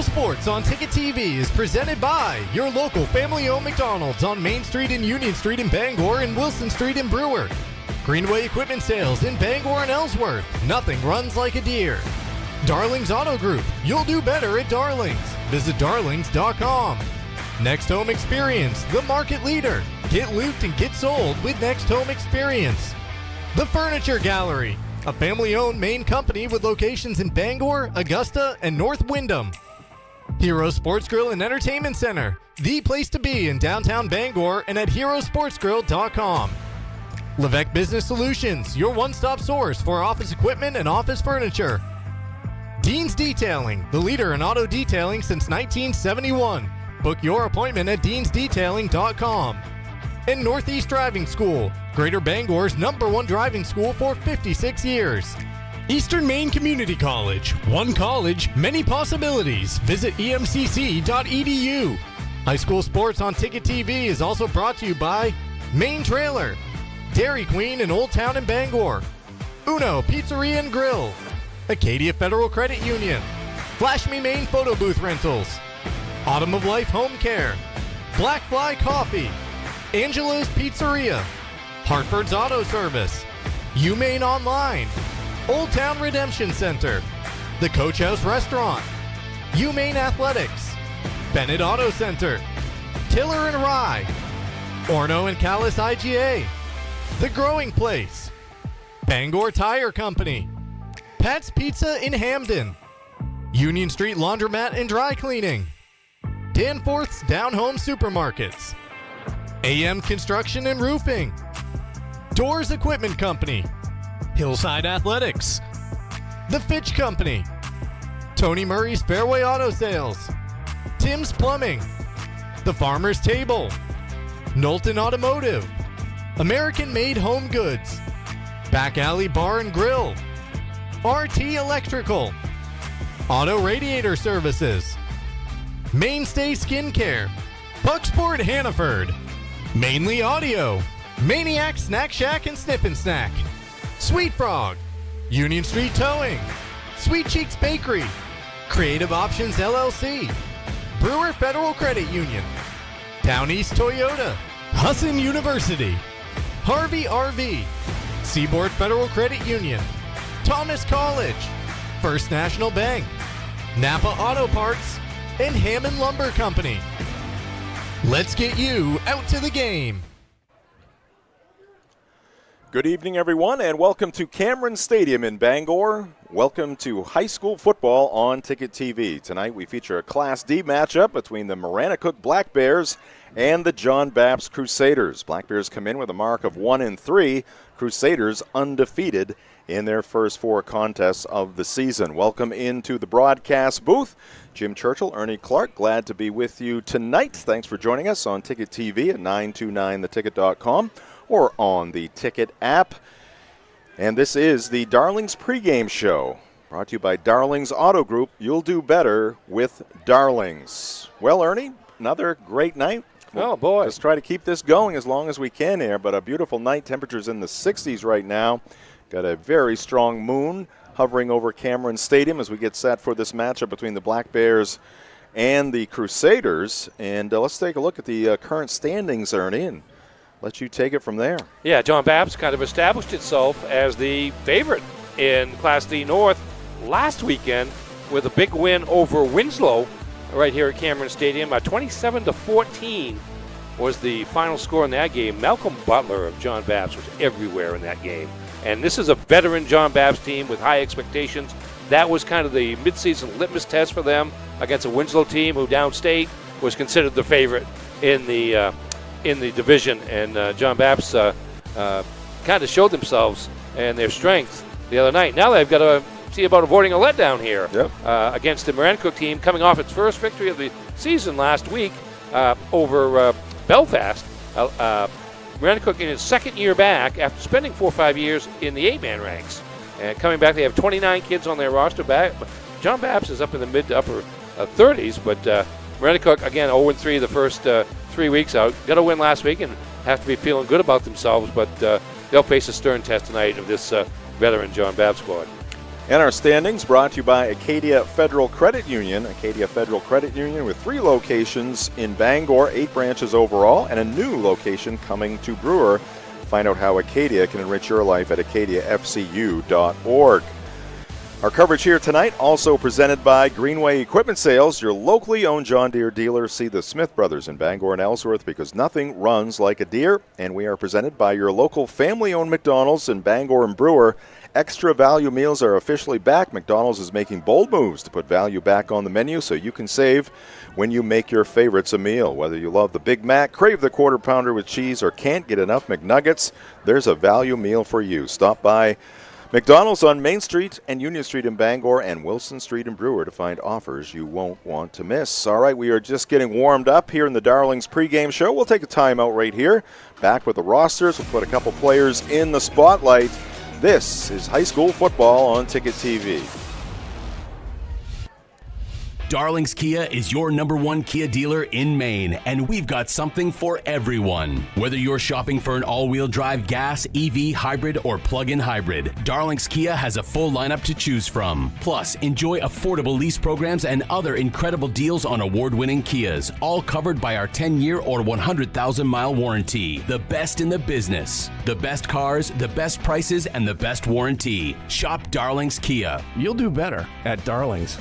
Sports on Ticket TV is presented by your local family-owned McDonald's on Main Street and Union Street in Bangor and Wilson Street in Brewer. Greenway Equipment Sales in Bangor and Ellsworth. Nothing runs like a deer. Darling's Auto Group. You'll do better at Darling's. Visit darlings.com. Next Home Experience, the market leader. Get looped and get sold with Next Home Experience. The Furniture Gallery, a family-owned Maine company with locations in Bangor, Augusta, and North Windham. Hero Sports Grill and Entertainment Center, the place to be in downtown Bangor and at herosportsgrill.com. Levesque Business Solutions, your one-stop source for office equipment and office furniture. Dean's Detailing, the leader in auto detailing since 1971. Book your appointment at deansdetailing.com. And Northeast Driving School, Greater Bangor's #1 driving school for 56 years. Eastern Maine Community College. One college, many possibilities. Visit emcc.edu. High school sports on Ticket TV is also brought to you by Maine Trailer, Dairy Queen in Old Town and Bangor, Uno Pizzeria and Grill, Acadia Federal Credit Union, Flash Me Maine Photo Booth Rentals, Autumn of Life Home Care, Black Fly Coffee, Angela's Pizzeria, Hartford's Auto Service, UMaine Online, Old Town Redemption Center, the Coach House Restaurant, UMaine Athletics, Bennett Auto Center, Tiller and Rye, Orno and Callis IGA, The Growing Place, Bangor Tire Company, Pat's Pizza in Hamden, Union Street Laundromat and Dry Cleaning, Danforth's Down Home Supermarkets, AM Construction and Roofing, Doors Equipment Company, Hillside Athletics, The Fitch Company, Tony Murray's Fairway Auto Sales, Tim's Plumbing, The Farmer's Table, Knowlton Automotive, American Made Home Goods, Back Alley Bar and Grill, RT Electrical, Auto Radiator Services, Mainstay Skincare, Bucksport Hannaford, Mainly Audio, Maniac Snack Shack and Snip and Snack, Sweet Frog, Union Street Towing, Sweet Cheeks Bakery, Creative Options LLC, Brewer Federal Credit Union, Down East Toyota, Husson University, Harvey RV, Seaboard Federal Credit Union, Thomas College, First National Bank, Napa Auto Parts, and Hammond Lumber Company. Let's get you out to the game. Good evening, everyone, and welcome to Cameron Stadium in Bangor. Welcome to high school football on Ticket TV. Tonight we feature a Class D matchup between the Maranacook Black Bears and the John Bapst Crusaders. Black Bears come in with a mark of 1-3. Crusaders undefeated in their first 4 contests of the season. Welcome into the broadcast booth. Jim Churchill, Ernie Clark, glad to be with you tonight. Thanks for joining us on Ticket TV at 929theticket.com or on the Ticket app. And this is the Darlings pregame show, brought to you by Darlings Auto Group. You'll do better with Darlings. Well, Ernie, another great night. Oh, boy. Let's try to keep this going as long as we can here, but a beautiful night. Temperatures in the 60s right now. Got a very strong moon hovering over Cameron Stadium as we get set for this matchup between the Black Bears and the Crusaders. And let's take a look at the current standings, Ernie, and let you take it from there. Yeah, John Bapst kind of established itself as the favorite in Class D North last weekend with a big win over Winslow right here at Cameron Stadium. 27-14 was the final score in that game. Malcolm Butler of John Bapst was everywhere in that game. And this is a veteran John Bapst team with high expectations. That was kind of the midseason litmus test for them against a Winslow team who downstate was considered the favorite in the division. And John Bapst kind of showed themselves and their strength the other night. Now they've got to see about avoiding a letdown here against the Maranacook team coming off its first victory of the season last week over Belfast. Maranacook in his second year back after spending 4 or 5 years in the 8-man ranks. And coming back, they have 29 kids on their roster back. John Bapst is up in the mid to upper 30s, but Maranacook, again, 0-3 the first 3 weeks out. Got a win last week and have to be feeling good about themselves, but they'll face a stern test tonight of this veteran John Bapst squad. And our standings brought to you by Acadia Federal Credit Union. Acadia Federal Credit Union with 3 locations in Bangor, 8 branches overall, and a new location coming to Brewer. Find out how Acadia can enrich your life at acadiafcu.org. Our coverage here tonight also presented by Greenway Equipment Sales, your locally owned John Deere dealer. See the Smith Brothers in Bangor and Ellsworth because nothing runs like a Deere. And we are presented by your local family-owned McDonald's in Bangor and Brewer. Extra value meals are officially back. McDonald's is making bold moves to put value back on the menu so you can save when you make your favorites a meal. Whether you love the Big Mac, crave the Quarter Pounder with cheese, or can't get enough McNuggets, there's a value meal for you. Stop by McDonald's on Main Street and Union Street in Bangor and Wilson Street in Brewer to find offers you won't want to miss. All right, we are just getting warmed up here in the Darlings pregame show. We'll take a timeout right here. Back with the rosters. We'll put a couple players in the spotlight. This is high school football on Ticket TV. Darlings Kia is your #1 Kia dealer in Maine, and we've got something for everyone. Whether you're shopping for an all-wheel drive gas, EV, hybrid, or plug-in hybrid, Darlings Kia has a full lineup to choose from. Plus, enjoy affordable lease programs and other incredible deals on award-winning Kias, all covered by our 10-year or 100,000-mile warranty. The best in the business. The best cars, the best prices, and the best warranty. Shop Darlings Kia. You'll do better at Darlings.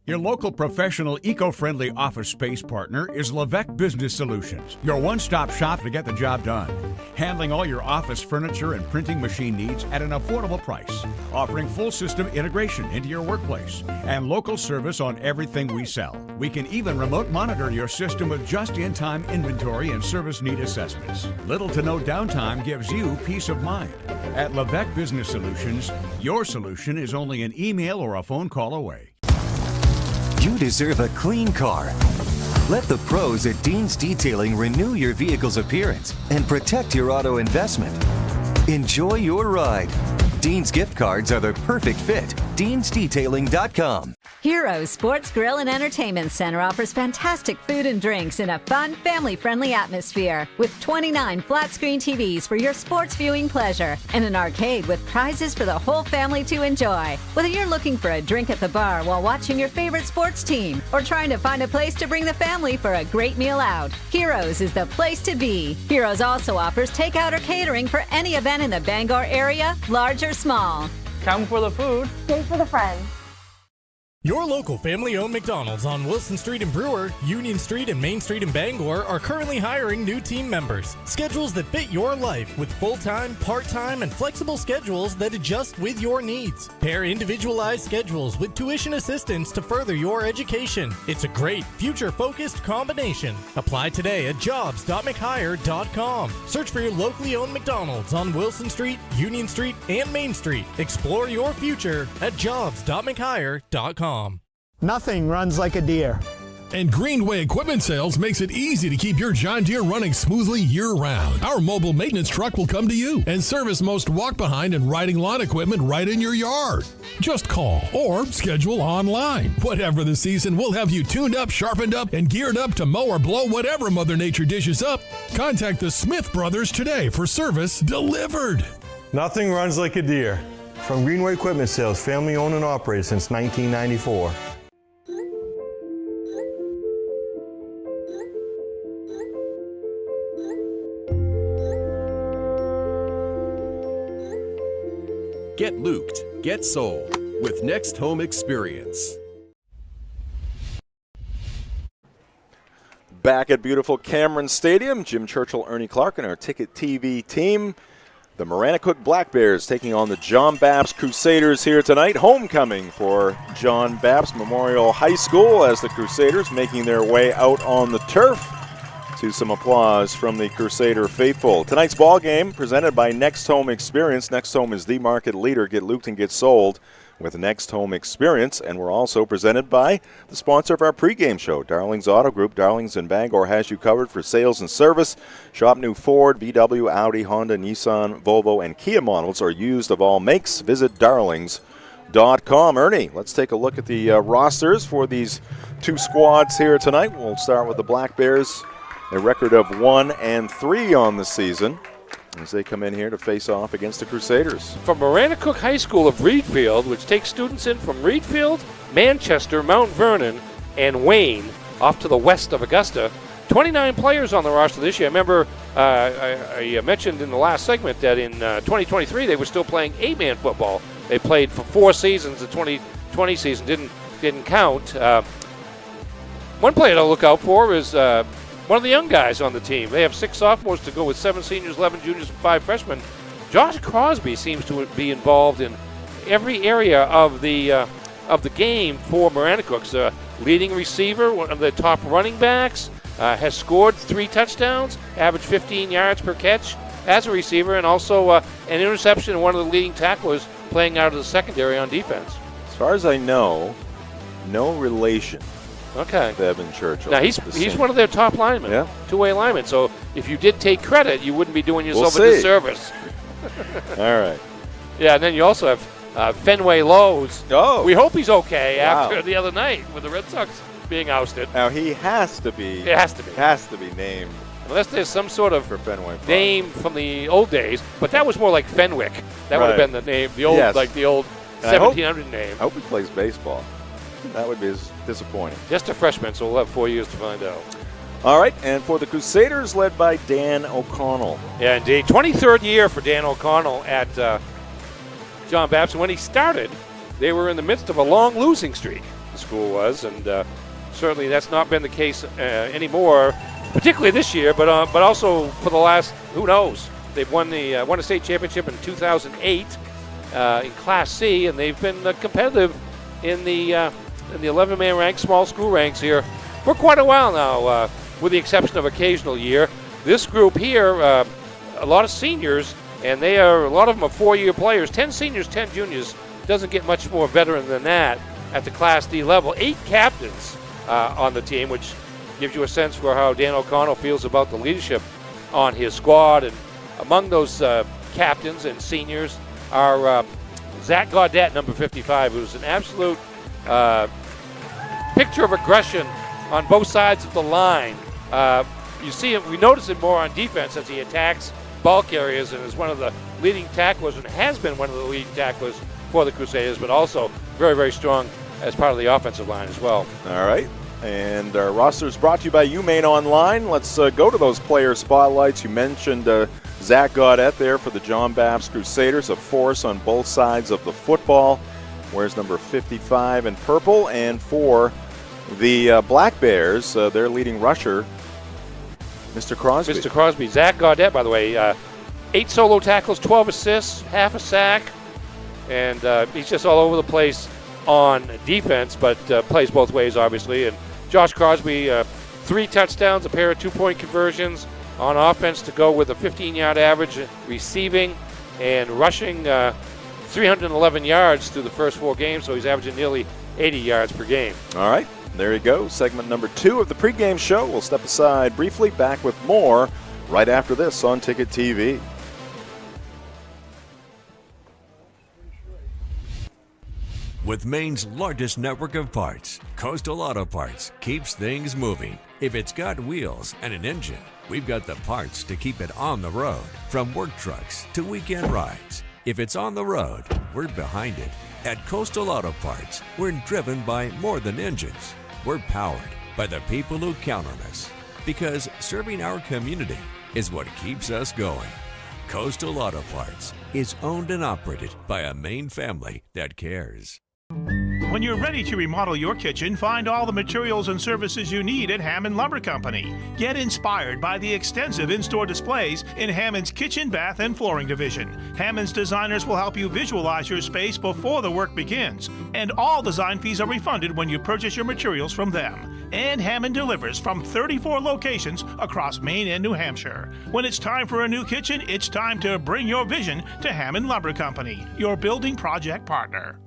Your local professional, eco-friendly office space partner is Levesque Business Solutions, your one-stop shop to get the job done. Handling all your office furniture and printing machine needs at an affordable price. Offering full system integration into your workplace and local service on everything we sell. We can even remote monitor your system with just-in-time inventory and service need assessments. Little to no downtime gives you peace of mind. At Levesque Business Solutions, your solution is only an email or a phone call away. You deserve a clean car. Let the pros at Dean's Detailing renew your vehicle's appearance and protect your auto investment. Enjoy your ride. Dean's gift cards are the perfect fit. Dean'sDetailing.com. Heroes Sports Grill and Entertainment Center offers fantastic food and drinks in a fun, family-friendly atmosphere with 29 flat-screen TVs for your sports viewing pleasure and an arcade with prizes for the whole family to enjoy. Whether you're looking for a drink at the bar while watching your favorite sports team or trying to find a place to bring the family for a great meal out, Heroes is the place to be. Heroes also offers takeout or catering for any event in the Bangor area, large or small. Come for the food. Stay for the friends. Your local family-owned McDonald's on Wilson Street in Brewer, Union Street and Main Street in Bangor are currently hiring new team members. Schedules that fit your life with full-time, part-time, and flexible schedules that adjust with your needs. Pair individualized schedules with tuition assistance to further your education. It's a great, future-focused combination. Apply today at jobs.mchire.com. Search for your locally owned McDonald's on Wilson Street, Union Street, and Main Street. Explore your future at jobs.mchire.com. Nothing runs like a Deere. And Greenway Equipment Sales makes it easy to keep your John Deere running smoothly year-round. Our mobile maintenance truck will come to you and service most walk-behind and riding lawn equipment right in your yard. Just call or schedule online. Whatever the season, we'll have you tuned up, sharpened up, and geared up to mow or blow whatever Mother Nature dishes up. Contact the Smith Brothers today for service delivered. Nothing runs like a Deere. From Greenway Equipment Sales, family owned and operated since 1994. Get looped, get sold with Next Home Experience. Back at beautiful Cameron Stadium, Jim Churchill, Ernie Clark, and our Ticket TV team. The Maranacook Black Bears taking on the John Bapst Crusaders here tonight. Homecoming for John Bapst Memorial High School as the Crusaders making their way out on the turf to some applause from the Crusader faithful. Tonight's ball game presented by Next Home Experience. Next Home is the market leader. Get looped and get sold with Next Home Experience. And we're also presented by the sponsor of our pregame show, Darlings Auto Group. Darlings in Bangor has you covered for sales and service. Shop new Ford, VW, Audi, Honda, Nissan, Volvo, and Kia models are used of all makes. Visit darlings.com. Ernie, let's take a look at the rosters for these two squads here tonight. We'll start with the Black Bears, a record of 1-3 on the season. as they come in here to face off against the Crusaders. From Maranacook High School of Reedfield, which takes students in from Reedfield, Manchester, Mount Vernon, and Wayne, off to the west of Augusta. 29 players on the roster this year. I remember I mentioned in the last segment that in 2023 they were still playing 8-man football. They played for 4 seasons. The 2020 season didn't count. One player to look out for is one of the young guys on the team. They have 6 sophomores to go with 7 seniors, 11 juniors, and 5 freshmen. Josh Crosby seems to be involved in every area of the game for Maranacook's. Leading receiver, one of the top running backs, has scored 3 touchdowns, averaged 15 yards per catch as a receiver, and also an interception, and one of the leading tacklers playing out of the secondary on defense. As far as I know, no relation. Okay. To Evan Churchill. Now, he's one of their top linemen, yeah. 2-way linemen. So if you did take credit, you wouldn't be doing yourself a disservice. All right. Yeah, and then you also have Fenway Lowe's. Oh. We hope he's okay after the other night with the Red Sox being ousted. Now, he has to be. It has to be. Has to be named. Unless there's some sort of for Fenway name from the old days, but that was more like Fenwick. That would have been the name, the old 1700 name. I hope he plays baseball. That would be disappointing. Just a freshman, so we'll have 4 years to find out. All right, and for the Crusaders, led by Dan O'Connell. Yeah, indeed. 23rd year for Dan O'Connell at John Bapst. When he started, they were in the midst of a long losing streak, the school was, and certainly that's not been the case anymore, particularly this year, but also for the last, who knows. They've won a state championship in 2008 in Class C, and they've been competitive in the 11-man ranks, small school ranks here for quite a while now, with the exception of occasional year. This group here, a lot of seniors, and a lot of them are 4-year players, 10 seniors, 10 juniors. Doesn't get much more veteran than that at the Class D level. 8 captains on the team, which gives you a sense for how Dan O'Connell feels about the leadership on his squad. And among those captains and seniors are Zach Gaudette, number 55, who's an absolute picture of aggression on both sides of the line. You see him, we notice it more on defense as he attacks ball carriers and is one of the leading tacklers and has been one of the leading tacklers for the Crusaders, but also very, very strong as part of the offensive line as well. All right. And our roster is brought to you by UMaine Online. Let's go to those player spotlights. You mentioned Zach Gaudette there for the John Bapst Crusaders, a force on both sides of the football. Wears number 55 in purple. And for the Black Bears, their leading rusher, Mr. Crosby. Mr. Crosby. Zach Gaudette, by the way, 8 solo tackles, 12 assists, half a sack, and he's just all over the place on defense, but plays both ways, obviously. And Josh Crosby, 3 touchdowns, a pair of 2-point conversions on offense to go with a 15-yard average, receiving and rushing 311 yards through the first 4 games, so he's averaging nearly 80 yards per game. All right, there you go. Segment number 2 of the pregame show. We'll step aside briefly, back with more right after this on Ticket TV. With Maine's largest network of parts, Coastal Auto Parts keeps things moving. If it's got wheels and an engine, we've got the parts to keep it on the road. From work trucks to weekend rides, if it's on the road, we're behind it. At Coastal Auto Parts, we're driven by more than engines. We're powered by the people who count on us. Because serving our community is what keeps us going. Coastal Auto Parts is owned and operated by a Maine family that cares. When you're ready to remodel your kitchen, find all the materials and services you need at Hammond Lumber Company. Get inspired by the extensive in-store displays in Hammond's kitchen, bath, and flooring division. Hammond's designers will help you visualize your space before the work begins. And all design fees are refunded when you purchase your materials from them. And Hammond delivers from 34 locations across Maine and New Hampshire. When it's time for a new kitchen, it's time to bring your vision to Hammond Lumber Company, your building project partner.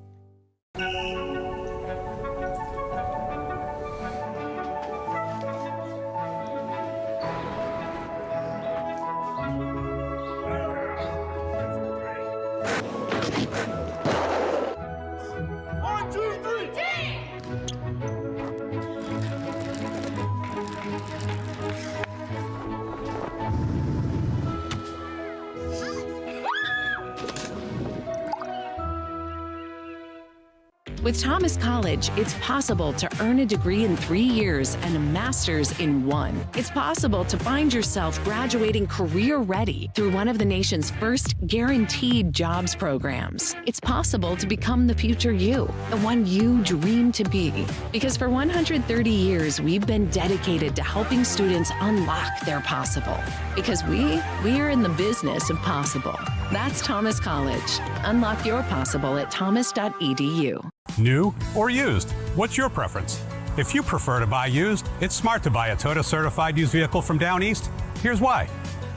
With Thomas College, it's possible to earn a degree in 3 years and a master's in 1. It's possible to find yourself graduating career-ready through one of the nation's first guaranteed jobs programs. It's possible to become the future you, the one you dream to be. Because for 130 years, we've been dedicated to helping students unlock their possible. Because we're in the business of possible. That's Thomas College. Unlock your possible at thomas.edu. New or used? What's your preference? If you prefer to buy used, it's smart to buy a Toyota certified used vehicle from Down East. Here's why.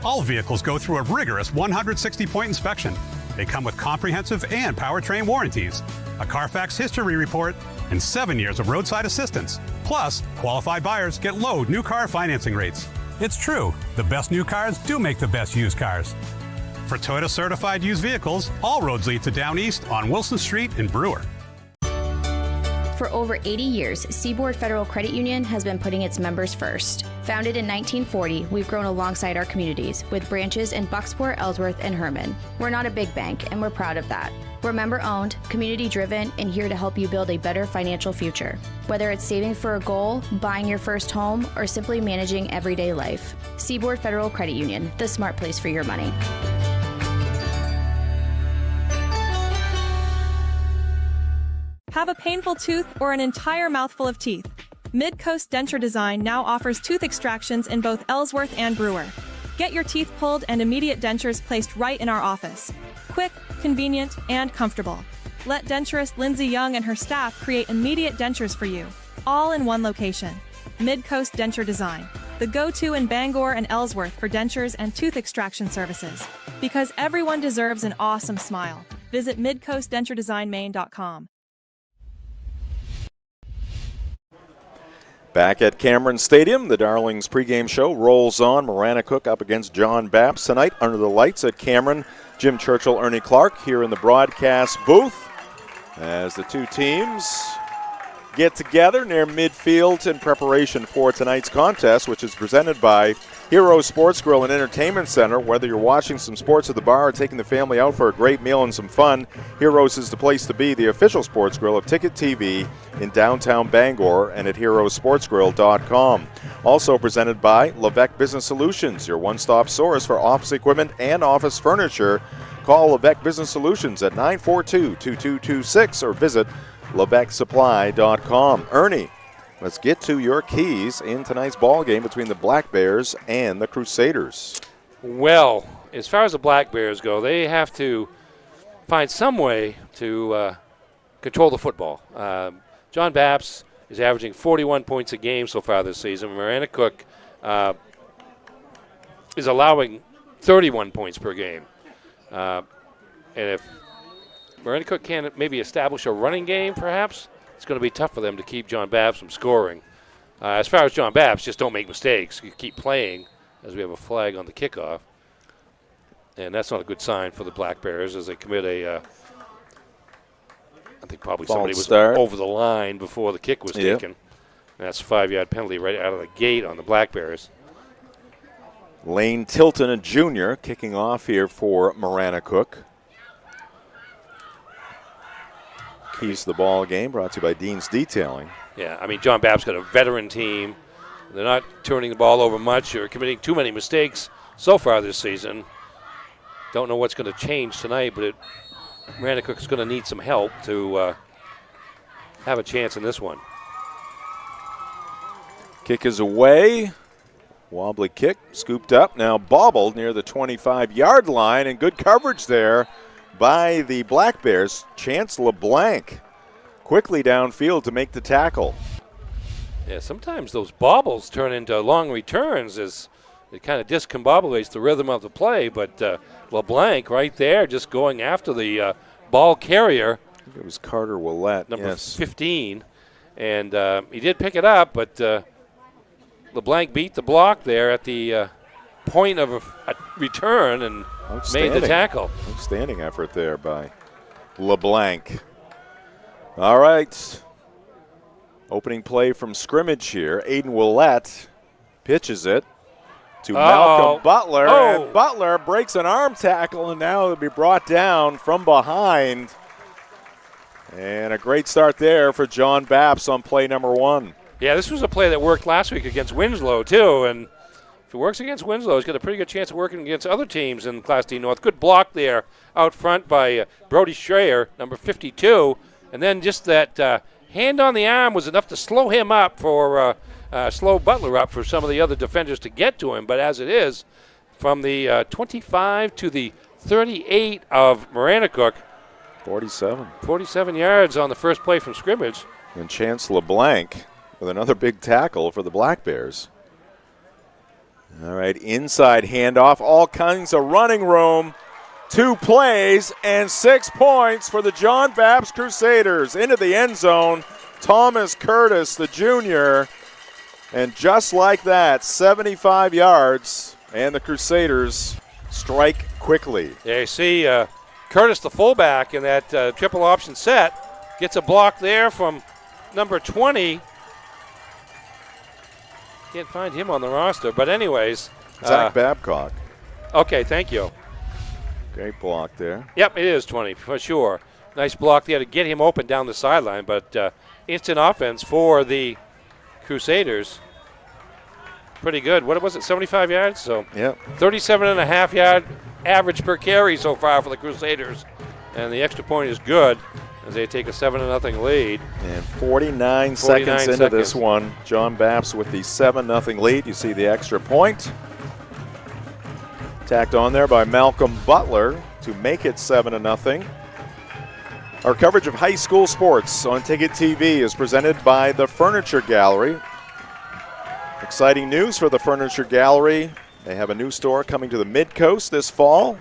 All vehicles go through a rigorous 160-point inspection. They come with comprehensive and powertrain warranties, a Carfax history report, and 7 years of roadside assistance. Plus, qualified buyers get low new car financing rates. It's true, the best new cars do make the best used cars. For Toyota certified used vehicles, all roads lead to Down East on Wilson Street in Brewer. For over 80 years, Seaboard Federal Credit Union has been putting its members first. Founded in 1940, we've grown alongside our communities with branches in Bucksport, Ellsworth, and Herman. We're not a big bank, and we're proud of that. We're member-owned, community-driven, and here to help you build a better financial future. Whether it's saving for a goal, buying your first home, or simply managing everyday life. Seaboard Federal Credit Union, the smart place for your money. Have a painful tooth or an entire mouthful of teeth? Midcoast Denture Design now offers tooth extractions in both Ellsworth and Brewer. Get your teeth pulled and immediate dentures placed right in our office. Quick, convenient, and comfortable. Let denturist Lindsay Young and her staff create immediate dentures for you, all in one location. Midcoast Denture Design, the go-to in Bangor and Ellsworth for dentures and tooth extraction services. Because everyone deserves an awesome smile. Visit midcoastdenturedesignmaine.com. Back at Cameron Stadium, the Darlings pregame show rolls on. Maranacook up against John Bapst tonight under the lights at Cameron. Jim Churchill, Ernie Clark here in the broadcast booth as the two teams get together near midfield in preparation for tonight's contest, which is presented by Hero Sports Grill and Entertainment Center. Whether you're watching some sports at the bar or taking the family out for a great meal and some fun, Heroes is the place to be, the official sports grill of Ticket TV in downtown Bangor and at herosportsgrill.com. Also presented by Levesque Business Solutions, your one-stop source for office equipment and office furniture. Call Levesque Business Solutions at 942-2226 or visit LevesqueSupply.com. Ernie, let's get to your keys in tonight's ball game between the Black Bears and the Crusaders. Well, as far as the Black Bears go, they have to find some way to control the football. John Bapst is averaging 41 points a game so far this season. Maranacook is allowing 31 points per game. And if Maranacook can maybe establish a running game, perhaps, it's going to be tough for them to keep John Bapst from scoring. As far as John Bapst, just don't make mistakes. You keep playing, as we have a flag on the kickoff. And that's not a good sign for the Black Bears as they commit a, I think probably somebody was over the line before the kick was taken. And that's a 5-yard penalty right out of the gate on the Black Bears. Lane Tilton, a junior, kicking off here for Maranacook. Keys to the ball game brought to you by Dean's Detailing. Yeah, I mean, John Bapst got a veteran team. They're not turning the ball over much or committing too many mistakes so far this season. Don't know what's going to change tonight, but Maranacook's going to need some help to have a chance in this one. Kick is away. Wobbly kick, scooped up, now bobbled near the 25-yard line, and good coverage there by the Black Bears. Chance LeBlanc quickly downfield to make the tackle. Yeah, sometimes those bobbles turn into long returns as it kind of discombobulates the rhythm of the play, but LeBlanc right there just going after the ball carrier. I think it was Carter Willett, number 15, and he did pick it up, but LeBlanc beat the block there at the point of a return and made the tackle. Outstanding effort there by LeBlanc. All right. Opening play from scrimmage here. Aiden Willett pitches it to Malcolm Butler. And Butler breaks an arm tackle, and now it'll be brought down from behind. And a great start there for John Bapst on play number 1. Yeah, this was a play that worked last week against Winslow, too. And if it works against Winslow, he's got a pretty good chance of working against other teams in Class D North. Good block there out front by Brody Schreier, number 52. And then just that hand on the arm was enough to slow him up slow Butler up for some of the other defenders to get to him. But as it is, from the 25 to the 38 of Maranacook. 47 yards on the first play from scrimmage. And Chance LeBlanc with another big tackle for the Black Bears. All right, inside handoff, all kinds of running room. 2 plays and 6 points for the John Bapst Crusaders. Into the end zone, Thomas Curtis, the junior. And just like that, 75 yards, and the Crusaders strike quickly. Yeah, you see Curtis, the fullback, in that triple option set, gets a block there from number 20. Can't find him on the roster, but anyways. Zach Babcock. Okay, thank you. Great block there. Yep, it is 20 for sure. Nice block there to get him open down the sideline, but instant offense for the Crusaders. Pretty good. What was it, 75 yards? So yep. 37.5 yard average per carry so far for the Crusaders. And the extra point is good as they take a 7-0 lead. And 49 seconds into this one, John Bapst with the 7-0 lead. You see the extra point. Tacked on there by Malcolm Butler to make it 7-0. Our coverage of high school sports on Ticket TV is presented by the Furniture Gallery. Exciting news for the Furniture Gallery. They have a new store coming to the Mid-Coast this fall.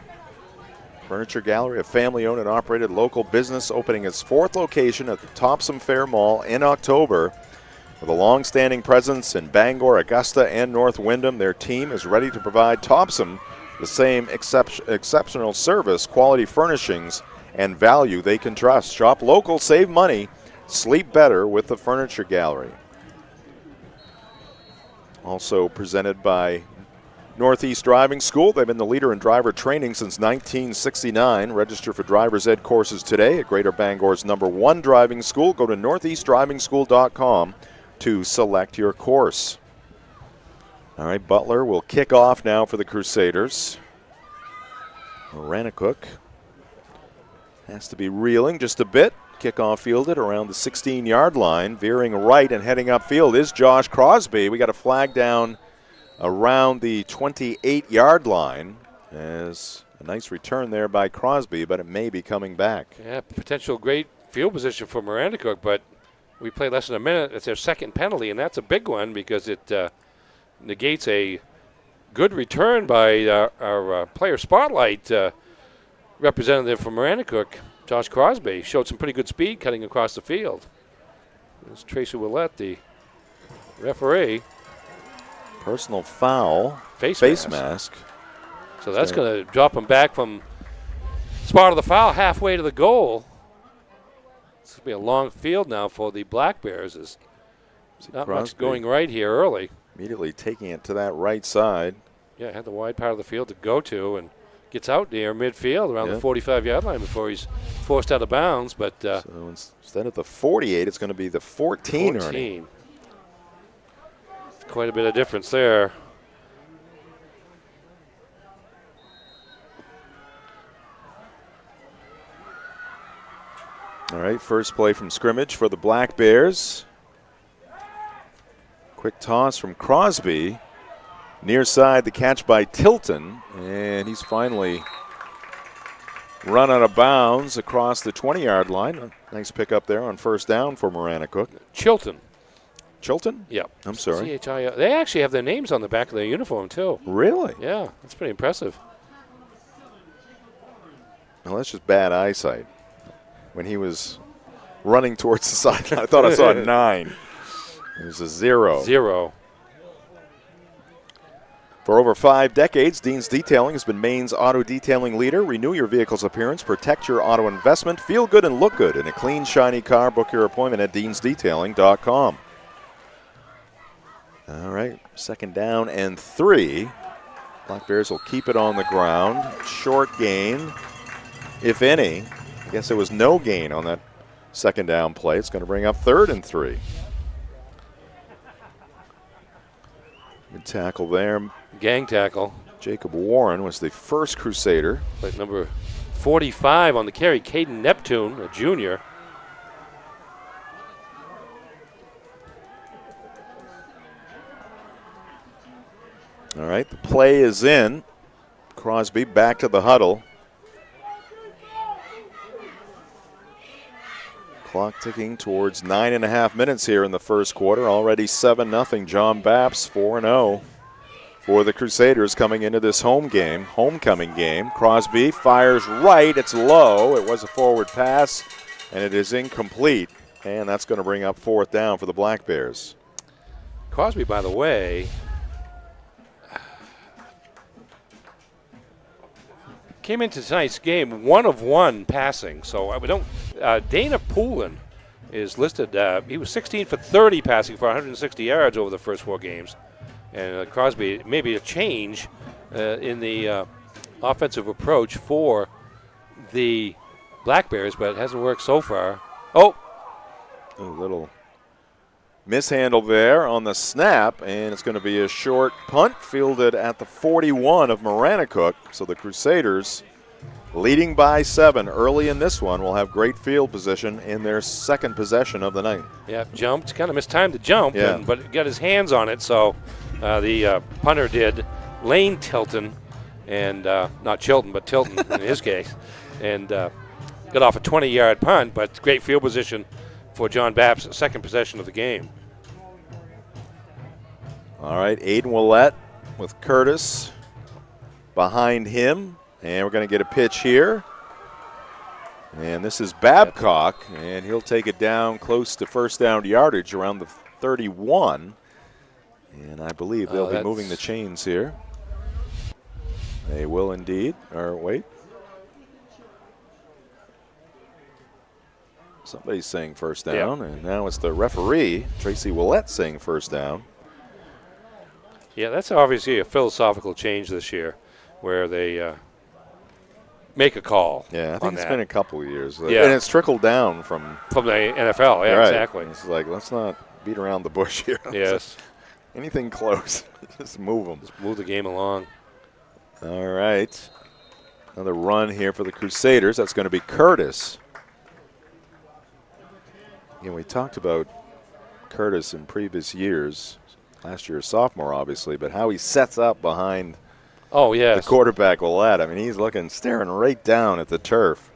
Furniture Gallery, a family-owned and operated local business, opening its 4th location at the Topsom Fair Mall in October. With a long-standing presence in Bangor, Augusta, and North Windham, their team is ready to provide Topsom the same exceptional service, quality furnishings, and value they can trust. Shop local, save money, sleep better with the Furniture Gallery. Also presented by Northeast Driving School. They've been the leader in driver training since 1969. Register for driver's ed courses today at Greater Bangor's #1 driving school. Go to northeastdrivingschool.com to select your course. All right, Butler will kick off now for the Crusaders. Maranacook has to be reeling just a bit. Kickoff fielded around the 16-yard line. Veering right and heading upfield is Josh Crosby. We got a flag down around the 28-yard line. As a nice return there by Crosby, but it may be coming back. Yeah, potential great field position for Maranacook, but we play less than a minute. It's their second penalty, and that's a big one because it negates a good return by our player spotlight representative from Maranacook, Josh Crosby. Showed some pretty good speed cutting across the field. There's Tracy Willett, the referee. Personal foul. Face mask. So that's going to drop him back from spot of the foul halfway to the goal. It's going to be a long field now for the Black Bears. There's not much going right here early. Immediately taking it to that right side. Yeah, had the wide part of the field to go to and gets out near midfield around the 45-yard line before he's forced out of bounds. But so instead of the 48, it's going to be the 14. 14. Quite a bit of difference there. All right, first play from scrimmage for the Black Bears. Quick toss from Crosby. Near side, the catch by Tilton. And he's finally run out of bounds across the 20-yard line. A nice pickup there on first down for Maranacook. Chilton. Yep. I'm sorry. C-H-I-L. They actually have their names on the back of their uniform, too. Really? Yeah, that's pretty impressive. Well, that's just bad eyesight. When he was running towards the sideline, I thought I saw a 9. It was a 0. 0. For over 5 decades, Dean's Detailing has been Maine's auto detailing leader. Renew your vehicle's appearance, protect your auto investment, feel good and look good in a clean, shiny car. Book your appointment at deansdetailing.com. All right, second down and 3. Black Bears will keep it on the ground. Short gain, if any. I guess there was no gain on that second down play. It's going to bring up 3rd and 3. Good tackle there. Gang tackle. Jacob Warren was the first Crusader. But number 45 on the carry, Caden Neptune, a junior. All right, the play is in. Crosby back to the huddle. Clock ticking towards 9.5 minutes here in the first quarter. Already 7-0. John Bapst 4-0 for the Crusaders coming into this homecoming game. Crosby fires right. It's low. It was a forward pass, and it is incomplete. And that's going to bring up 4th down for the Black Bears. Crosby, by the way, came into tonight's game 1 of 1 passing. So we don't. Dana Poulin is listed. He was 16 for 30 passing for 160 yards over the first 4 games. And Crosby, maybe a change in the offensive approach for the Black Bears, but it hasn't worked so far. Oh, a little mishandle there on the snap, and it's going to be a short punt fielded at the 41 of Maranacook. So the Crusaders, leading by 7 early in this one, will have great field position in their second possession of the night. Yeah, jumped, kind of mistimed the jump, but got his hands on it. So the punter did, Lane Tilton, and not Chilton, but Tilton in his case, and got off a 20-yard punt, but great field position for John Bapst's second possession of the game. All right, Aiden Willett with Curtis behind him. And we're going to get a pitch here. And this is Babcock, and he'll take it down close to first down yardage around the 31. And I believe they'll be moving the chains here. They will indeed. Or wait. Somebody's saying first down, and now it's the referee, Tracy Willett, saying first down. Yeah, that's obviously a philosophical change this year where they make a call. Yeah, I think it's been a couple of years. Yeah. And it's trickled down from the NFL. Yeah, right. Exactly. It's like, let's not beat around the bush here. Yes. Anything close, just move them. Just move the game along. All right. Another run here for the Crusaders. That's going to be Curtis. We talked about Curtis in previous years. Last year, a sophomore, obviously, but how he sets up behind the quarterback Willett. I mean, he's staring right down at the turf.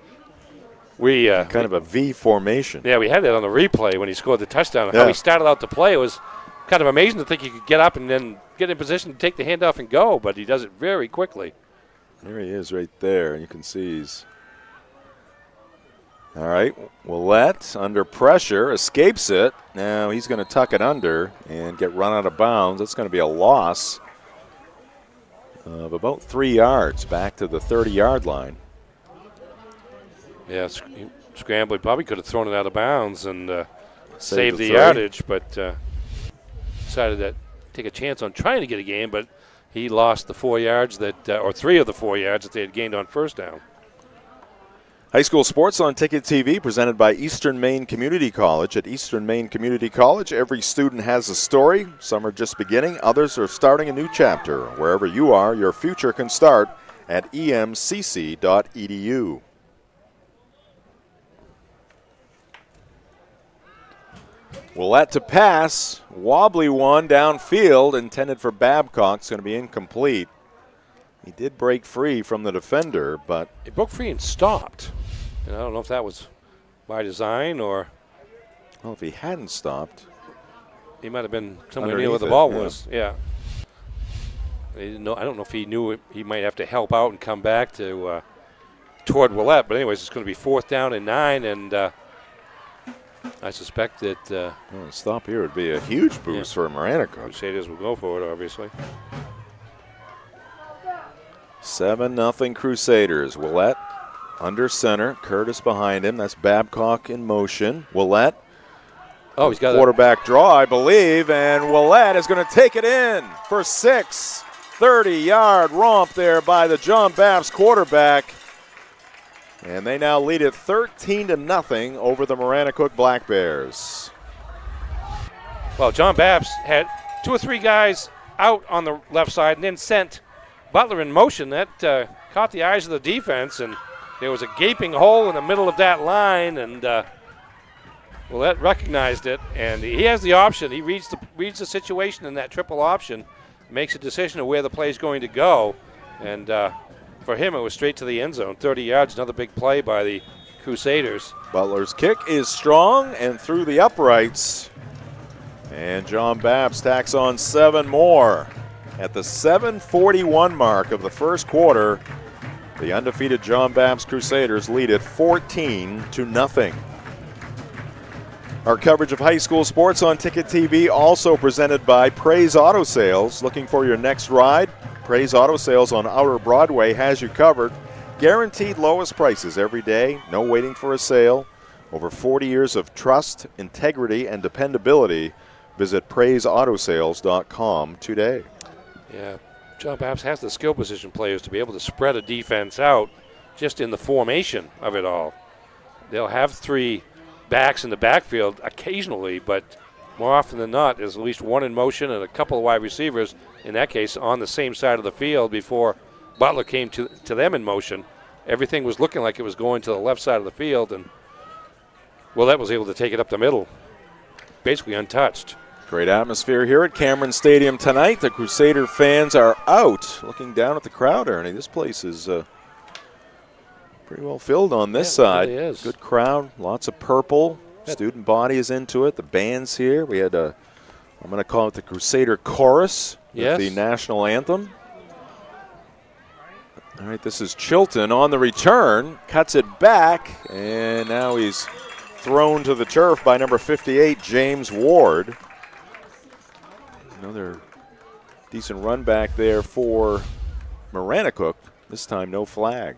We kind of a V formation. Yeah, we had that on the replay when he scored the touchdown. How he started out to play, it was kind of amazing to think he could get up and then get in position to take the handoff and go, but he does it very quickly. There he is right there, and you can see he's all right. Willett under pressure, escapes it. Now he's going to tuck it under and get run out of bounds. That's going to be a loss of about 3 yards back to the 30-yard line. Yeah, scrambling. Probably could have thrown it out of bounds and saved the yardage, but decided to take a chance on trying to get a gain, but he lost the 4 yards or 3 of the 4 yards that they had gained on first down. High school sports on Ticket TV presented by Eastern Maine Community College. At Eastern Maine Community College, every student has a story. Some are just beginning, others are starting a new chapter. Wherever you are, your future can start at emcc.edu. Willett to pass, wobbly one downfield, intended for Babcock. It's going to be incomplete. He did break free from the defender, but he broke free and stopped. And I don't know if that was by design or. Well, if he hadn't stopped, he might have been somewhere near where the ball was. Yeah. He didn't know. I don't know if he knew he might have to help out and come back to toward Willett. But anyways, it's going to be 4th down and 9, and I suspect that a stop here would be a huge boost for Maranacook. Crusaders will go for it, obviously. 7-0 Crusaders. Willett under center. Curtis behind him. That's Babcock in motion. Willett. Oh, he's got quarterback draw, I believe, and Willett is going to take it in for 6. 30-yard romp there by the John Bapst quarterback. And they now lead it 13-0 over the Maranacook Black Bears. Well, John Bapst had 2 or 3 guys out on the left side and then sent Butler in motion. That caught the eyes of the defense, and there was a gaping hole in the middle of that line, and Willett recognized it, and he has the option. He reads the situation in that triple option, makes a decision of where the play is going to go, and for him it was straight to the end zone, 30 yards, another big play by the Crusaders. Butler's kick is strong and through the uprights. And John Bapst tacks on 7 more. At the 7:41 mark of the first quarter, the undefeated John Bapst Crusaders lead it 14-0. Our coverage of high school sports on Ticket TV also presented by Praise Auto Sales. Looking for your next ride? Praise Auto Sales on Outer Broadway has you covered. Guaranteed lowest prices every day, no waiting for a sale. Over 40 years of trust, integrity, and dependability. Visit PraiseAutoSales.com today. Yeah, John Bapst has the skill position players to be able to spread a defense out just in the formation of it all. They'll have 3 backs in the backfield occasionally, but more often than not, there's at least 1 in motion and a couple of wide receivers, in that case, on the same side of the field before Butler came to them in motion. Everything was looking like it was going to the left side of the field, and Willett was able to take it up the middle, basically untouched. Great atmosphere here at Cameron Stadium tonight. The Crusader fans are out. Looking down at the crowd, Ernie, this place is pretty well filled on this side. It really is. Good crowd, lots of purple. Student body is into it. The band's here. We had I'm going to call it the Crusader Chorus with the national anthem. All right, this is Chilton on the return, cuts it back, and now he's thrown to the turf by number 58, James Ward. Another decent run back there for Maranacook. This time, no flag.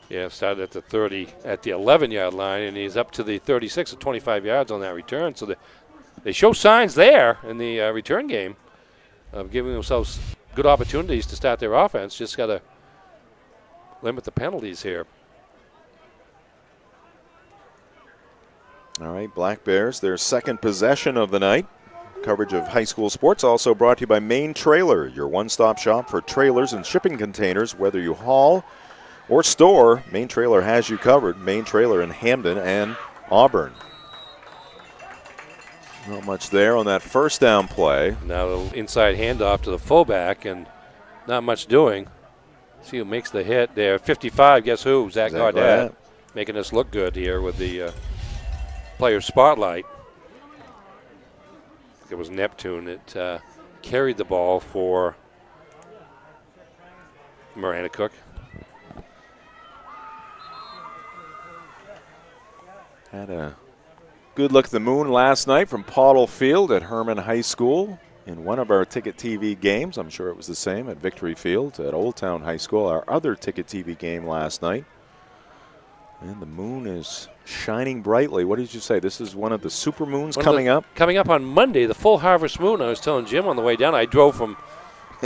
Yeah, started at the 30, at the 11-yard line, and he's up to the 36 at 25 yards on that return. So they show signs there in the return game of giving themselves good opportunities to start their offense. Just got to limit the penalties here. All right, Black Bears, their second possession of the night. Coverage of high school sports also brought to you by Main Trailer, your one-stop shop for trailers and shipping containers. Whether you haul or store, Main Trailer has you covered. Main Trailer in Hamden and Auburn. Not much there on that first down play. Now the inside handoff to the fullback, and not much doing. See who makes the hit there. 55, guess who? Zach Gaudet. Making us look good here with the player spotlight. It was Neptune that carried the ball for Maranacook. Had a good look at the moon last night from Pottle Field at Herman High School in one of our Ticket TV games. I'm sure it was the same at Victory Field at Old Town High School, our other Ticket TV game last night. And the moon is shining brightly. What did you say? This is one of the super moons coming up? Coming up on Monday, the full harvest moon. I was telling Jim on the way down, I drove from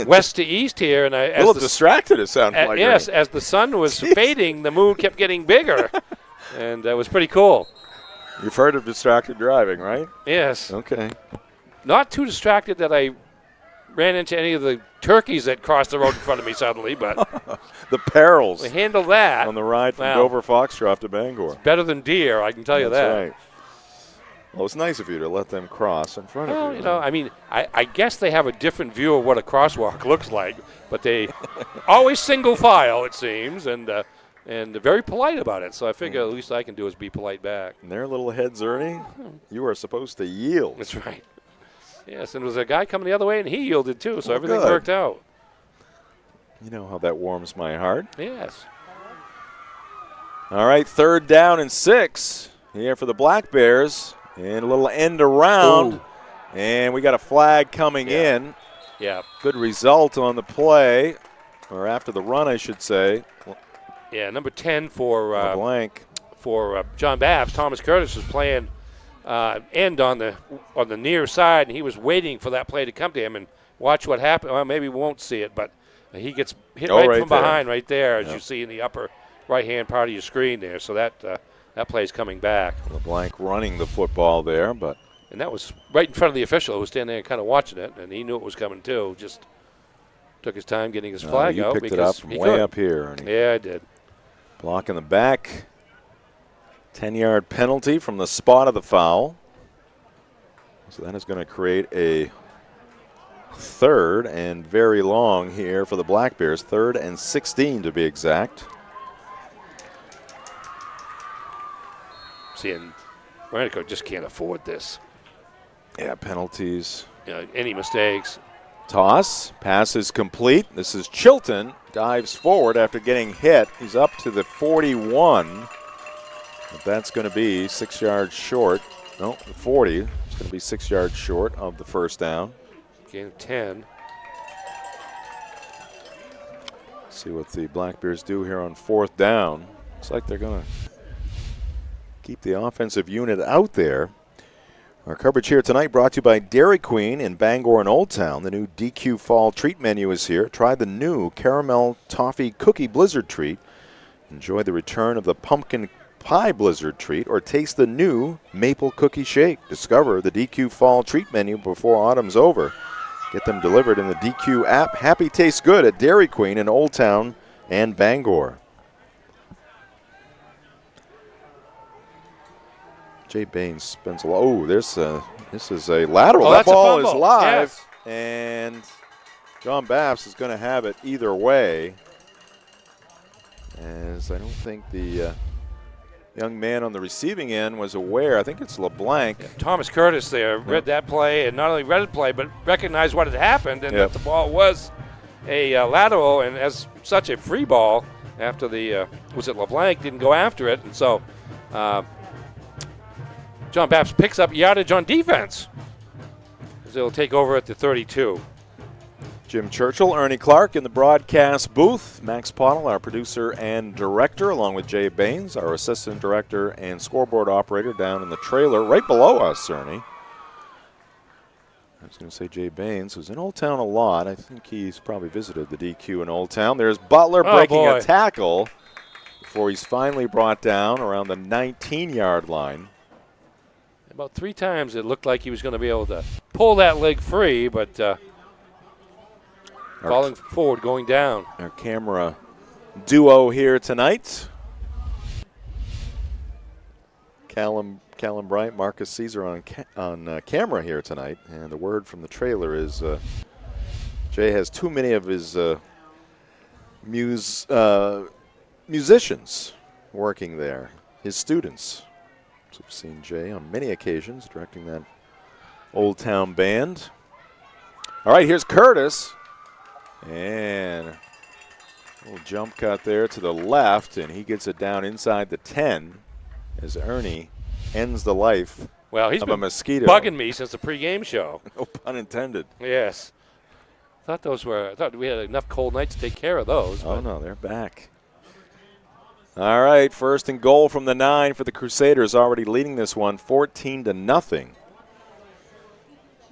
west to east here. And a little distracted, it sounded like. Yes, as the sun was fading, the moon kept getting bigger. And it was pretty cool. You've heard of distracted driving, right? Yes. Okay. Not too distracted that I ran into any of the turkeys that crossed the road in front of me suddenly, but the perils. We handled that on the ride from Dover Foxcroft to Bangor. It's better than deer, I can tell you that. That's right. Well, it's nice of you to let them cross in front of you. Well, you know, I mean, I guess they have a different view of what a crosswalk looks like, but they always single file, it seems, and they're very polite about it. So I figure the least I can do is be polite back. And their little heads, Ernie, you are supposed to yield. That's right. Yes, and there was a guy coming the other way, and he yielded too, so everything worked out. You know how that warms my heart. Yes. All right, 3rd down and 6 here for the Black Bears. And a little end around. Ooh. And we got a flag coming in. Yeah. Good result on the play, or after the run, I should say. Yeah, number 10 for blank for John Bapst. Thomas Curtis was playing end on the near side, and he was waiting for that play to come to him. And watch what happened. Well, maybe we won't see it, but he gets hit right from behind, right there, as you see in the upper right-hand part of your screen there. So that play's coming back. LeBlanc running the football there, but. And that was right in front of the official who was standing there kind of watching it, and he knew it was coming too. Just took his time getting his flag you out. picked it up from way up here, Ernie. Yeah, I did. Block in the back. 10-yard penalty from the spot of the foul. So that is going to create a third and very long here for the Black Bears. 3rd and 16 to be exact. See, and Maranacook just can't afford this. Yeah, penalties. Any mistakes. Toss. Pass is complete. This is Chilton. Dives forward after getting hit. He's up to the 41. But that's going to be 6 yards short. No, 40. It's going to be 6 yards short of the first down. Gain of 10. See what the Black Bears do here on 4th down. Looks like they're going to keep the offensive unit out there. Our coverage here tonight brought to you by Dairy Queen in Bangor and Old Town. The new DQ Fall Treat menu is here. Try the new Caramel Toffee Cookie Blizzard Treat. Enjoy the return of the Pumpkin Pie Blizzard Treat, or taste the new Maple Cookie Shake. Discover the DQ Fall Treat menu before autumn's over. Get them delivered in the DQ app. Happy tastes good at Dairy Queen in Old Town and Bangor. Jay Baines spends a lot. Oh, this is a lateral. Oh, that ball is live, yes. And John Bapst is going to have it either way. As I don't think the young man on the receiving end was aware. I think it's LeBlanc. Yeah, Thomas Curtis there read that play, and not only read the play, but recognized what had happened, and that the ball was a lateral, and as such a free ball after the, was it LeBlanc, didn't go after it, and so John Bapst picks up yardage on defense as they'll take over at the 32. Jim Churchill, Ernie Clark in the broadcast booth. Max Pottle, our producer and director, along with Jay Baines, our assistant director and scoreboard operator down in the trailer right below us, Ernie. I was going to say Jay Baines, who's in Old Town a lot. I think he's probably visited the DQ in Old Town. There's Butler breaking a tackle before he's finally brought down around the 19-yard line. About 3 times it looked like he was going to be able to pull that leg free, but falling forward, going down. Our camera duo here tonight. Callum Bryant, Marcus Caesar on camera here tonight. And the word from the trailer is Jay has too many of his musicians working there, his students. So we've seen Jay on many occasions directing that Old Town band. All right, here's Curtis. And a little jump cut there to the left, and he gets it down inside the 10 as Ernie ends the life he's of been a mosquito. Bugging me since the pregame show. No pun intended. Yes. I thought we had enough cold nights to take care of those. Oh, no, they're back. All right, 1st and goal from the 9 for the Crusaders, already leading this one 14-0.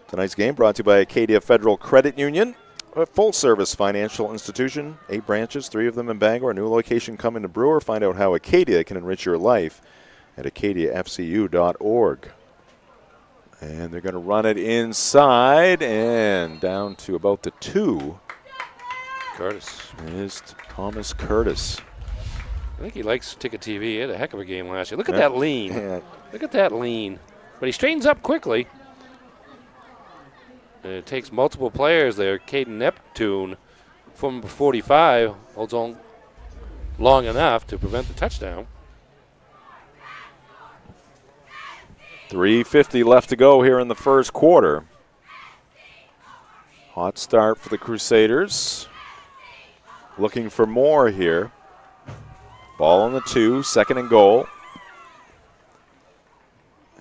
Tonight's game brought to you by Acadia Federal Credit Union, a full-service financial institution, 8 branches, 3 of them in Bangor, a new location coming to Brewer. Find out how Acadia can enrich your life at acadiafcu.org. And they're going to run it inside and down to about the 2. Curtis. Is Thomas Curtis. I think he likes Ticket TV. He had a heck of a game last year. Look at that lean. Yeah. Look at that lean. But he straightens up quickly. And it takes multiple players there. Caden Neptune from number 45 holds on long enough to prevent the touchdown. 3:50 left to go here in the first quarter. Hot start for the Crusaders. Looking for more here. Ball on the 2, 2nd and goal.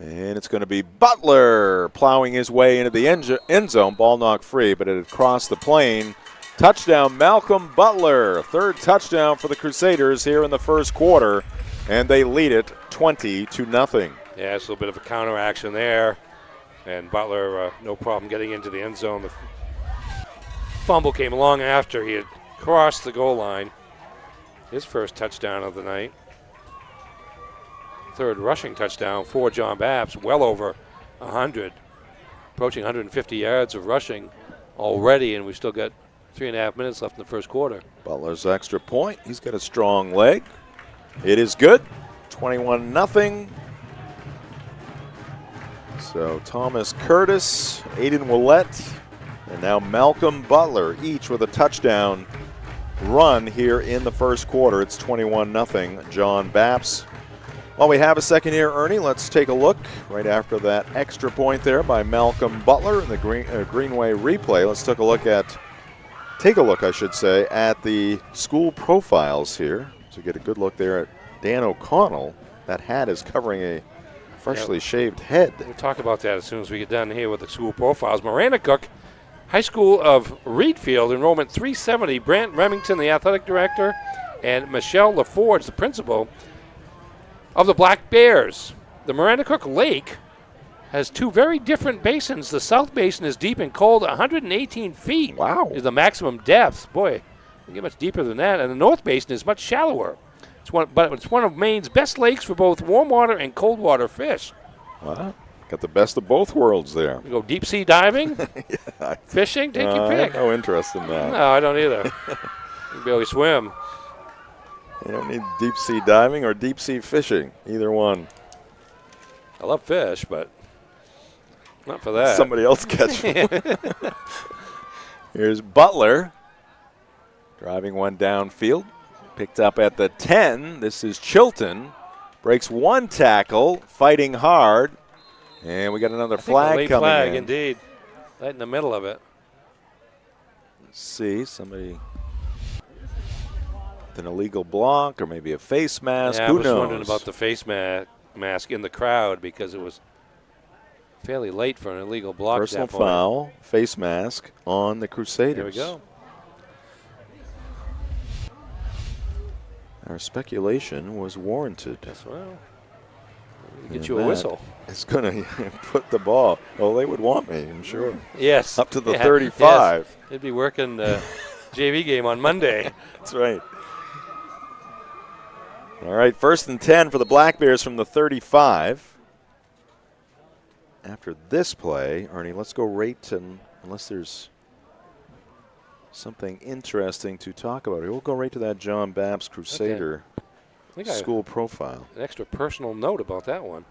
And it's going to be Butler plowing his way into the end zone. Ball knocked free, but it had crossed the plane. Touchdown, Malcolm Butler. 3rd touchdown for the Crusaders here in the first quarter, and they lead it 20-0. Yeah, it's a little bit of a counter action there. And Butler, no problem getting into the end zone. The fumble came along after he had crossed the goal line. his first touchdown of the night. Third rushing touchdown for John Bapst, well over 100, approaching 150 yards of rushing already, and we've still got 3.5 minutes left in the first quarter. Butler's extra point. He's got a strong leg. It is good. 21-0. So Thomas Curtis, Aiden Willett, and now Malcolm Butler, each with a touchdown run here in the first quarter. It's 21-0. John Bapst. While we have a second here, Ernie, let's take a look right after that extra point there by Malcolm Butler in the Greenway replay. Let's take a look, at the school profiles here to get a good look there at Dan O'Connell. That hat is covering a freshly shaved head. We'll talk about that as soon as we get done here with the school profiles. Maranacook High School of Reedfield, enrollment 370. Brant Remington, the athletic director, and Michelle LaForge, the principal of the Black Bears. The Maranacook Lake has two very different basins. The south basin is deep and cold, 118 feet. Wow. Is the maximum depth. Boy, you get much deeper than that. And the north basin is much shallower. But it's one of Maine's best lakes for both warm water and cold water fish. Wow. Got the best of both worlds there. You go deep sea diving, fishing, take your pick. I have no interest in that. No, I don't either. You can barely swim. You don't need deep sea diving or deep sea fishing, either one. I love fish, but not for that. Somebody else catch one. Here's Butler driving one downfield. Picked up at the 10. This is Chilton. Breaks one tackle, fighting hard. And we got another flag late coming flag, in. Indeed. Right in the middle of it. Let's see, somebody with an illegal block or maybe a face mask. Yeah, Who I was knows? wondering about the face mask in the crowd because it was fairly late for an illegal block. Personal at that point. foul, face mask on the Crusaders. There we go. Our speculation was warranted. Yes, well, get you a whistle. It's going to put the ball. Well, they would want me, I'm sure. Yes. Up to the 35. Yes. They'd be working the JV game on Monday. That's right. All right, 1st and 10 for the Black Bears from the 35. After this play, Ernie, let's go right to, unless there's something interesting to talk about here. We'll go right to that John Bapst Crusader school profile. An extra personal note about that one.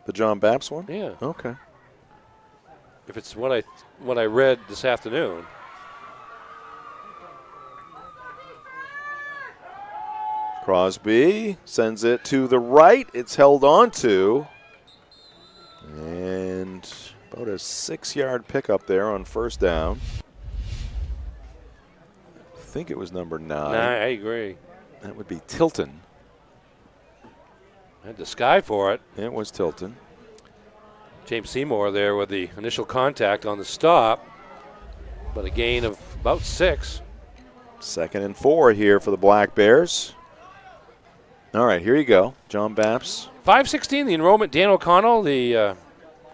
The John Bapst one? Yeah. Okay. If it's what I read this afternoon. Crosby sends it to the right. It's held on to. And about a 6-yard pickup there on first down. I think it was number 9. I agree. That would be Tilton. Had the sky for it. It was Tilton. James Seymour there with the initial contact on the stop, but a gain of about 6. 2nd and 4 here for the Black Bears. All right, here you go. John Bapst. 5:16, the enrollment. Dan O'Connell, the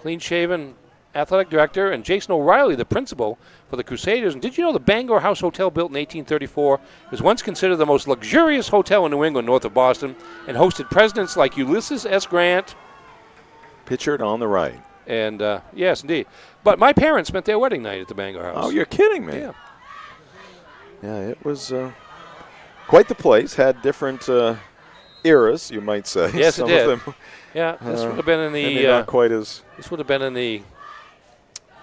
clean-shaven athletic director, and Jason O'Reilly, the principal for the Crusaders. And did you know the Bangor House Hotel, built in 1834, was once considered the most luxurious hotel in New England, north of Boston, and hosted presidents like Ulysses S. Grant. Pictured on the right. And, yes, indeed. But my parents spent their wedding night at the Bangor House. Oh, you're kidding me. Yeah. Yeah, it was quite the place. Had different eras, you might say. Yes, Some it did. of them, yeah, this would have been in the maybe not quite as. This would have been in the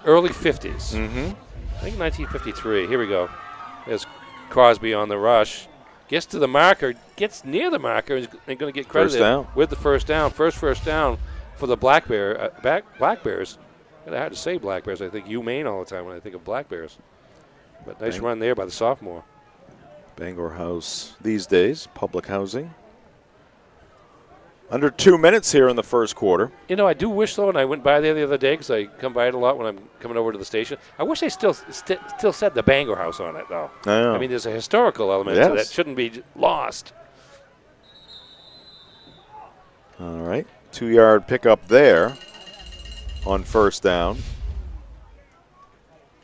early 50s. Mm-hmm. I think 1953. Here we go. There's Crosby on the rush. Gets to the marker, gets near the marker, and going to get credited with the first down. First down for the Black Bears. Kind of hard to say Black Bears. I think Maine all the time when I think of Black Bears. But nice run there by the sophomore. Bangor House these days, public housing. Under 2 minutes here in the first quarter. You know, I do wish, though, and I went by there the other day because I come by it a lot when I'm coming over to the station. I wish they still said the Bangor House on it, though. I mean, there's a historical element to that. Shouldn't be lost. All right. 2-yard pickup there on first down.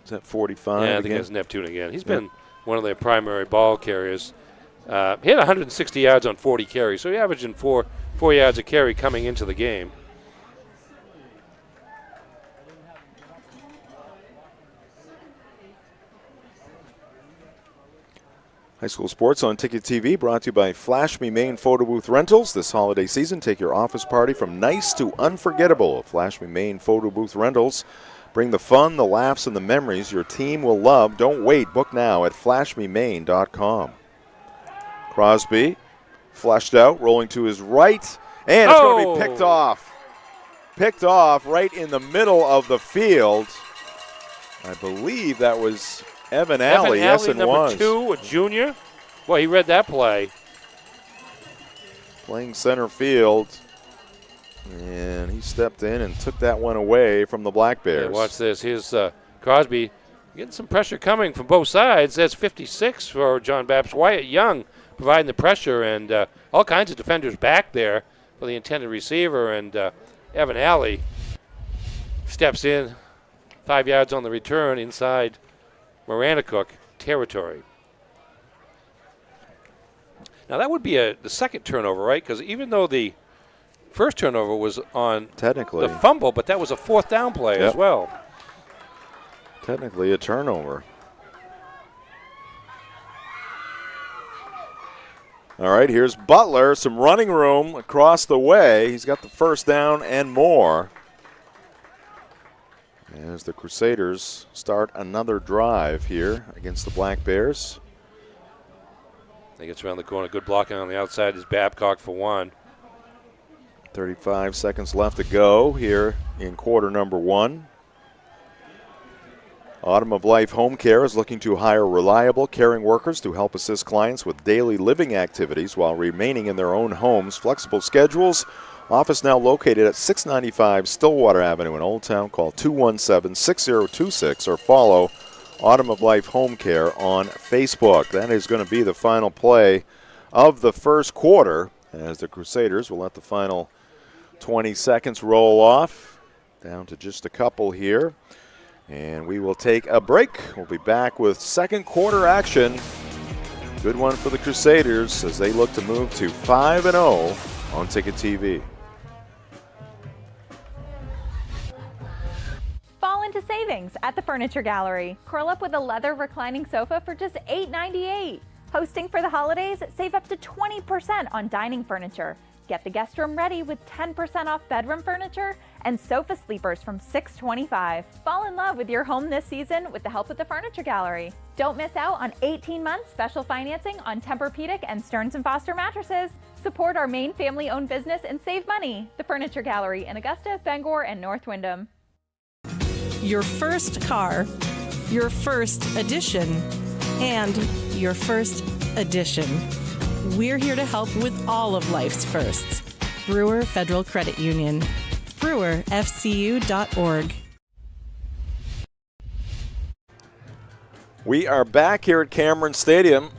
Is that 45? Yeah, I think it's Neptune again. He's been one of their primary ball carriers He had 160 yards on 40 carries, so he averaging 4 yards a carry coming into the game. High school sports on Ticket TV brought to you by Flash Me Maine Photo Booth Rentals. This holiday season, take your office party from nice to unforgettable. Flash Me Maine Photo Booth Rentals. Bring the fun, the laughs, and the memories your team will love. Don't wait. Book now at flashmemaine.com. Crosby, fleshed out, rolling to his right, and it's going to be picked off. Picked off right in the middle of the field. I believe that was Evan Alley. Yes, it was. Number 2, a junior. Well, he read that play. Playing center field. And he stepped in and took that one away from the Black Bears. Yeah, watch this. Here's Crosby getting some pressure coming from both sides. That's 56 for John Bapst. Wyatt Young providing the pressure, and all kinds of defenders back there for the intended receiver. And Evan Alley steps in 5 yards on the return inside Maranacook territory. Now that would be the second turnover, right? Because even though the first turnover was on technically the fumble, but that was a 4th down play as well. Technically a turnover. All right, here's Butler. Some running room across the way. He's got the first down and more. As the Crusaders start another drive here against the Black Bears. He gets around the corner. Good blocking on the outside is Babcock for 1. 35 seconds left to go here in quarter number 1. Autumn of Life Home Care is looking to hire reliable, caring workers to help assist clients with daily living activities while remaining in their own homes. Flexible schedules. Office now located at 695 Stillwater Avenue in Old Town. Call 217-6026 or follow Autumn of Life Home Care on Facebook. That is going to be the final play of the first quarter as the Crusaders will let the final 20 seconds roll off. Down to just a couple here. And we will take a break. We'll be back with second quarter action. Good one for the Crusaders as they look to move to 5-0 on Ticket TV. Fall into savings at the Furniture Gallery. Curl up with a leather reclining sofa for just $8.98. Hosting for the holidays, save up to 20% on dining furniture. Get the guest room ready with 10% off bedroom furniture and sofa sleepers from $625. Fall in love with your home this season with the help of the Furniture Gallery. Don't miss out on 18-month special financing on Tempur-Pedic and Stearns & Foster mattresses. Support our main family-owned business and save money. The Furniture Gallery in Augusta, Bangor, and North Windham. Your first car, your first edition, and your first edition. We're here to help with all of life's firsts. Brewer Federal Credit Union. BrewerFCU.org. We are back here at Cameron Stadium,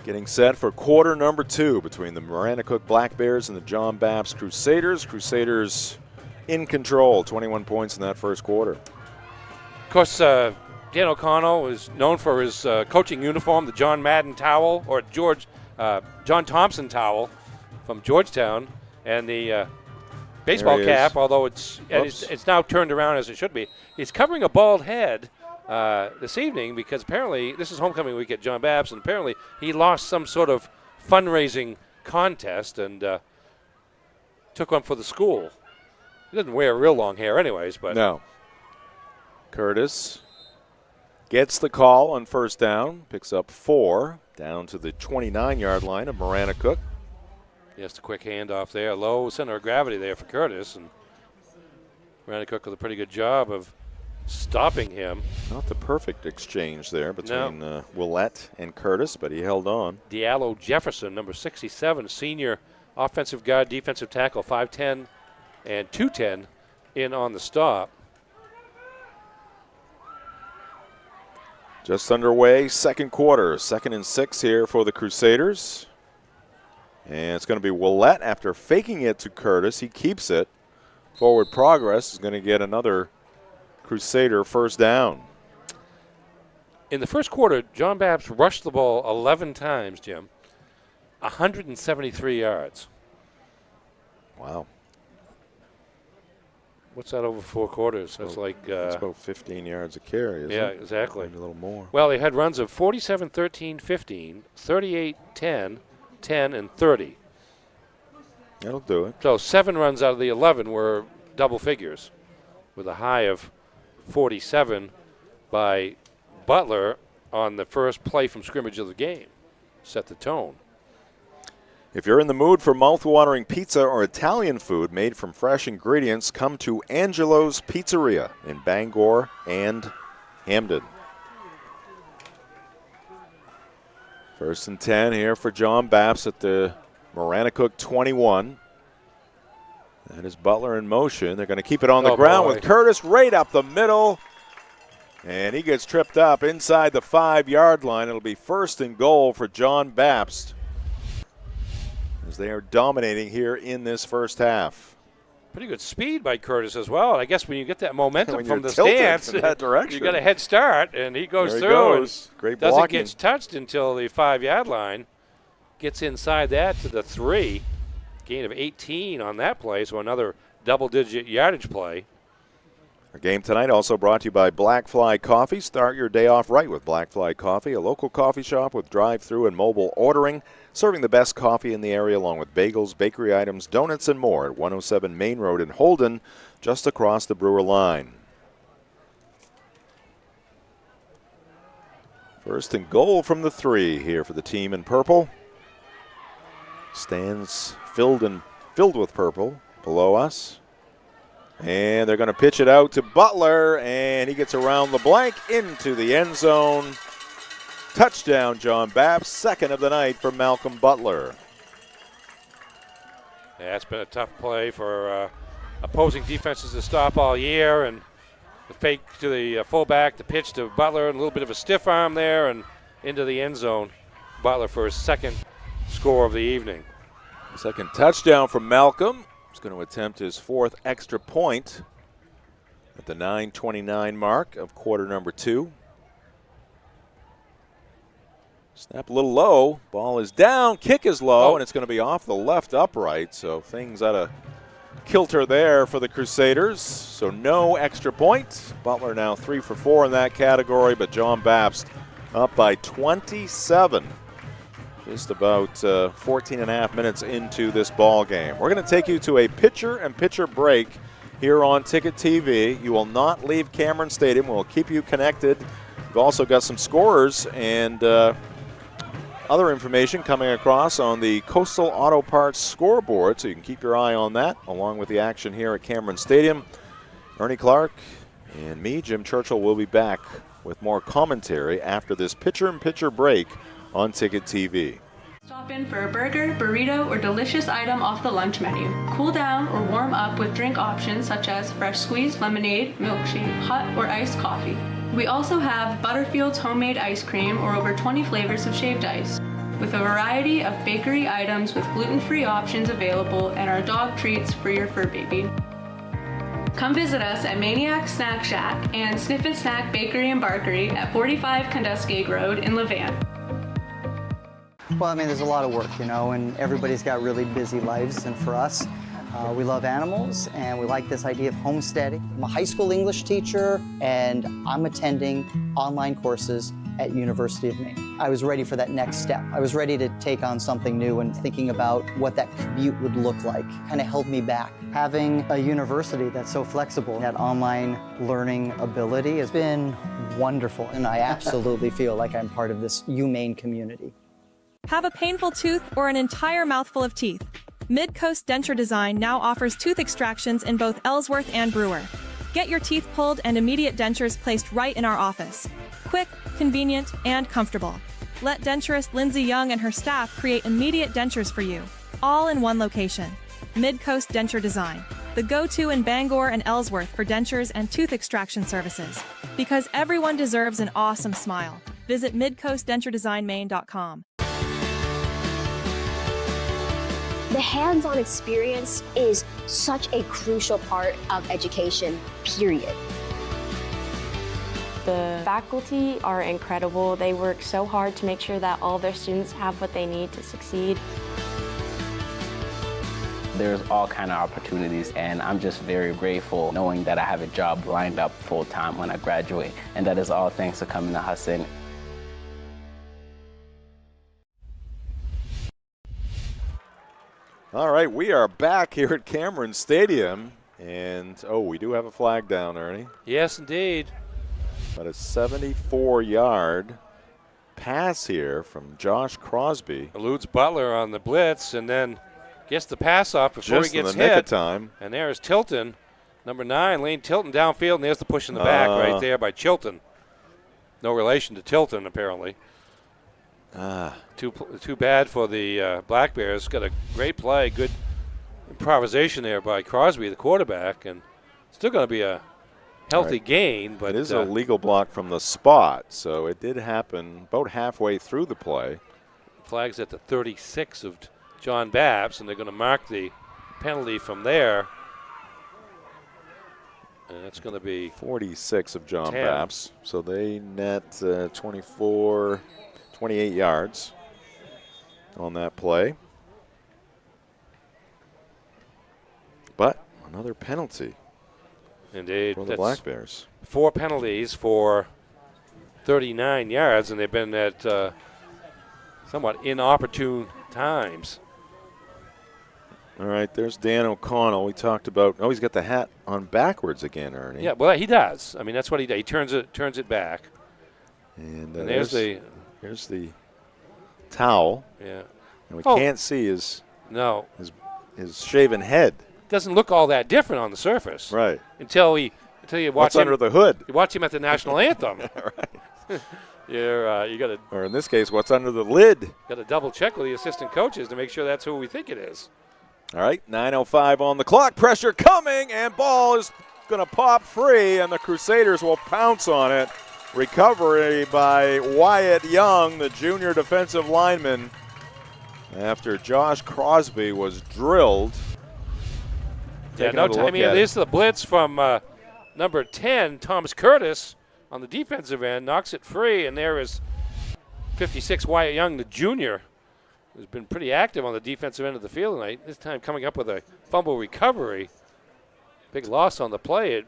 getting set for quarter number 2 between the Maranacook Black Bears and the John Bapst Crusaders. Crusaders in control, 21 points in that first quarter. Of course, Dan O'Connell is known for his coaching uniform, the John Madden towel, or John Thompson towel from Georgetown, and the baseball cap, although it's now turned around as it should be. He's covering a bald head this evening because apparently this is homecoming week at John Bapst, and apparently he lost some sort of fundraising contest and took one for the school. He doesn't wear real long hair anyways, but... No. Curtis gets the call on first down, picks up 4, down to the 29-yard line of Maranacook. Just a quick handoff there. Low center of gravity there for Curtis, and Maranacook with a pretty good job of stopping him. Not the perfect exchange there between Willett and Curtis, but he held on. Diallo Jefferson, number 67, senior offensive guard, defensive tackle, 5'10", and 210 in on the stop. Just underway, second quarter, 2nd and 6 here for the Crusaders. And it's going to be Willett after faking it to Curtis. He keeps it. Forward progress is going to get another Crusader first down. In the first quarter, John Bapst rushed the ball 11 times, Jim. 173 yards. Wow. What's that over 4 quarters? That's it's about 15 yards a carry, isn't it? Yeah, exactly. Maybe a little more. Well, they had runs of 47, 13, 15, 38, 10, 10, and 30. That'll do it. So 7 runs out of the 11 were double figures, with a high of 47 by Butler on the first play from scrimmage of the game. Set the tone. If you're in the mood for mouth-watering pizza or Italian food made from fresh ingredients, come to Angelo's Pizzeria in Bangor and Hamden. 1st and 10 here for John Bapst at the Maranacook 21. That is Butler in motion. They're going to keep it on the ground with Curtis right up the middle. And he gets tripped up inside the 5-yard line. It'll be 1st and goal for John Bapst, as they are dominating here in this first half. Pretty good speed by Curtis as well. And I guess when you get that momentum from the tilted stance, in that direction, you got a head start, and he goes there through. He goes. And great doesn't blocking. get touched until the 5-yard line. Gets inside that to the 3. Gain of 18 on that play, so another double-digit yardage play. Our game tonight also brought to you by Black Fly Coffee. Start your day off right with Black Fly Coffee, a local coffee shop with drive-through and mobile ordering, serving the best coffee in the area along with bagels, bakery items, donuts, and more at 107 Main Road in Holden, just across the Brewer line. 1st and goal from the 3 here for the team in purple. Stands filled with purple below us. And they're going to pitch it out to Butler, and he gets around the blank into the end zone. Touchdown, John Bapst, 2nd of the night for Malcolm Butler. Yeah, it's been a tough play for opposing defenses to stop all year, and the fake to the fullback, the pitch to Butler, and a little bit of a stiff arm there, and into the end zone. Butler for his 2nd score of the evening. 2nd touchdown from Malcolm. He's going to attempt his 4th extra point at the 9:29 mark of quarter number 2. Snap a little low. Ball is down. Kick is low, and it's going to be off the left upright. So things out of kilter there for the Crusaders. So no extra point. Butler now 3 for 4 in that category, but John Bapst up by 27. Just about 14 and a half minutes into this ball game. We're going to take you to a pitcher break here on Ticket TV. You will not leave Cameron Stadium. We'll keep you connected. We've also got some scorers and other information coming across on the Coastal Auto Parts scoreboard, so you can keep your eye on that, along with the action here at Cameron Stadium. Ernie Clark and me, Jim Churchill, will be back with more commentary after this pitcher break on Ticket TV. Stop in for a burger, burrito, or delicious item off the lunch menu. Cool down or warm up with drink options such as fresh squeezed lemonade, milkshake, hot or iced coffee. We also have Butterfield's homemade ice cream or over 20 flavors of shaved ice, with a variety of bakery items with gluten-free options available and our dog treats for your fur baby. Come visit us at Maniac Snack Shack and Sniff and Snack Bakery and Barkery at 45 Condescade Road in Levant. Well, I mean, there's a lot of work, you know, and everybody's got really busy lives. And for us, we love animals, and we like this idea of homesteading. I'm a high school English teacher, and I'm attending online courses at University of Maine. I was ready for that next step. I was ready to take on something new, and thinking about what that commute would look like kind of held me back. Having a university that's so flexible, that online learning ability has been wonderful, and I absolutely feel like I'm part of this UMaine community. Have a painful tooth or an entire mouthful of teeth? Mid-Coast Denture Design now offers tooth extractions in both Ellsworth and Brewer. Get your teeth pulled and immediate dentures placed right in our office. Quick, convenient, and comfortable. Let denturist Lindsay Young and her staff create immediate dentures for you, all in one location. Mid-Coast Denture Design, the go-to in Bangor and Ellsworth for dentures and tooth extraction services. Because everyone deserves an awesome smile. Visit midcoastdenturedesignmaine.com. The hands-on experience is such a crucial part of education, period. The faculty are incredible. They work so hard to make sure that all their students have what they need to succeed. There's all kind of opportunities, and I'm just very grateful knowing that I have a job lined up full-time when I graduate, and that is all thanks to coming to Hudson. All right, we are back here at Cameron Stadium, and we do have a flag down, Ernie. Yes, indeed. But a 74-yard pass here from Josh Crosby. Eludes Butler on the blitz, and then gets the pass off before Just he gets in the hit. nick of time. And there's Tilton, number 9, Lane Tilton downfield, and there's the push in the back right there by Chilton. No relation to Tilton, apparently. Too bad for the Black Bears. Got a great play, good improvisation there by Crosby, the quarterback, and still going to be a healthy gain. But it is a legal block from the spot, so it did happen about halfway through the play. Flag's at the 36 of John Bapst, and they're going to mark the penalty from there. And that's going to be 46 of John 10. Bapst. So they net 28 yards on that play. But another penalty. Indeed. For the Black Bears. 4 penalties for 39 yards, and they've been at somewhat inopportune times. All right, there's Dan O'Connell. We talked about. He's got the hat on backwards again, Ernie. Yeah, well, he does. I mean, that's what he does. He turns it back. And there's the towel. Yeah. And we can't see his shaven head. Doesn't look all that different on the surface. Right. Until you watch What's him under the hood. You watch him at the national anthem. Right. You got to. Or in this case, what's under the lid? Got to double check with the assistant coaches to make sure that's who we think it is. All right, 9:05 on the clock. Pressure coming, and ball is going to pop free, and the Crusaders will pounce on it. Recovery by Wyatt Young, the junior defensive lineman, after Josh Crosby was drilled. Yeah, no time. I mean, this is the blitz from number 10, Thomas Curtis, on the defensive end, knocks it free, and there is 56 Wyatt Young, the junior, who's been pretty active on the defensive end of the field tonight. This time coming up with a fumble recovery. Big loss on the play.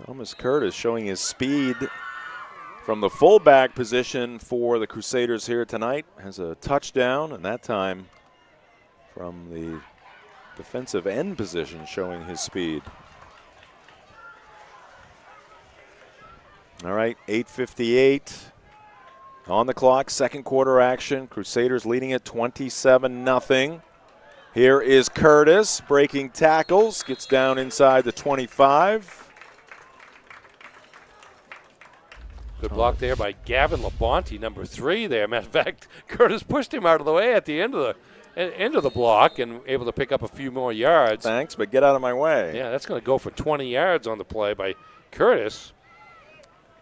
Thomas Curtis showing his speed from the fullback position for the Crusaders here tonight. Has a touchdown, and that time from the defensive end position showing his speed. All right, 8:58 on the clock, second quarter action. Crusaders leading at 27-0. Here is Curtis breaking tackles, gets down inside the 25. Good block there by Gavin Labonte, number 3 there. Matter of fact, Curtis pushed him out of the way at the end of the block and able to pick up a few more yards. Thanks, but get out of my way. Yeah, that's going to go for 20 yards on the play by Curtis.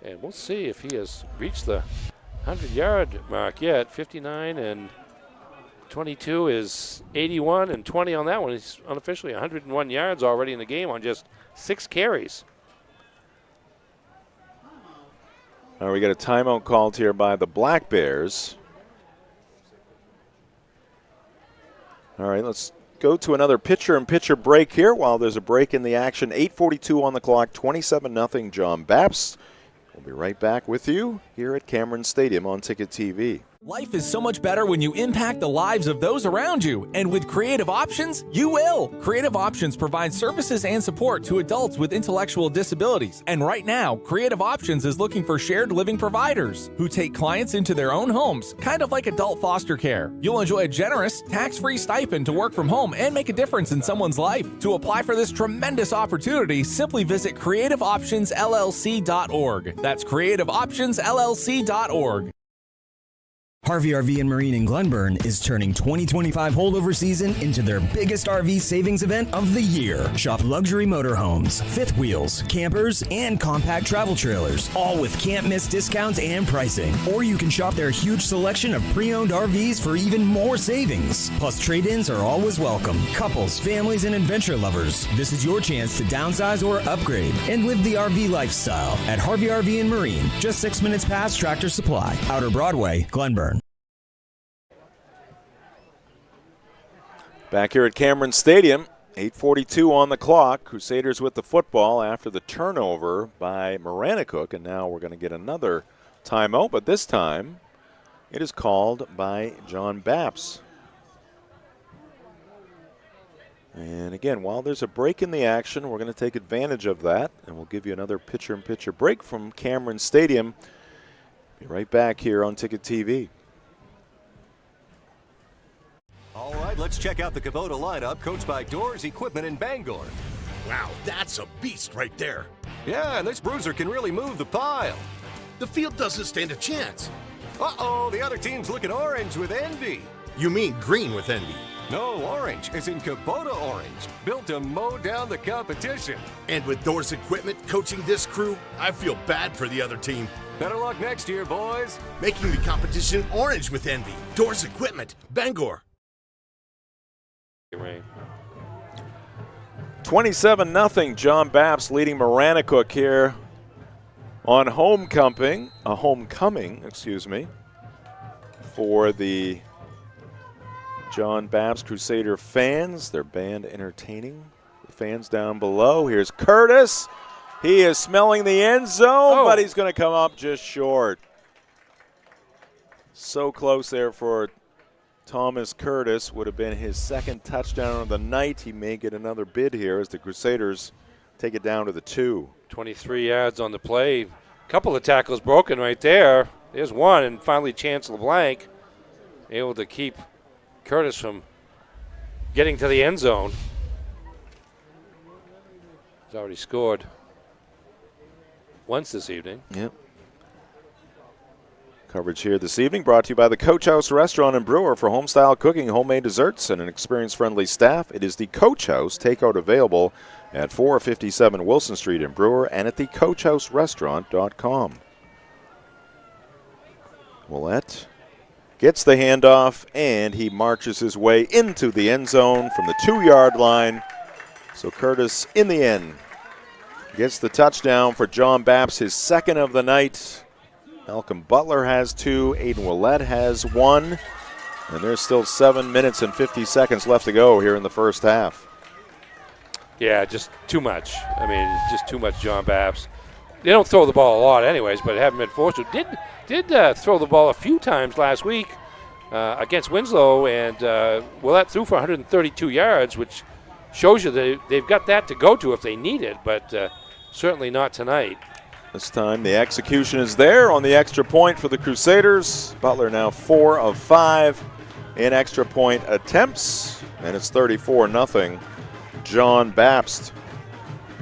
And we'll see if he has reached the 100-yard mark yet. 59 and 22 is 81, and 20 on that one. He's unofficially 101 yards already in the game on just 6 carries. All right, we got a timeout called here by the Black Bears. All right, let's go to another pitcher-in-pitcher break here while there's a break in the action. 8:42 on the clock, 27-0 John Bapst. We'll be right back with you here at Cameron Stadium on Ticket TV. Life is so much better when you impact the lives of those around you. And with Creative Options, you will. Creative Options provides services and support to adults with intellectual disabilities. And right now, Creative Options is looking for shared living providers who take clients into their own homes, kind of like adult foster care. You'll enjoy a generous, tax-free stipend to work from home and make a difference in someone's life. To apply for this tremendous opportunity, simply visit creativeoptionsllc.org. That's creativeoptionsllc.org. Harvey RV and Marine in Glenburn is turning 2025 holdover season into their biggest RV savings event of the year. Shop luxury motorhomes, fifth wheels, campers, and compact travel trailers, all with can't-miss discounts and pricing. Or you can shop their huge selection of pre-owned RVs for even more savings. Plus, trade-ins are always welcome. Couples, families, and adventure lovers, this is your chance to downsize or upgrade and live the RV lifestyle at Harvey RV and Marine, just 6 minutes past Tractor Supply, Outer Broadway, Glenburn. Back here at Cameron Stadium, 8:42 on the clock. Crusaders with the football after the turnover by Maranacook, and now we're going to get another timeout, but this time it is called by John Bapst. And again, while there's a break in the action, we're going to take advantage of that, and we'll give you another picture-in-picture break from Cameron Stadium. Be right back here on Ticket TV. All right, let's check out the Kubota lineup, coached by Doors Equipment in Bangor. Wow, that's a beast right there. Yeah, and this bruiser can really move the pile. The field doesn't stand a chance. Uh-oh, the other team's looking orange with envy. You mean green with envy? No, orange is in Kubota orange, built to mow down the competition. And with Doors Equipment coaching this crew, I feel bad for the other team. Better luck next year, boys. Making the competition orange with envy. Doors Equipment, Bangor. 27-0, John Bapst leading Maranacook here on homecoming, for the John Bapst Crusader fans. Their band entertaining the fans down below. Here's Curtis. He is smelling the end zone, but he's going to come up just short. So close there for Thomas Curtis. Would have been his second touchdown of the night. He may get another bid here as the Crusaders take it down to the 2. 23 yards on the play. Couple of tackles broken right there. There's one, and finally Chance LeBlanc able to keep Curtis from getting to the end zone. He's already scored once this evening. Yep. Coverage here this evening brought to you by the Coach House Restaurant and Brewer. For homestyle cooking, homemade desserts, and an experience-friendly staff. It is the Coach House. Takeout available at 457 Wilson Street in Brewer and at thecoachhouserestaurant.com. Willett gets the handoff, and he marches his way into the end zone from the 2-yard line. So Curtis, in the end, gets the touchdown for John Bapst, his second of the night. Malcolm Butler has 2, Aiden Willett has 1, and there's still 7 minutes and 50 seconds left to go here in the first half. Yeah, just too much. I mean, just too much John Bapst. They don't throw the ball a lot anyways, but haven't been forced to. Did throw the ball a few times last week against Winslow, and Willett threw for 132 yards, which shows you that they've got that to go to if they need it, but certainly not tonight. This time the execution is there on the extra point for the Crusaders. Butler now 4 of 5 in extra point attempts, and it's 34-0 John Bapst.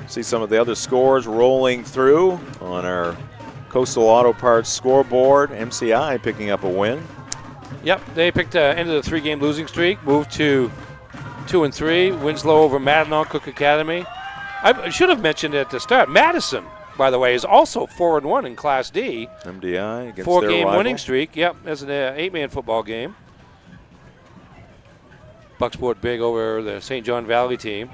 See some of the other scores rolling through on our Coastal Auto Parts scoreboard. MCI picking up a win. Yep, they picked end of the 3-game losing streak, moved to 2-3. Winslow over Maranacook Academy. I should have mentioned at the start, Madison, by the way, is also 4-1 in Class D. MDI against 4-game winning streak. Yep, that's an 8-man football game. Bucksport big over the St. John Valley team.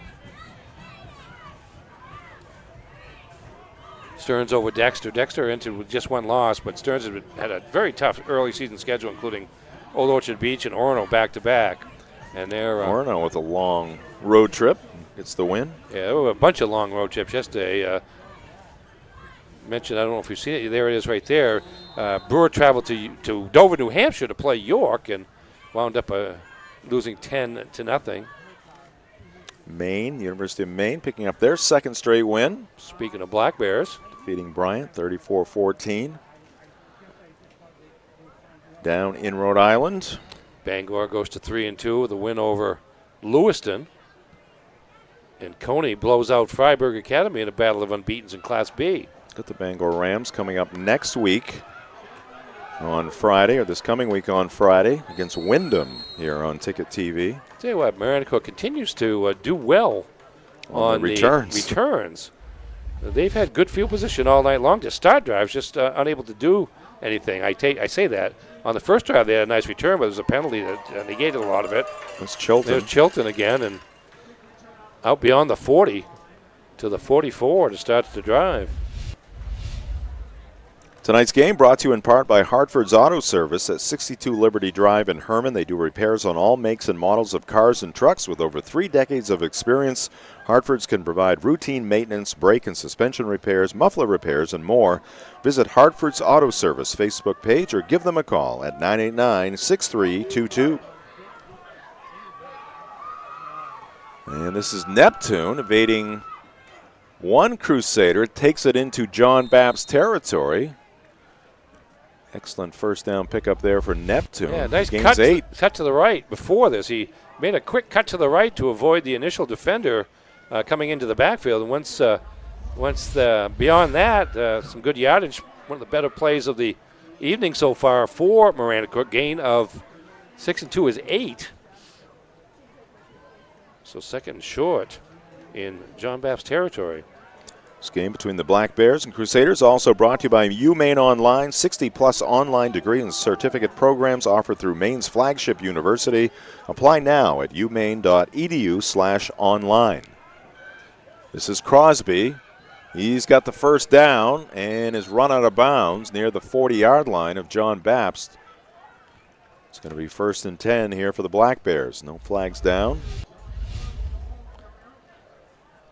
Stearns over Dexter. Dexter entered with just one loss, but Stearns had a very tough early season schedule, including Old Orchard Beach and Orono back-to-back. And they're Orono with a long road trip gets the win. Yeah, there were a bunch of long road trips yesterday. Mentioned, I don't know if you've seen it. There it is right there. Brewer traveled to Dover, New Hampshire to play York and wound up losing 10-0. Maine, University of Maine, picking up their second straight win. Speaking of Black Bears. Defeating Bryant 34-14. Down in Rhode Island. Bangor goes to 3-2 with a win over Lewiston. And Coney blows out Freiburg Academy in a battle of unbeatens in Class B. Got the Bangor Rams coming up next week on Friday, or this coming week on Friday, against Wyndham here on Ticket TV. Tell you what, Maranacook continues to do well on the returns. They've had good field position all night long to start drives, just unable to do anything. I say that. On the first drive, they had a nice return, but there was a penalty that negated a lot of it. That's Chilton. There's Chilton again, and out beyond the 40 to the 44 to start the drive. Tonight's game brought to you in part by Hartford's Auto Service at 62 Liberty Drive in Herman. They do repairs on all makes and models of cars and trucks. With over 3 decades of experience, Hartford's can provide routine maintenance, brake and suspension repairs, muffler repairs, and more. Visit Hartford's Auto Service Facebook page or give them a call at 989-6322. And this is Neptune evading one Crusader. Takes it into John Bapst territory. Excellent first down pickup there for Neptune. Yeah, nice Gains cut 8. Cut to the right before this. He made a quick cut to the right to avoid the initial defender coming into the backfield. And once beyond that, some good yardage. One of the better plays of the evening so far for Maranacook. Gain of 6 and 2 is 8. So second and short in John Bapst territory. This game between the Black Bears and Crusaders also brought to you by UMaine Online. 60-plus online degree and certificate programs offered through Maine's flagship university. Apply now at umaine.edu/online. This is Crosby. He's got the first down and is run out of bounds near the 40-yard line of John Bapst. It's going to be 1st and 10 here for the Black Bears. No flags down.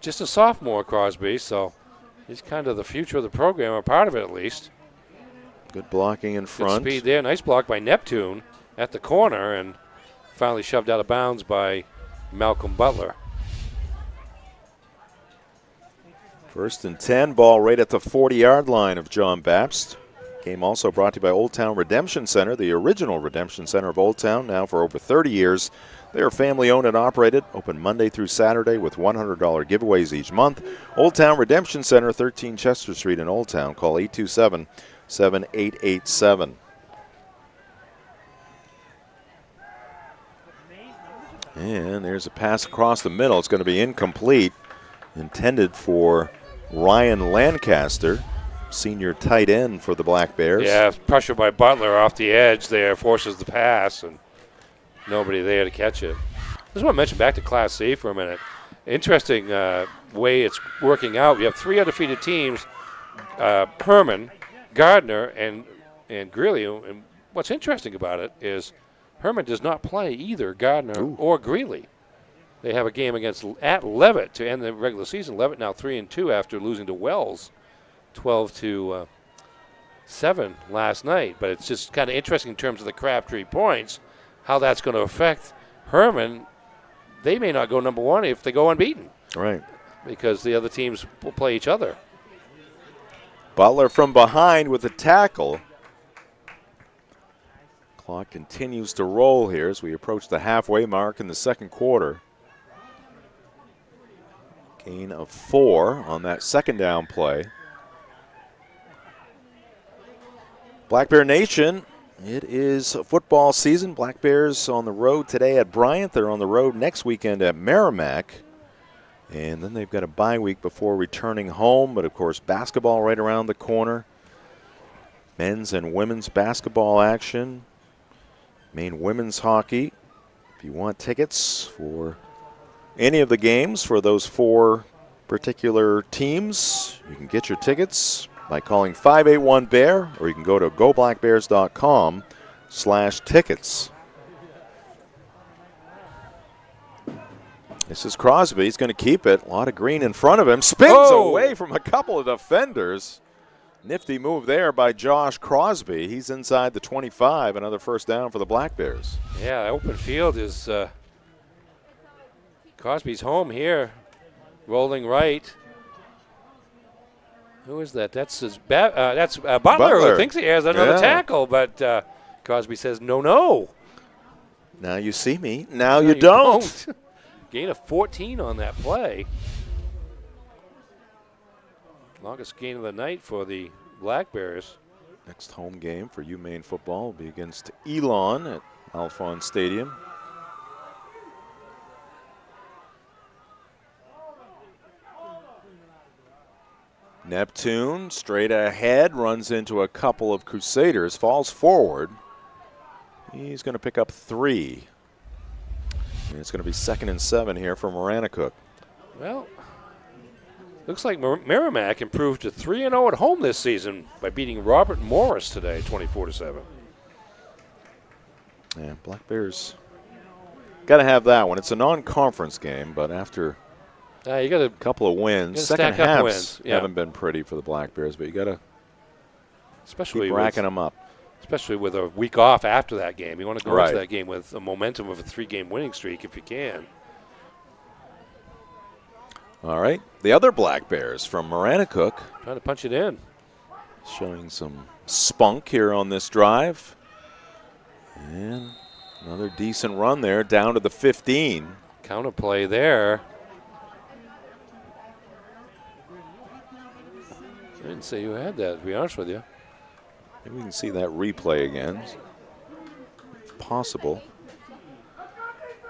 Just a sophomore, Crosby, so he's kind of the future of the program, or part of it at least. Good blocking in front. Good speed there. Nice block by Neptune at the corner, and finally shoved out of bounds by Malcolm Butler. 1st and 10, ball right at the 40-yard line of John Bapst. Game also brought to you by Old Town Redemption Center, the original Redemption Center of Old Town, now for over 30 years. They are family-owned and operated, open Monday through Saturday with $100 giveaways each month. Old Town Redemption Center, 13 Chester Street in Old Town. Call 827-7887. And there's a pass across the middle. It's going to be incomplete, intended for Ryan Lancaster, senior tight end for the Black Bears. Yeah, pressure by Butler off the edge there forces the pass, and nobody there to catch it. I just want to mention back to Class C for a minute. Interesting way it's working out. You have 3 undefeated teams, Herman, Gardner, and Greeley. And what's interesting about it is Herman does not play either Gardner or Greeley. They have a game at Levitt to end the regular season. Levitt now 3-2 after losing to Wells 12-7 last night. But it's just kind of interesting in terms of the Crabtree points, how that's going to affect Herman. They may not go number 1 if they go unbeaten. Right. Because the other teams will play each other. Butler from behind with a tackle. Clock continues to roll here as we approach the halfway mark in the second quarter. Gain of 4 on that second down play. Black Bear Nation, it is football season. Black Bears on the road today at Bryant. They're on the road next weekend at Merrimack. And then they've got a bye week before returning home. But, of course, basketball right around the corner. Men's and women's basketball action. Maine women's hockey. If you want tickets for any of the games for those 4 particular teams, you can get your tickets by calling 581-BEAR, or you can go to goblackbears.com/tickets. This is Crosby. He's going to keep it. A lot of green in front of him. Spins away from a couple of defenders. Nifty move there by Josh Crosby. He's inside the 25. Another first down for the Black Bears. Yeah, open field is Crosby's home here. Rolling right. Who is that? That's Butler who thinks he has another tackle, but Crosby says, no. Now you see me. Now you don't. Gain of 14 on that play. Longest gain of the night for the Black Bears. Next home game for UMaine football will be against Elon at Alphon Stadium. Neptune straight ahead, runs into a couple of Crusaders, falls forward. He's going to pick up 3. And it's going to be 2nd and 7 here for Maranacook. Well, looks like Merrimack improved to 3-0 at home this season by beating Robert Morris today, 24-7. Yeah, Black Bears got to have that one. It's a non-conference game, but after you got a couple of wins, second halves haven't been pretty for the Black Bears, but you got to keep racking them up. Especially with a week off after that game. You want to go into that game with a momentum of a 3-game winning streak if you can. All right, the other Black Bears from Maranacook. Trying to punch it in. Showing some spunk here on this drive. And another decent run there down to the 15. Counterplay there. I didn't say who had that, to be honest with you. Maybe we can see that replay again, if possible.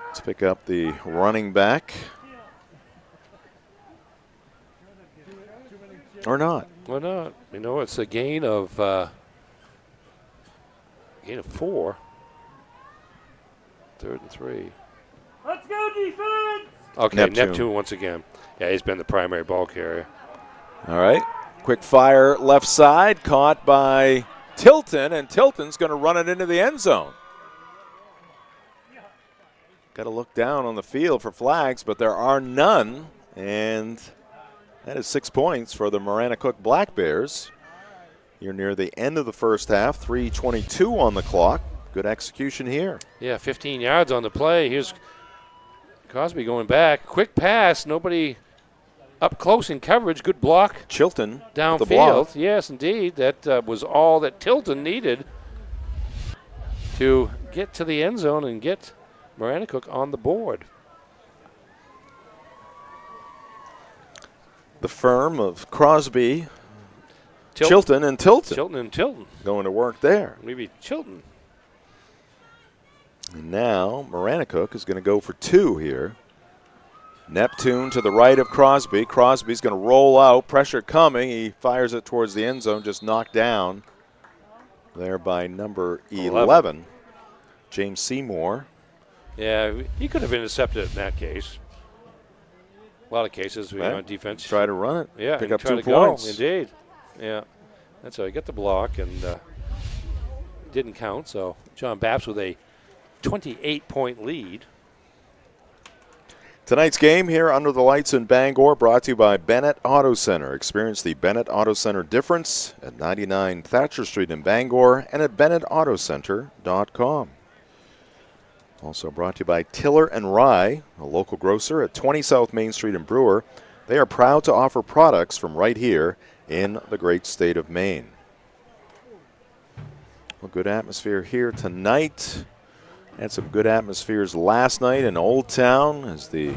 Let's pick up the running back. Or not. Why not? You know, it's a gain of 4. 3rd and 3. Let's go defense! Okay, Neptune once again. Yeah, he's been the primary ball carrier. All right. Quick fire left side, caught by Tilton, and Tilton's going to run it into the end zone. Got to look down on the field for flags, but there are none, and that is 6 points for the Maranacook Black Bears. You're near the end of the first half, 3:22 on the clock. Good execution here. Yeah, 15 yards on the play. Here's Crosby going back. Quick pass, nobody up close in coverage. Good block. Chilton downfield. Yes, indeed. That was all that Tilton needed to get to the end zone and get Maranacook on the board. The firm of Crosby, Chilton, and Tilton. Chilton and Tilton. Going to work there. Maybe Chilton. And now Maranacook is going to go for 2 here. Neptune to the right of Crosby. Crosby's going to roll out. Pressure coming. He fires it towards the end zone. Just knocked down there by number 11. James Seymour. Yeah, he could have intercepted it in that case. A lot of cases we on defense. Try to run it. Yeah, pick up 2 points. points. Indeed. Yeah. That's how he got the block and didn't count. So John Bapst with a 28-point lead. Tonight's game here under the lights in Bangor brought to you by Bennett Auto Center. Experience the Bennett Auto Center difference at 99 Thatcher Street in Bangor and at BennettAutoCenter.com. Also brought to you by Tiller and Rye, a local grocer at 20 South Main Street in Brewer. They are proud to offer products from right here in the great state of Maine. Well, good atmosphere here tonight. Had some good atmospheres last night in Old Town as the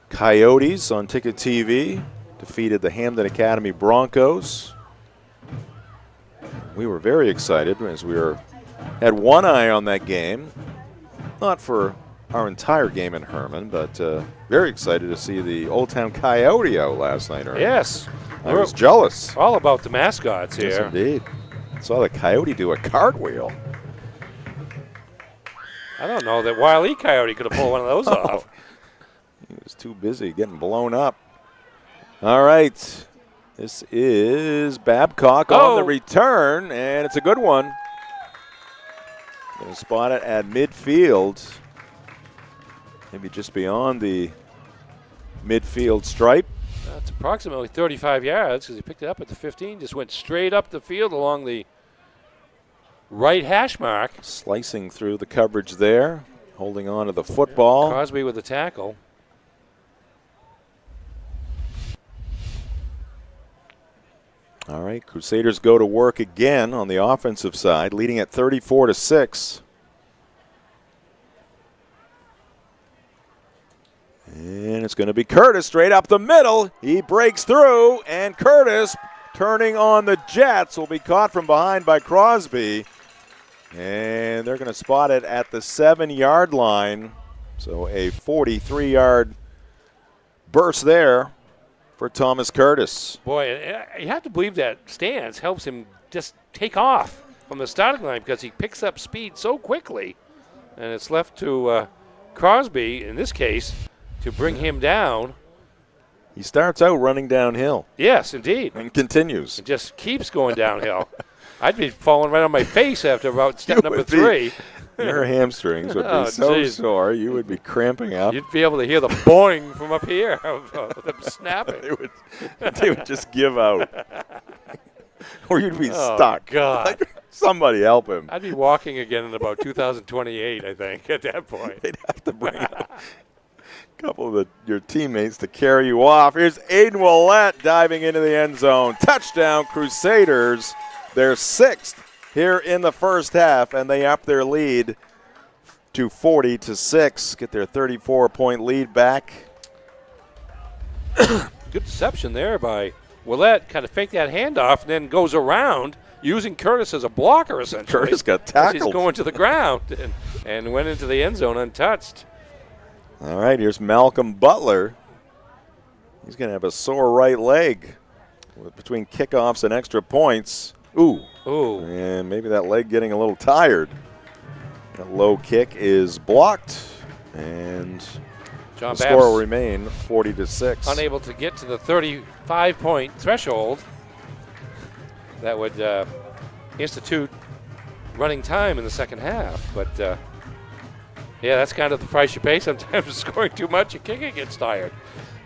Coyotes on Ticket TV defeated the Hamden Academy Broncos. We were very excited as we had one eye on that game. Not for our entire game in Herman, but very excited to see the Old Town Coyote out last night. Yes. I was jealous. All about the mascots here. Yes, indeed. Saw the Coyote do a cartwheel. I don't know that Wile E. Coyote could have pulled one of those off. He was too busy getting blown up. All right. This is Babcock on the return, and it's a good one. Going to spot it at midfield. Maybe just beyond the midfield stripe. That's approximately 35 yards because he picked it up at the 15, just went straight up the field along the right hash mark. Slicing through the coverage there, holding on to the football. Crosby with the tackle. All right, Crusaders go to work again on the offensive side, leading at 34-6. And it's going to be Curtis straight up the middle. He breaks through, and Curtis turning on the Jets will be caught from behind by Crosby. And they're going to spot it at the 7-yard line. So a 43-yard burst there for Thomas Curtis. Boy, you have to believe that stance helps him just take off from the starting line because he picks up speed so quickly. And it's left to Crosby, in this case, to bring him down. He starts out running downhill. Yes, indeed. And continues. It just keeps going downhill. I'd be falling right on my face after about step number 3. Your hamstrings would be so sore, you would be cramping up. You'd be able to hear the boing from up here of them snapping. they would just give out. Or you'd be stuck. God. Like, somebody help him. I'd be walking again in about 2028, I think, at that point. They'd have to bring up a couple of your teammates to carry you off. Here's Aiden Willett diving into the end zone. Touchdown, Crusaders. They're 6th here in the first half, and they up their lead to 40-6. Get their 34-point lead back. Good deception there by Willett. Kind of faked that handoff and then goes around using Curtis as a blocker, essentially. Curtis got tackled. He's going to the ground and went into the end zone untouched. All right, here's Malcolm Butler. He's going to have a sore right leg between kickoffs and extra points. Ooh. And maybe that leg getting a little tired. That low kick is blocked, and John the score will Bapst remain 40-6. unable to get to the 35-point threshold. That would institute running time in the second half. But, yeah, that's kind of the price you pay sometimes. Scoring too much, your kicker gets tired.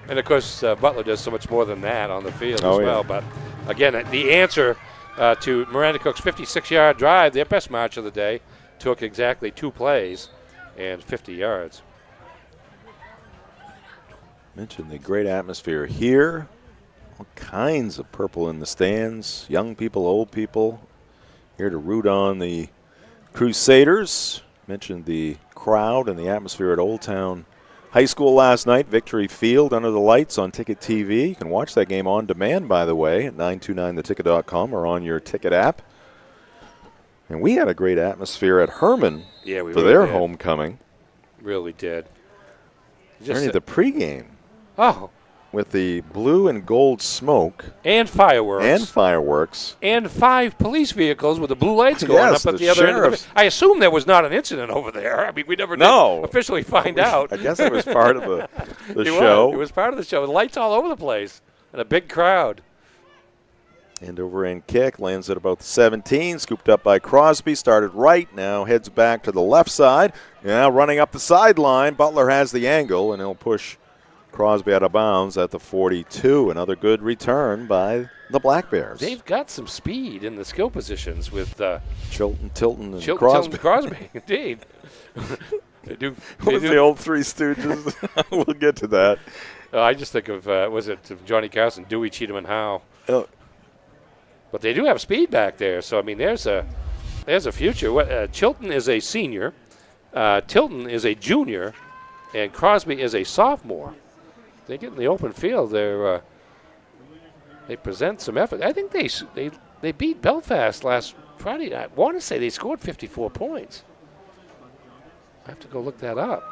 And, of course, Butler does so much more than that on the field as well. But, again, the answer to Maranacook's 56-yard drive, their best march of the day, took exactly 2 plays and 50 yards. Mentioned the great atmosphere here. All kinds of purple in the stands. Young people, old people, here to root on the Crusaders. Mentioned the crowd and the atmosphere at Old Town High School last night. Victory Field under the lights on Ticket TV. You can watch that game on demand, by the way, at 929theticket.com or on your ticket app. And we had a great atmosphere at Herman for their homecoming. Really did. Ernie, the pregame. Oh. With the blue and gold smoke. And fireworks. And 5 police vehicles with the blue lights going up at the other end of the. I assume there was not an incident over there. I mean, we never did officially find out. I guess it was part of the show. It was part of the show. Lights all over the place and a big crowd. And over end kick lands at about the 17, scooped up by Crosby, started right, now heads back to the left side. Now running up the sideline, Butler has the angle, and he'll push Crosby out of bounds at the 42. Another good return by the Black Bears. They've got some speed in the skill positions with Chilton, Tilton, and Chilton, Crosby. Crosby, indeed. They do. What was the old Three Stooges? We'll get to that. I just think of, was it Johnny Carson, Dewey, Cheatham, and Howe. Oh. But they do have speed back there, so I mean, there's a future. Chilton is a senior, Tilton is a junior, and Crosby is a sophomore. They get in the open field. They present some effort. I think they beat Belfast last Friday. I want to say they scored 54 points. I have to go look that up.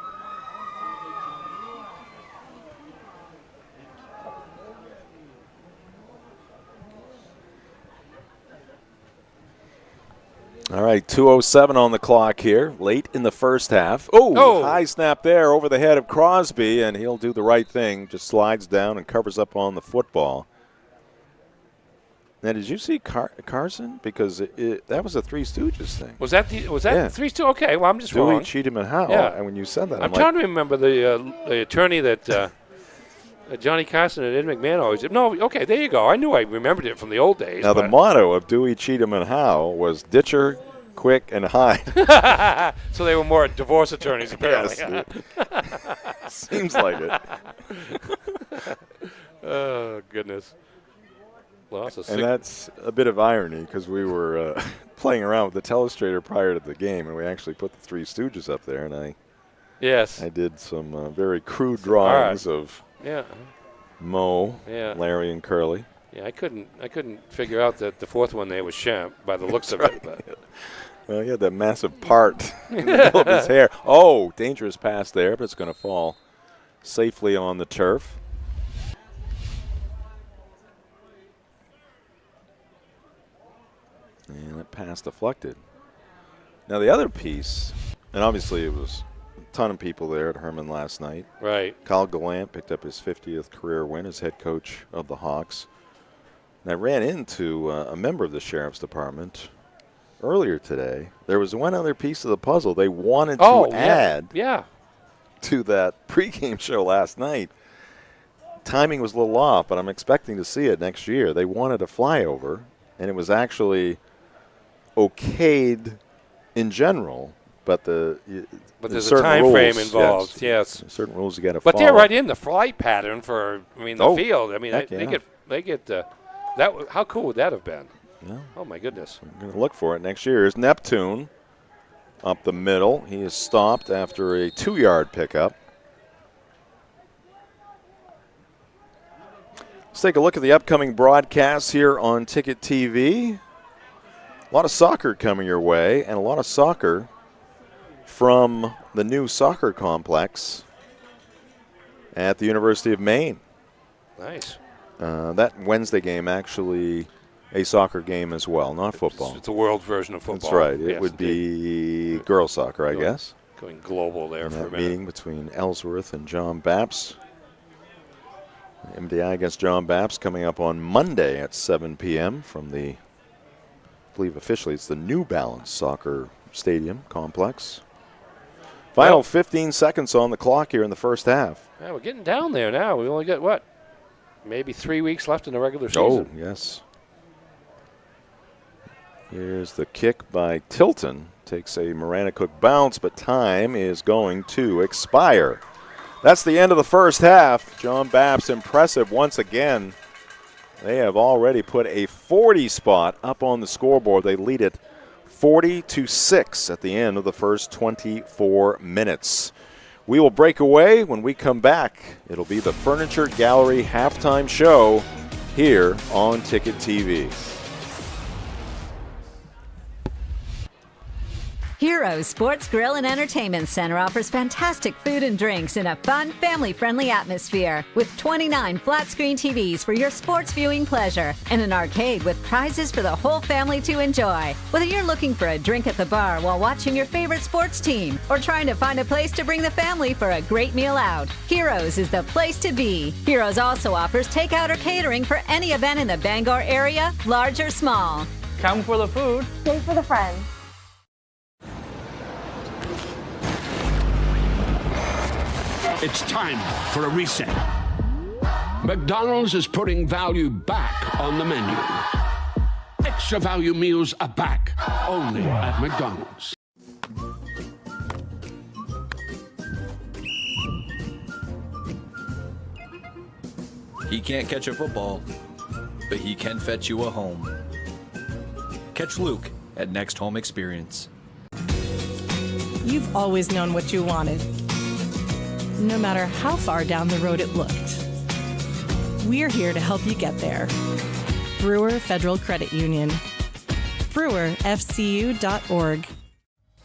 All right, 2:07 on the clock here, late in the first half. Oh, high snap there over the head of Crosby, and he'll do the right thing, just slides down and covers up on the football. Now, did you see Carson? Because that was a Three Stooges thing. Was that Three Stooges? Okay, well, I'm just Dewey, wrong. Cheatham, and Howe. Yeah. And when you said that, I'm trying to remember the attorney that Johnny Carson and Ed McMahon always did. No, okay, there you go. I knew I remembered it from the old days. Now, the motto of Dewey, Cheatham, and Howe was Ditcher, Quick, and Hide. So they were more divorce attorneys, apparently. Yes, seems like it. Oh, goodness. Well, and that's a bit of irony because we were playing around with the telestrator prior to the game, and we actually put the Three Stooges up there, and I did some very crude drawings of Mo, Larry, and Curly. Yeah, I couldn't figure out that the fourth one there was Champ by the looks of it. But. Well, he had that massive part in the middle of his hair. Oh, dangerous pass there, but it's going to fall safely on the turf. And that pass deflected. Now the other piece, and obviously it was a ton of people there at Herman last night. Right. Kyle Gallant picked up his 50th career win as head coach of the Hawks. And I ran into a member of the Sheriff's Department earlier today. There was one other piece of the puzzle they wanted to add to that pregame show last night. Timing was a little off, but I'm expecting to see it next year. They wanted a flyover, and it was actually okayed in general, but there's a time frame involved. Yes, certain rules you got to follow. But they're right in the flight pattern for the field. I mean, they get that. How cool would that have been? Yeah. Oh my goodness! I'm going to look for it next year. Here's Neptune up the middle. He is stopped after a 2-yard pickup. Let's take a look at the upcoming broadcasts here on Ticket TV. A lot of soccer coming your way, and a lot of soccer from the new soccer complex at the University of Maine. Nice. That Wednesday game actually a soccer game as well, not football. It's a world version of football. That's right. It would be girls soccer, I guess. Going global there for a minute. Meeting between Ellsworth and John Bapst. MDI against John Bapst coming up on Monday at 7 p.m. from the, I believe officially it's the New Balance Soccer Stadium complex. Final 15 seconds on the clock here in the first half. Yeah, we're getting down there now. We only got, what, maybe 3 weeks left in the regular season. Oh, yes. Here's the kick by Tilton. Takes a Maranacook bounce, but time is going to expire. That's the end of the first half. John Bapst impressive once again. They have already put a 40 spot up on the scoreboard. They lead it 40-6 at the end of the first 24 minutes. We will break away. When we come back, it'll be the Furniture Gallery halftime show here on Ticket TV. Heroes Sports Grill and Entertainment Center offers fantastic food and drinks in a fun, family-friendly atmosphere with 29 flat-screen TVs for your sports viewing pleasure and an arcade with prizes for the whole family to enjoy. Whether you're looking for a drink at the bar while watching your favorite sports team or trying to find a place to bring the family for a great meal out, Heroes is the place to be. Heroes also offers takeout or catering for any event in the Bangor area, large or small. Come for the food. Stay for the friends. It's time for a reset. McDonald's is putting value back on the menu. Extra value meals are back, only at McDonald's. He can't catch a football, but he can fetch you a home. Catch Luke at Next Home Experience. You've always known what you wanted, no matter how far down the road it looked. We're here to help you get there. Brewer Federal Credit Union. BrewerFCU.org.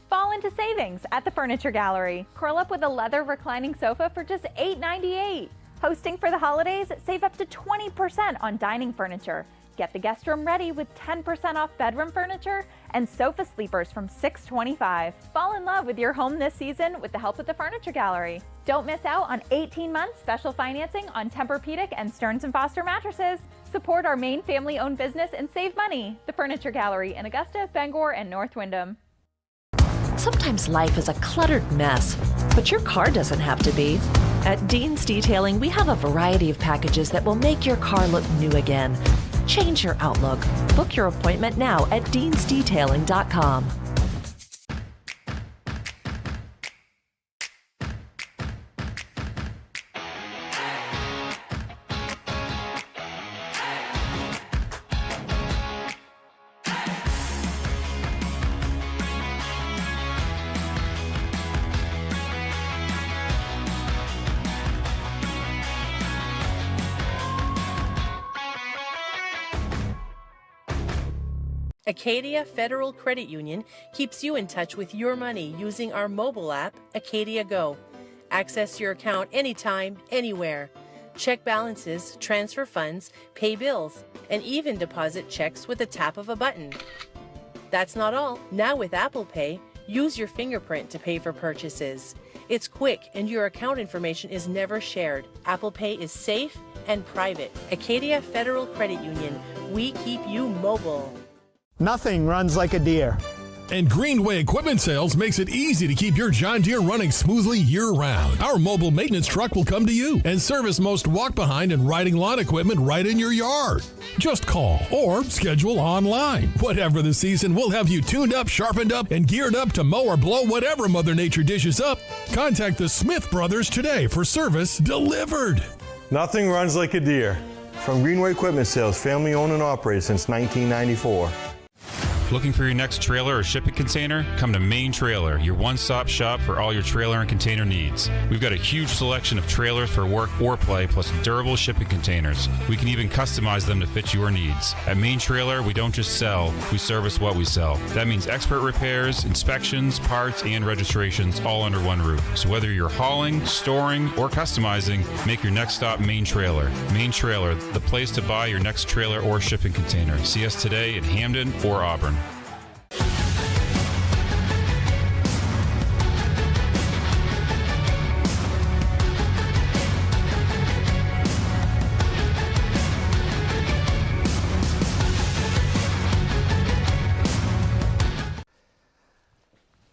Fall into savings at the Furniture Gallery. Curl up with a leather reclining sofa for just $8.98. Hosting for the holidays, save up to 20% on dining furniture. Get the guest room ready with 10% off bedroom furniture and sofa sleepers from $6.25. Fall in love with your home this season with the help of the Furniture Gallery. Don't miss out on 18 months special financing on Tempur-Pedic and Stearns & Foster mattresses. Support our main family-owned business and save money. The Furniture Gallery in Augusta, Bangor, and North Windham. Sometimes life is a cluttered mess, but your car doesn't have to be. At Dean's Detailing, we have a variety of packages that will make your car look new again. Change your outlook. Book your appointment now at deansdetailing.com. Acadia Federal Credit Union keeps you in touch with your money using our mobile app, Acadia Go. Access your account anytime, anywhere. Check balances, transfer funds, pay bills, and even deposit checks with the tap of a button. That's not all. Now with Apple Pay, use your fingerprint to pay for purchases. It's quick and your account information is never shared. Apple Pay is safe and private. Acadia Federal Credit Union. We keep you mobile. Nothing runs like a Deere. And Greenway Equipment Sales makes it easy to keep your John Deere running smoothly year-round. Our mobile maintenance truck will come to you and service most walk-behind and riding lawn equipment right in your yard. Just call or schedule online. Whatever the season, we'll have you tuned up, sharpened up, and geared up to mow or blow whatever Mother Nature dishes up. Contact the Smith Brothers today for service delivered. Nothing runs like a Deere. From Greenway Equipment Sales, family owned and operated since 1994. Looking for your next trailer or shipping container? Come to Main Trailer, your one-stop shop for all your trailer and container needs. We've got a huge selection of trailers for work or play, plus durable shipping containers. We can even customize them to fit your needs. At Main Trailer, we don't just sell, we service what we sell. That means expert repairs, inspections, parts, and registrations all under one roof. So whether you're hauling, storing, or customizing, make your next stop Main Trailer. Main Trailer, the place to buy your next trailer or shipping container. See us today in Hamden or Auburn.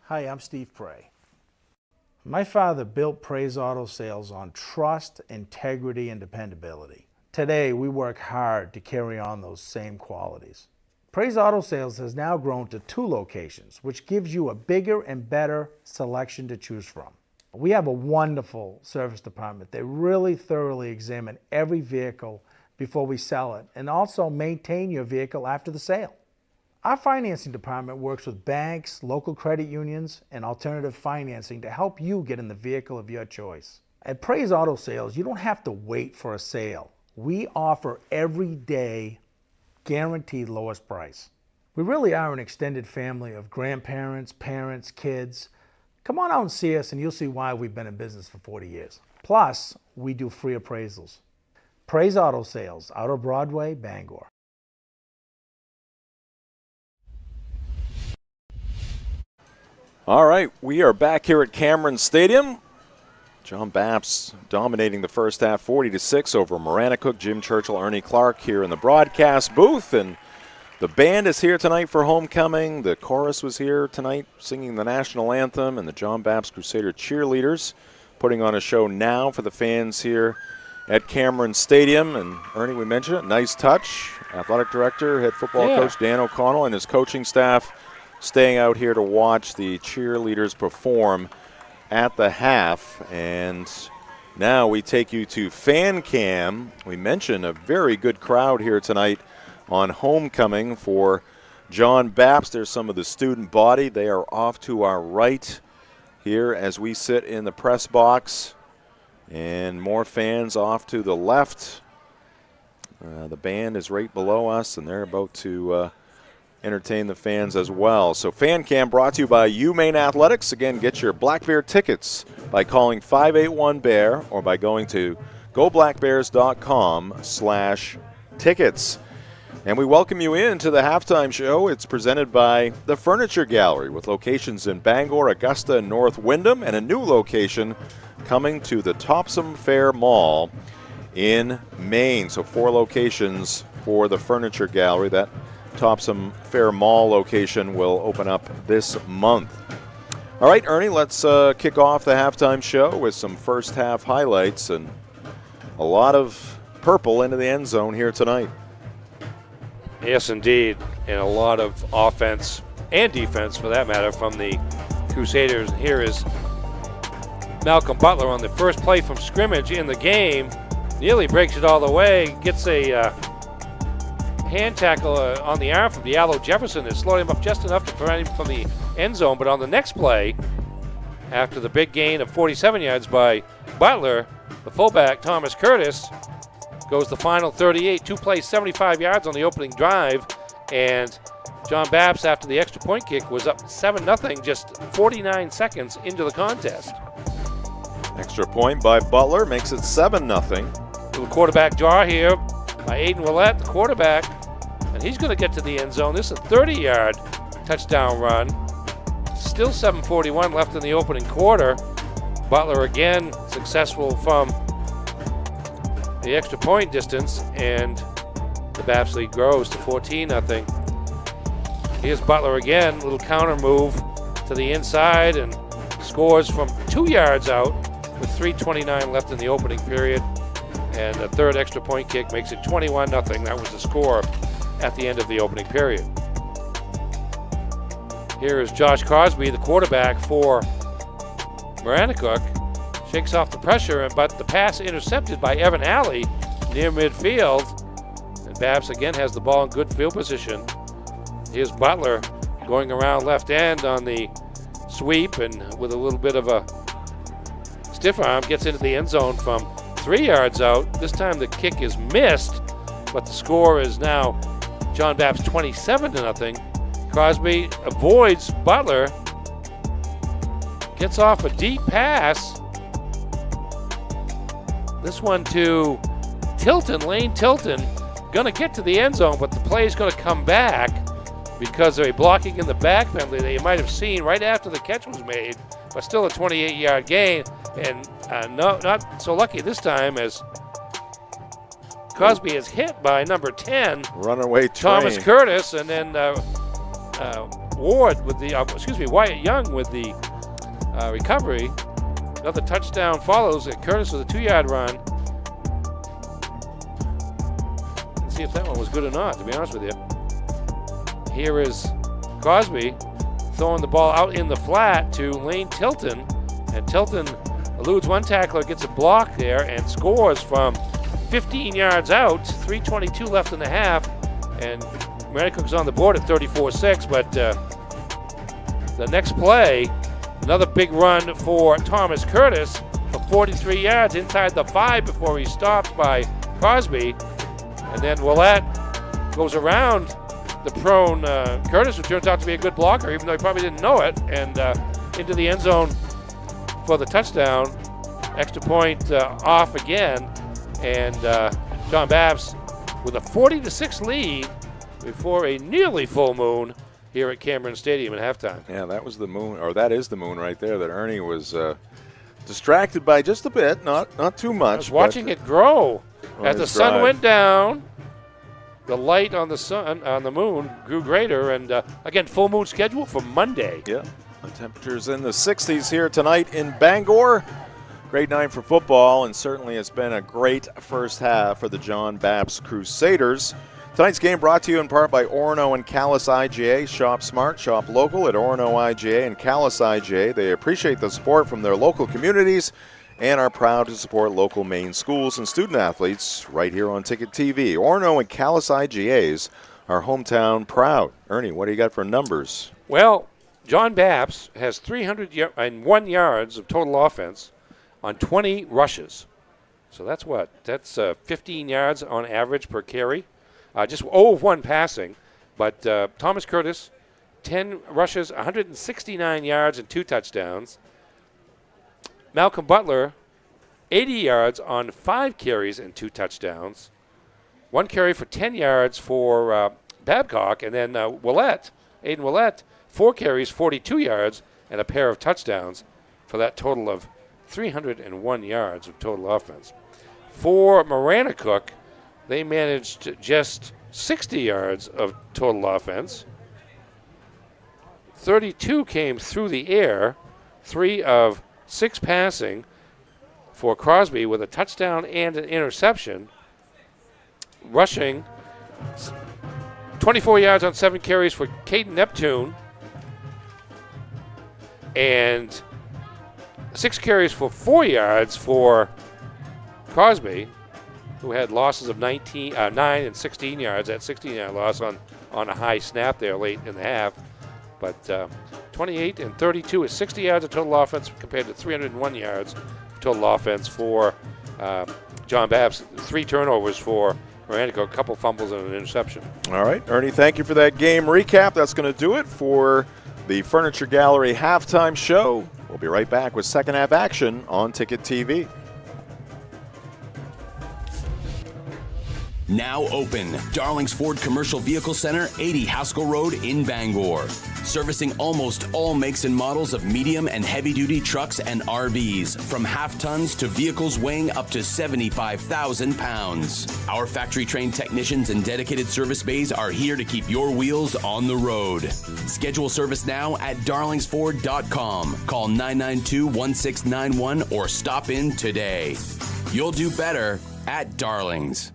Hi, I'm Steve Prey. My father built Prey's Auto Sales on trust, integrity, and dependability. Today, we work hard to carry on those same qualities. Prey's Auto Sales has now grown to 2 locations, which gives you a bigger and better selection to choose from. We have a wonderful service department. They really thoroughly examine every vehicle before we sell it and also maintain your vehicle after the sale. Our financing department works with banks, local credit unions, and alternative financing to help you get in the vehicle of your choice. At Prey's Auto Sales, you don't have to wait for a sale. We offer every day guaranteed lowest price. We really are an extended family of grandparents, parents, kids. Come on out and see us and you'll see why we've been in business for 40 years. Plus, we do free appraisals. Prey's Auto Sales, Outer Broadway, Bangor. All right, we are back here at Cameron Stadium. John Bapst dominating the first half 40-6 over Maranacook. Jim Churchill, Ernie Clark here in the broadcast booth. And the band is here tonight for homecoming. The chorus was here tonight singing the national anthem. And the John Bapst Crusader cheerleaders putting on a show now for the fans here at Cameron Stadium. And Ernie, we mentioned it, nice touch. Athletic director, head football coach Dan O'Connell and his coaching staff staying out here to watch the cheerleaders perform at the half. And now we take you to Fan Cam. We mentioned a very good crowd here tonight on homecoming for John Bapst. There's some of the student body. They are off to our right here as we sit in the press box. And more fans off to the left. The band is right below us, and they're about to entertain the fans as well. So Fan Cam brought to you by UMaine Athletics. Again, get your Black Bear tickets by calling 581-BEAR or by going to goblackbears.com/tickets. And we welcome you into the halftime show. It's presented by the Furniture Gallery with locations in Bangor, Augusta, and North Windham, and a new location coming to the Topsom Fair Mall in Maine. So 4 locations for the Furniture Gallery. That Topsom Fair Mall location will open up this month. All right, Ernie, let's kick off the halftime show with some first half highlights and a lot of purple into the end zone here tonight. Yes, indeed, and a lot of offense and defense, for that matter, from the Crusaders. Here is Malcolm Butler on the first play from scrimmage in the game. Nearly breaks it all the way, gets a hand tackle on the arm from Diallo Jefferson that slowed him up just enough to prevent him from the end zone. But on the next play, after the big gain of 47 yards by Butler, the fullback, Thomas Curtis, goes the final 38, 2 plays, 75 yards on the opening drive, and John Bapst, after the extra point kick, was up 7-0 just 49 seconds into the contest. Extra point by Butler makes it 7-0. Little quarterback draw here by Aiden Willett, the quarterback, and he's going to get to the end zone. This is a 30-yard touchdown run. Still 7:41 left in the opening quarter. Butler again successful from the extra point distance, and the Bapst lead grows to 14-0. Here's Butler again, little counter move to the inside, and scores from 2 yards out with 3:29 left in the opening period. And a third extra point kick makes it 21-0. That was the score at the end of the opening period. Here is Josh Crosby, the quarterback for Maranacook. Shakes off the pressure, but the pass intercepted by Evan Alley near midfield. And Bapst again has the ball in good field position. Here's Butler going around left end on the sweep, and with a little bit of a stiff arm, gets into the end zone from 3 yards out. This time the kick is missed, but the score is now John Bapst 27-0. Crosby avoids Butler, gets off a deep pass. This one to Tilton, Lane Tilton, gonna get to the end zone, but the play is gonna come back because of a blocking in the back penalty that you might have seen right after the catch was made, but still a 28-yard gain, and not so lucky this time as Crosby is hit by number 10, runaway train, Thomas Curtis, and then Ward with the Wyatt Young with the recovery. Another touchdown follows. Curtis with a 2-yard run. Let's see if that one was good or not, to be honest with you. Here is Crosby throwing the ball out in the flat to Lane Tilton, and Tilton eludes one tackler, gets a block there, and scores from 15 yards out. 3:22 left in the half, and Maranacook's on the board at 34-6, but the next play, another big run for Thomas Curtis for 43 yards inside the 5 before he's stopped by Crosby, and then Willett goes around the prone Curtis, who turns out to be a good blocker, even though he probably didn't know it, and into the end zone for the touchdown. Extra point off again, and John Bapst with a 40-6 lead before a nearly full moon here at Cameron Stadium at halftime. Yeah, that was the moon, or that is the moon right there that Ernie was distracted by just a bit, not too much. I was watching it grow as the sun went down. The light on the sun, on the moon, grew greater, and again, full moon schedule for Monday. Yeah, the temperatures in the 60s here tonight in Bangor. Great night for football, and certainly it's been a great first half for the John Bapst Crusaders. Tonight's game brought to you in part by Orono and Calais IGA. Shop smart, shop local at Orono IGA and Calais IGA. They appreciate the support from their local communities and are proud to support local Maine schools and student athletes right here on Ticket TV. Orono and Calais IGAs are hometown proud. Ernie, what do you got for numbers? Well, John Bapst has 301 yards of total offense on 20 rushes. So that's what? That's 15 yards on average per carry. Just 0 of 1 passing. But Thomas Curtis, 10 rushes, 169 yards and 2 touchdowns. Malcolm Butler, 80 yards on 5 carries and 2 touchdowns. 1 carry for 10 yards for Babcock. And then Aiden Willett, 4 carries, 42 yards, and a pair of touchdowns for that total of 301 yards of total offense. For Maranacook, they managed just 60 yards of total offense. 32 came through the air, 3 of 6 passing for Crosby with a touchdown and an interception. Rushing, 24 yards on 7 carries for Caden Neptune, and 6 carries for 4 yards for Crosby, who had losses of 9 and 16 yards. That 16-yard loss on a high snap there late in the half. But 28 and 32 is 60 yards of total offense compared to 301 yards of total offense for John Bapst. 3 turnovers for Maranacook, a couple fumbles and an interception. All right, Ernie, thank you for that game recap. That's going to do it for the Furniture Gallery halftime show. We'll be right back with second half action on Ticket TV. Now open, Darling's Ford Commercial Vehicle Center, 80 Haskell Road in Bangor. Servicing almost all makes and models of medium and heavy-duty trucks and RVs, from half-tons to vehicles weighing up to 75,000 pounds. Our factory-trained technicians and dedicated service bays are here to keep your wheels on the road. Schedule service now at darlingsford.com. Call 992-1691 or stop in today. You'll do better at Darling's.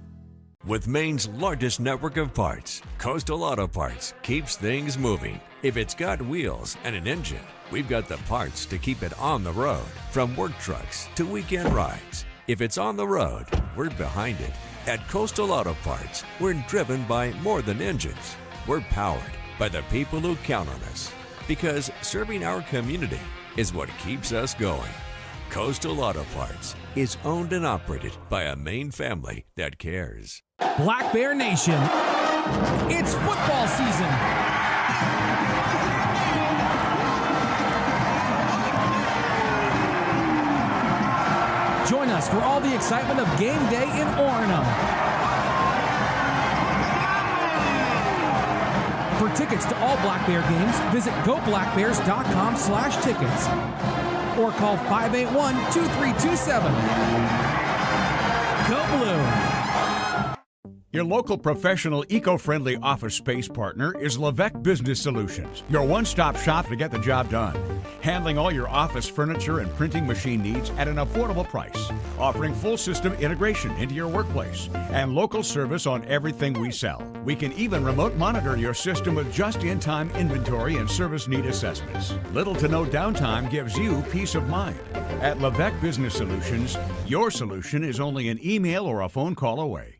With Maine's largest network of parts, Coastal Auto Parts keeps things moving. If it's got wheels and an engine, we've got the parts to keep it on the road. From work trucks to weekend rides. If it's on the road, we're behind it. At Coastal Auto Parts, we're driven by more than engines. We're powered by the people who count on us. Because serving our community is what keeps us going. Coastal Auto Parts is owned and operated by a Maine family that cares. Black Bear Nation, it's football season. Join us for all the excitement of game day in Orono. For tickets to all Black Bear games, visit goblackbears.com/tickets or call 581-2327. Go Blue! Your local professional, eco-friendly office space partner is Levesque Business Solutions, your one-stop shop to get the job done. Handling all your office furniture and printing machine needs at an affordable price. Offering full system integration into your workplace and local service on everything we sell. We can even remote monitor your system with just-in-time inventory and service need assessments. Little to no downtime gives you peace of mind. At Levesque Business Solutions, your solution is only an email or a phone call away.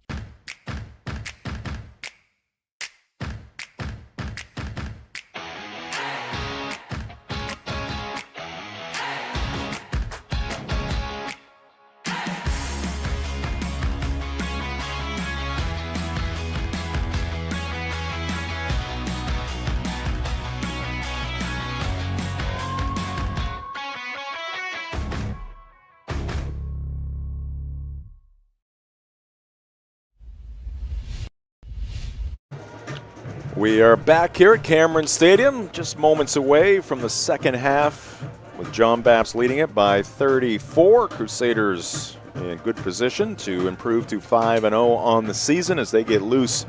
We are back here at Cameron Stadium, just moments away from the second half, with John Bapst leading it by 34. Crusaders in good position to improve to 5-0 on the season as they get loose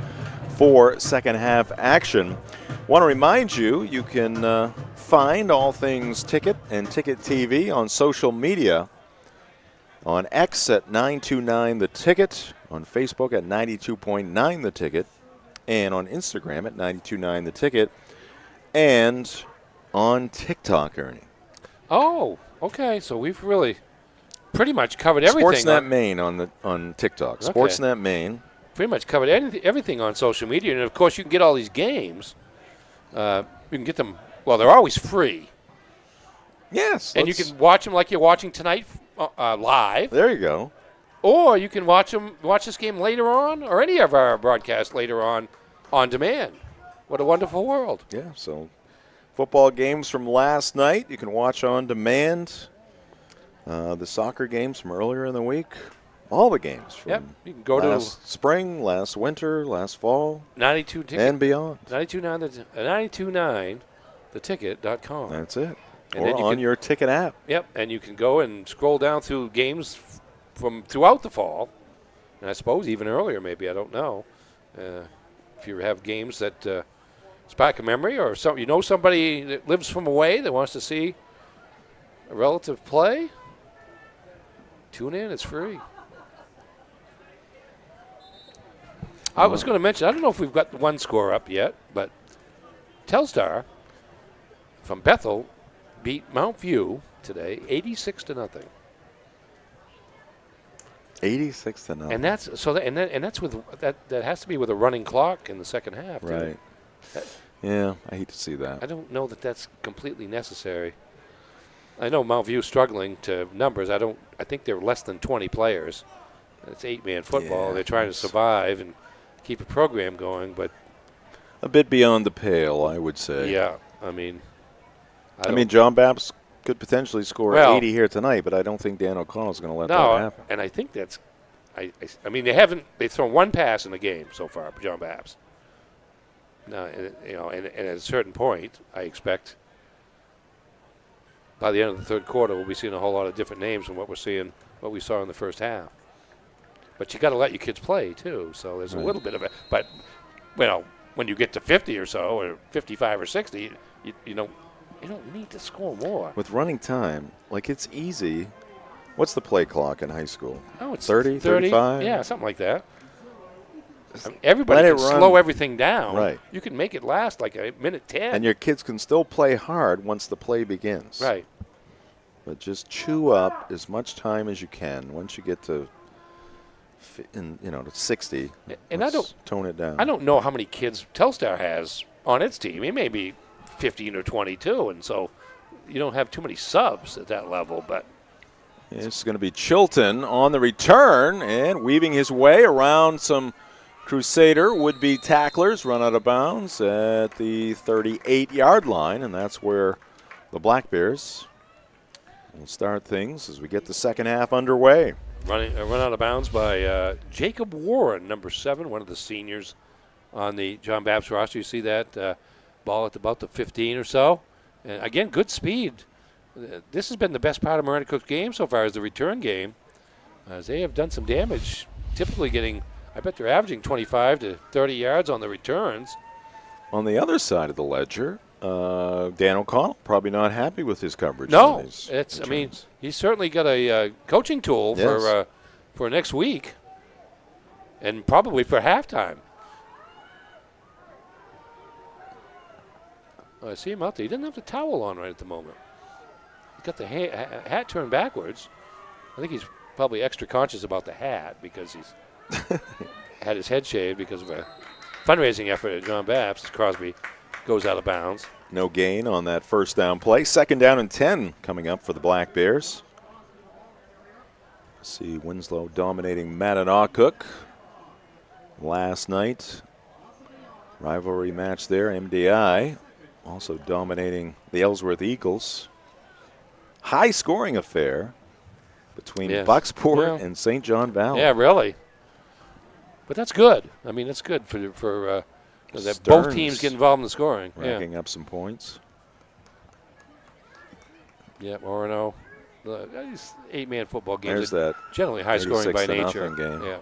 for second half action. Want to remind you, you can find all things Ticket and Ticket TV on social media. On X at 929 The Ticket, on Facebook at 92.9 The Ticket, and on Instagram at 929 The Ticket, and on TikTok, Ernie. Oh, okay. So we've really pretty much covered everything. Sportsnet Maine on TikTok. Okay. Sportsnet Maine. Pretty much covered everything on social media, and of course you can get all these games. You can get them. Well, they're always free. Yes. And you can watch them like you're watching tonight live. There you go. Or you can watch this game later on, or any of our broadcasts later on demand. What a wonderful world. Yeah, so football games from last night you can watch on demand. The soccer games from earlier in the week. All the games from you can go last spring, last winter, last fall, 92 ticket, and beyond. 929theticket.com. That's it. And or on your Ticket app. Yep, and you can go and scroll down through games from throughout the fall, and I suppose even earlier maybe, I don't know. If you have games that spark a memory, or somebody that lives from away that wants to see a relative play, tune in, it's free. I was going to mention, I don't know if we've got the one score up yet, but Telstar from Bethel beat Mount View today 86-0. 86-0. And that's so. And that's with that. That has to be with a running clock in the second half. Right. Yeah, I hate to see that. I don't know that that's completely necessary. I know Mount View's struggling to numbers. I think they're less than 20 players. It's 8-man football. Yeah, They're trying to survive and keep a program going, but a bit beyond the pale, I would say. yeah, I mean, John Bapst could potentially score 80 here tonight, but I don't think Dan O'Connell's going to let that happen. And I think that's, I mean, they've thrown one pass in the game so far, John Bapst. Now, and at a certain point, I expect by the end of the third quarter, we'll be seeing a whole lot of different names from what we saw in the first half. But you got to let your kids play too, so there's a little bit of it. But when you get to 50 or so, or 55 or 60, you don't need to score more. With running time, it's easy. What's the play clock in high school? Oh, it's 30, 35? Yeah, something like that. I mean, everybody can slow everything down. Right. You can make it last like a minute 10. And your kids can still play hard once the play begins. Right. But just chew up as much time as you can. Once you get to, to 60, and tone it down. I don't know how many kids Telstar has on its team. It may be 15 or 22, and so you don't have too many subs at that level. But it's going to be Chilton on the return and weaving his way around some Crusader would-be tacklers, run out of bounds at the 38-yard line, and that's where the Black Bears will start things as we get the second half underway. Run out of bounds by Jacob Warren, number 7, one of the seniors on the John Bapst roster. You see that ball at about the 15 or so. And again, good speed. This has been the best part of Maranacook's game so far, is the return game, as they have done some damage, typically getting, I bet they're averaging 25 to 30 yards on the returns. On the other side of the ledger, Dan O'Connell probably not happy with his coverage. No, returns. I mean, he's certainly got a coaching tool for next week, and probably for halftime. I see him out there. He doesn't have the towel on right at the moment. He's got the hat turned backwards. I think he's probably extra conscious about the hat because he's had his head shaved because of a fundraising effort at John Bapst. Crosby goes out of bounds. No gain on that first down play. Second down and 10 coming up for the Black Bears. See Winslow dominating Maranacook last night. Rivalry match there. MDI also dominating the Ellsworth Eagles. High scoring affair between Bucksport and St. John Valley. Yeah, really. But that's good. I mean, that's good for that both teams get involved in the scoring. Racking up some points. Yeah, Orono. These 8-man football games are that generally high scoring by nature. Game. Yeah.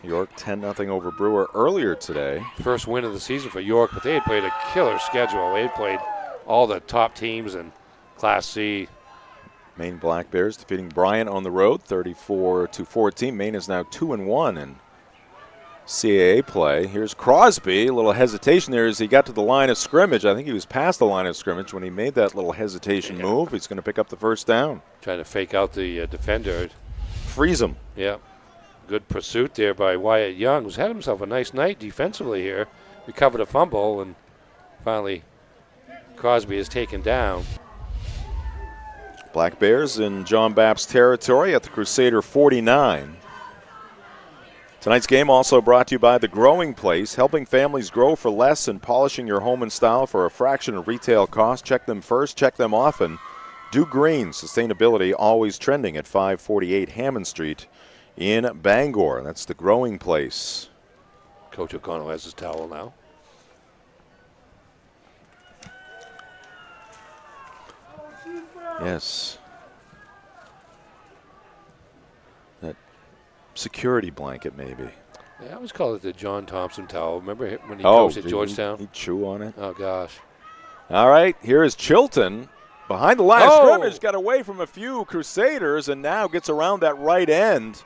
York 10-0 over Brewer earlier today. First win of the season for York, but they had played a killer schedule. They had played all the top teams in Class C. Maine Black Bears defeating Bryant on the road, 34-14. Maine is now 2-1 in CAA play. Here's Crosby. A little hesitation there as he got to the line of scrimmage. I think he was past the line of scrimmage when he made that little hesitation move. He's going to pick up the first down. Trying to fake out the defender. Freeze him. Yeah. Good pursuit there by Wyatt Young, who's had himself a nice night defensively here. Recovered a fumble, and finally Crosby is taken down. Black Bears in John Bapst territory at the Crusader 49. Tonight's game also brought to you by The Growing Place, helping families grow for less and polishing your home and style for a fraction of retail cost. Check them first, check them often. Do Green, sustainability always trending at 548 Hammond Street in Bangor. That's The Growing Place. Coach O'Connell has his towel now. Yes. That security blanket, maybe. Yeah, I always call it the John Thompson towel. Remember when he coached at Georgetown? He'd chew on it. Oh, gosh. All right, here is Chilton. Behind the line of scrimmage, got away from a few Crusaders and now gets around that right end.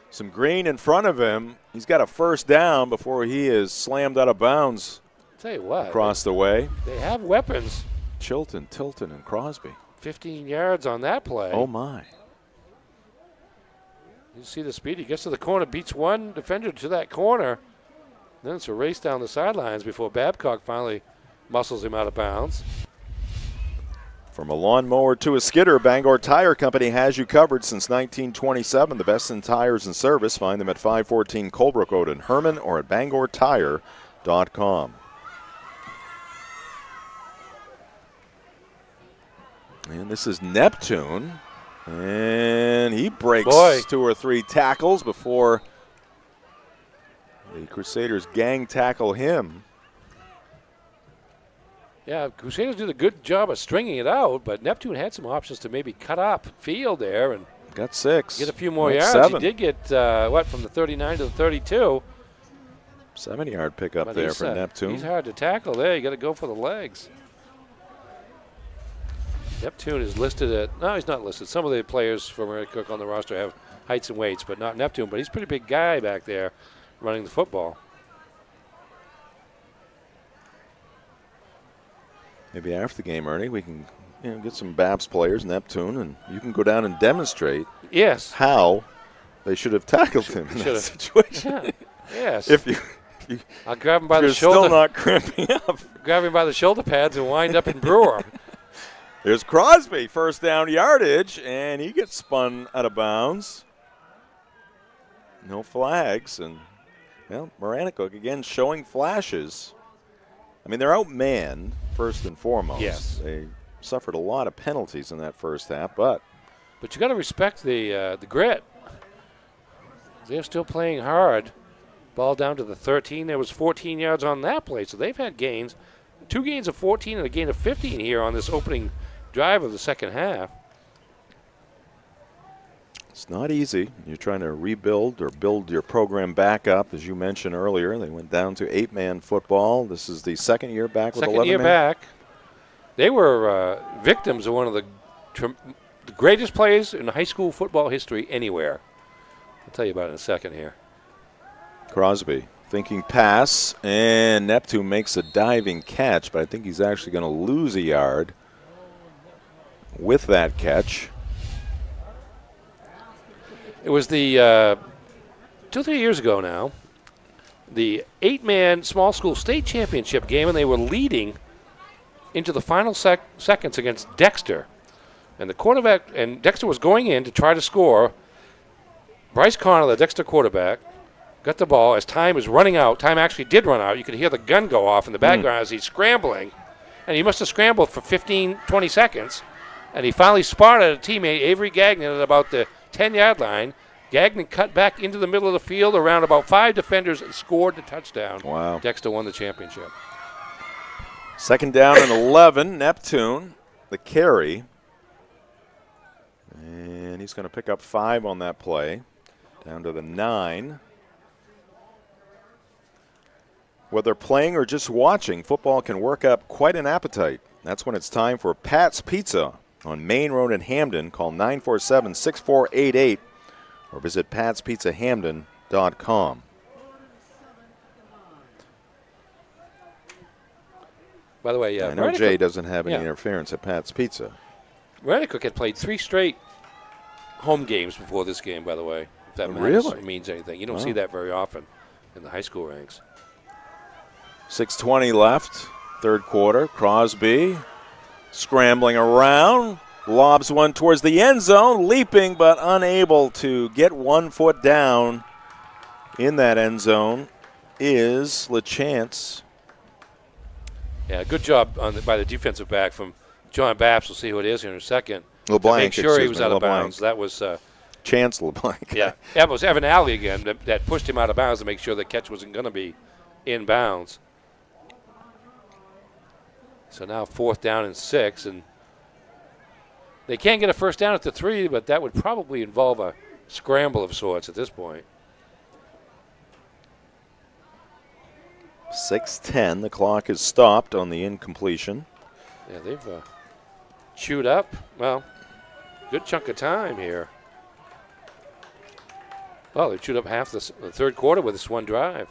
Some green in front of him. He's got a first down before he is slammed out of bounds. Tell you what. Across the way. They have weapons. Chilton, Tilton, and Crosby. 15 yards on that play. Oh, my. You see the speed. He gets to the corner, beats one defender to that corner. Then it's a race down the sidelines before Babcock finally muscles him out of bounds. From a lawnmower to a skidder, Bangor Tire Company has you covered since 1927. The best in tires and service. Find them at 514 Colebrook Road in Herman or at bangortire.com. And this is Neptune. And he breaks 2 or 3 tackles before the Crusaders gang tackle him. Yeah, Crusaders did a good job of stringing it out, but Neptune had some options to maybe cut up field there and got 6. Get a few more That's yards. 7. He did get from the 39 to the 32. 7-yard pickup But there for Neptune. He's hard to tackle there. You got to go for the legs. Neptune is listed at, no, he's not listed. Some of the players from Maranacook on the roster have heights and weights, but not Neptune. But he's a pretty big guy back there running the football. Maybe after the game, Ernie, we can get some Bapst players, Neptune, and you can go down and demonstrate how they should have tackled him in that situation. Yeah. Yes. If you I'll grab him by the still shoulder. not cramping up. Grab him by the shoulder pads and wind up in Brewer. There's Crosby, first down yardage, and he gets spun out of bounds. No flags, and Maranacook again showing flashes. I mean, they're outmanned first and foremost. Yes. They suffered a lot of penalties in that first half, but you got to respect the grit. They're still playing hard. Ball down to the 13. There was 14 yards on that play, so they've had gains. 2 gains of 14 and a gain of 15 here on this opening drive of the second half. it's not easy. You're trying to rebuild or build your program back up. As you mentioned earlier, they went down to 8-man football. This is the second year back with 11-man. Second year back. They were victims of one of the greatest plays in high school football history anywhere. I'll tell you about it in a second here. Crosby thinking pass, and Neptune makes a diving catch, but I think he's actually going to lose a yard with that catch. It was the 2-3 years ago now, the 8-man small school state championship game, and they were leading into the final seconds against Dexter. And the quarterback, and Dexter was going in to try to score. Bryce Connor, the Dexter quarterback, got the ball as time was running out. Time actually did run out. You could hear the gun go off in the background as he's scrambling. And he must have scrambled for 15, 20 seconds. And he finally spotted a teammate, Avery Gagnon, at about the 10-yard line. Gagnon cut back into the middle of the field around about 5 defenders and scored the touchdown. Wow. Dexter won the championship. Second down and 11. Neptune, the carry. And he's going to pick up 5 on that play. Down to the 9. Whether playing or just watching, football can work up quite an appetite. That's when it's time for Pat's Pizza on Main Road in Hamden. Call 947-6488 or visit patspizzahamden.com. By the way, I know Jay doesn't have any interference at Pat's Pizza. Maranacook had played 3 straight home games before this game, by the way, if that means anything. You don't see that very often in the high school ranks. 6:20 left, third quarter. Crosby scrambling around, lobs one towards the end zone, leaping but unable to get 1 foot down in that end zone is LeChance. Yeah, good job by the defensive back from John Bapst. We'll see who it is here in a second. LeBlanc, make sure he was out of LeBlanc. bounds. That was Chance LeBlanc. Yeah, it was Evan Alley again that pushed him out of bounds to make sure the catch wasn't going to be in bounds. So now 4th down and 6, and they can't get a first down at the 3, but that would probably involve a scramble of sorts at this point. 6:10. The clock is stopped on the incompletion. Yeah, they've chewed up, well, good chunk of time here. Well, they chewed up half the third quarter with this one drive.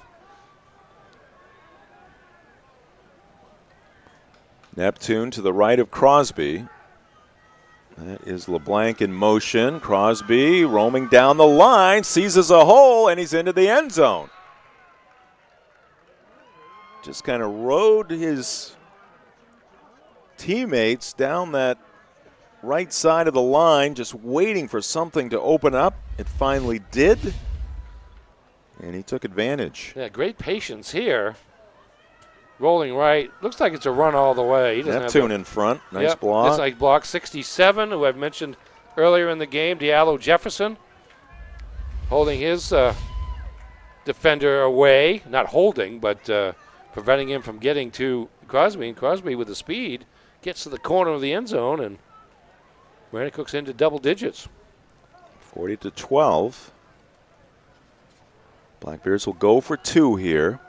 Neptune to the right of Crosby. That is LeBlanc in motion. Crosby roaming down the line, seizes a hole, and he's into the end zone. Just kind of rode his teammates down that right side of the line, just waiting for something to open up. It finally did, and he took advantage. Yeah, great patience here. Rolling right. Looks like it's a run all the way. He doesn't Neptune have in front. Nice block. It's like block 67, who I've mentioned earlier in the game, Diallo Jefferson, holding his defender away. Not holding, but preventing him from getting to Crosby. And Crosby, with the speed, gets to the corner of the end zone, and Maranacook's into double digits. 40-12. Black Bears will go for 2 here.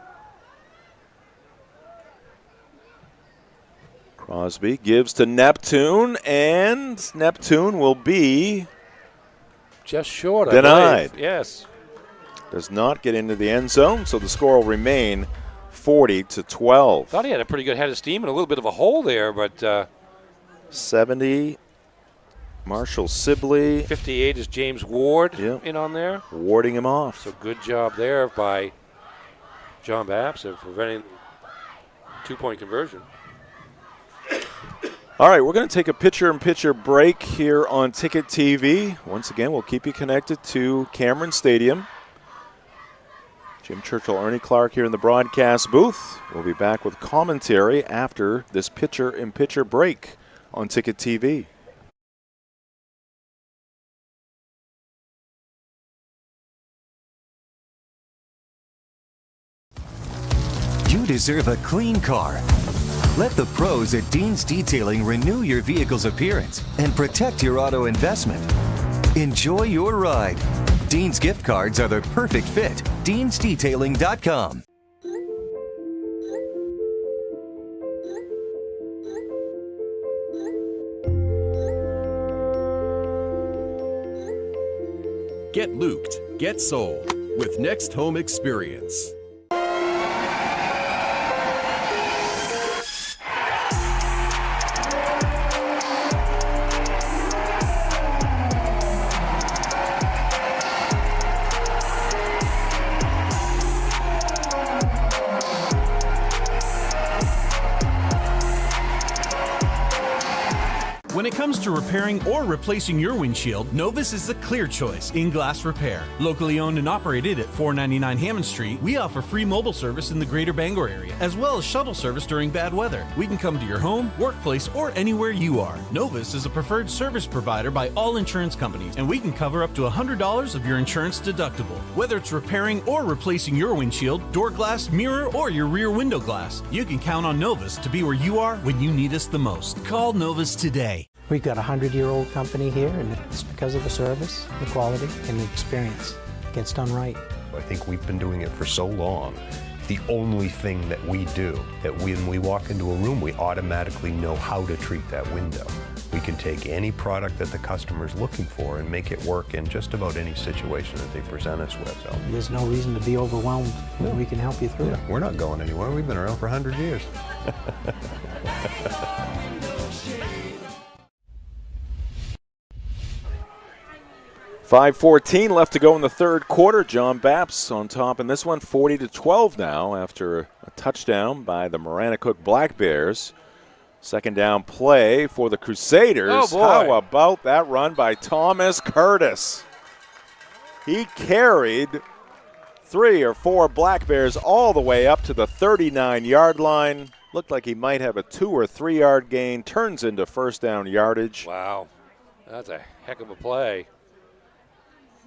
Crosby gives to Neptune, and Neptune will be just short. Denied. Yes. Does not get into the end zone, so the score will remain 40-12. Thought he had a pretty good head of steam and a little bit of a hole there, but 70, Marshall Sibley. 58 is James Ward in on there. Warding him off. So good job there by John Bapst of preventing 2-point conversion. All right, we're going to take a pitcher-in-pitcher break here on Ticket TV. Once again, we'll keep you connected to Cameron Stadium. Jim Churchill, Ernie Clark here in the broadcast booth. We'll be back with commentary after this pitcher-in-pitcher break on Ticket TV. You deserve a clean car. Let the pros at Dean's Detailing renew your vehicle's appearance and protect your auto investment. Enjoy your ride. Dean's gift cards are the perfect fit. Dean'sDetailing.com. Get looped, get sold with Next Home Experience. When it comes to repairing or replacing your windshield, Novus is the clear choice in glass repair. Locally owned and operated at 499 Hammond Street, we offer free mobile service in the greater Bangor area, as well as shuttle service during bad weather. We can come to your home, workplace, or anywhere you are. Novus is a preferred service provider by all insurance companies, and we can cover up to $100 of your insurance deductible. Whether it's repairing or replacing your windshield, door glass, mirror, or your rear window glass, you can count on Novus to be where you are when you need us the most. Call Novus today. We've got a 100-year-old company here, and it's because of the service, the quality, and the experience. It gets done right. I think we've been doing it for so long. The only thing that we do, that when we walk into a room, we automatically know how to treat that window. We can take any product that the customer's looking for and make it work in just about any situation that they present us with. So there's no reason to be overwhelmed when we can help you through it. We're not going anywhere. We've been around for 100 years. 5:14 left to go in the third quarter. John Bapst on top in this one, 40-12 now after a touchdown by the Maranacook Black Bears. Second down play for the Crusaders. Oh, boy. How about that run by Thomas Curtis? He carried 3 or 4 Black Bears all the way up to the 39-yard line. Looked like he might have a 2 or 3 yard gain. Turns into first down yardage. Wow, that's a heck of a play.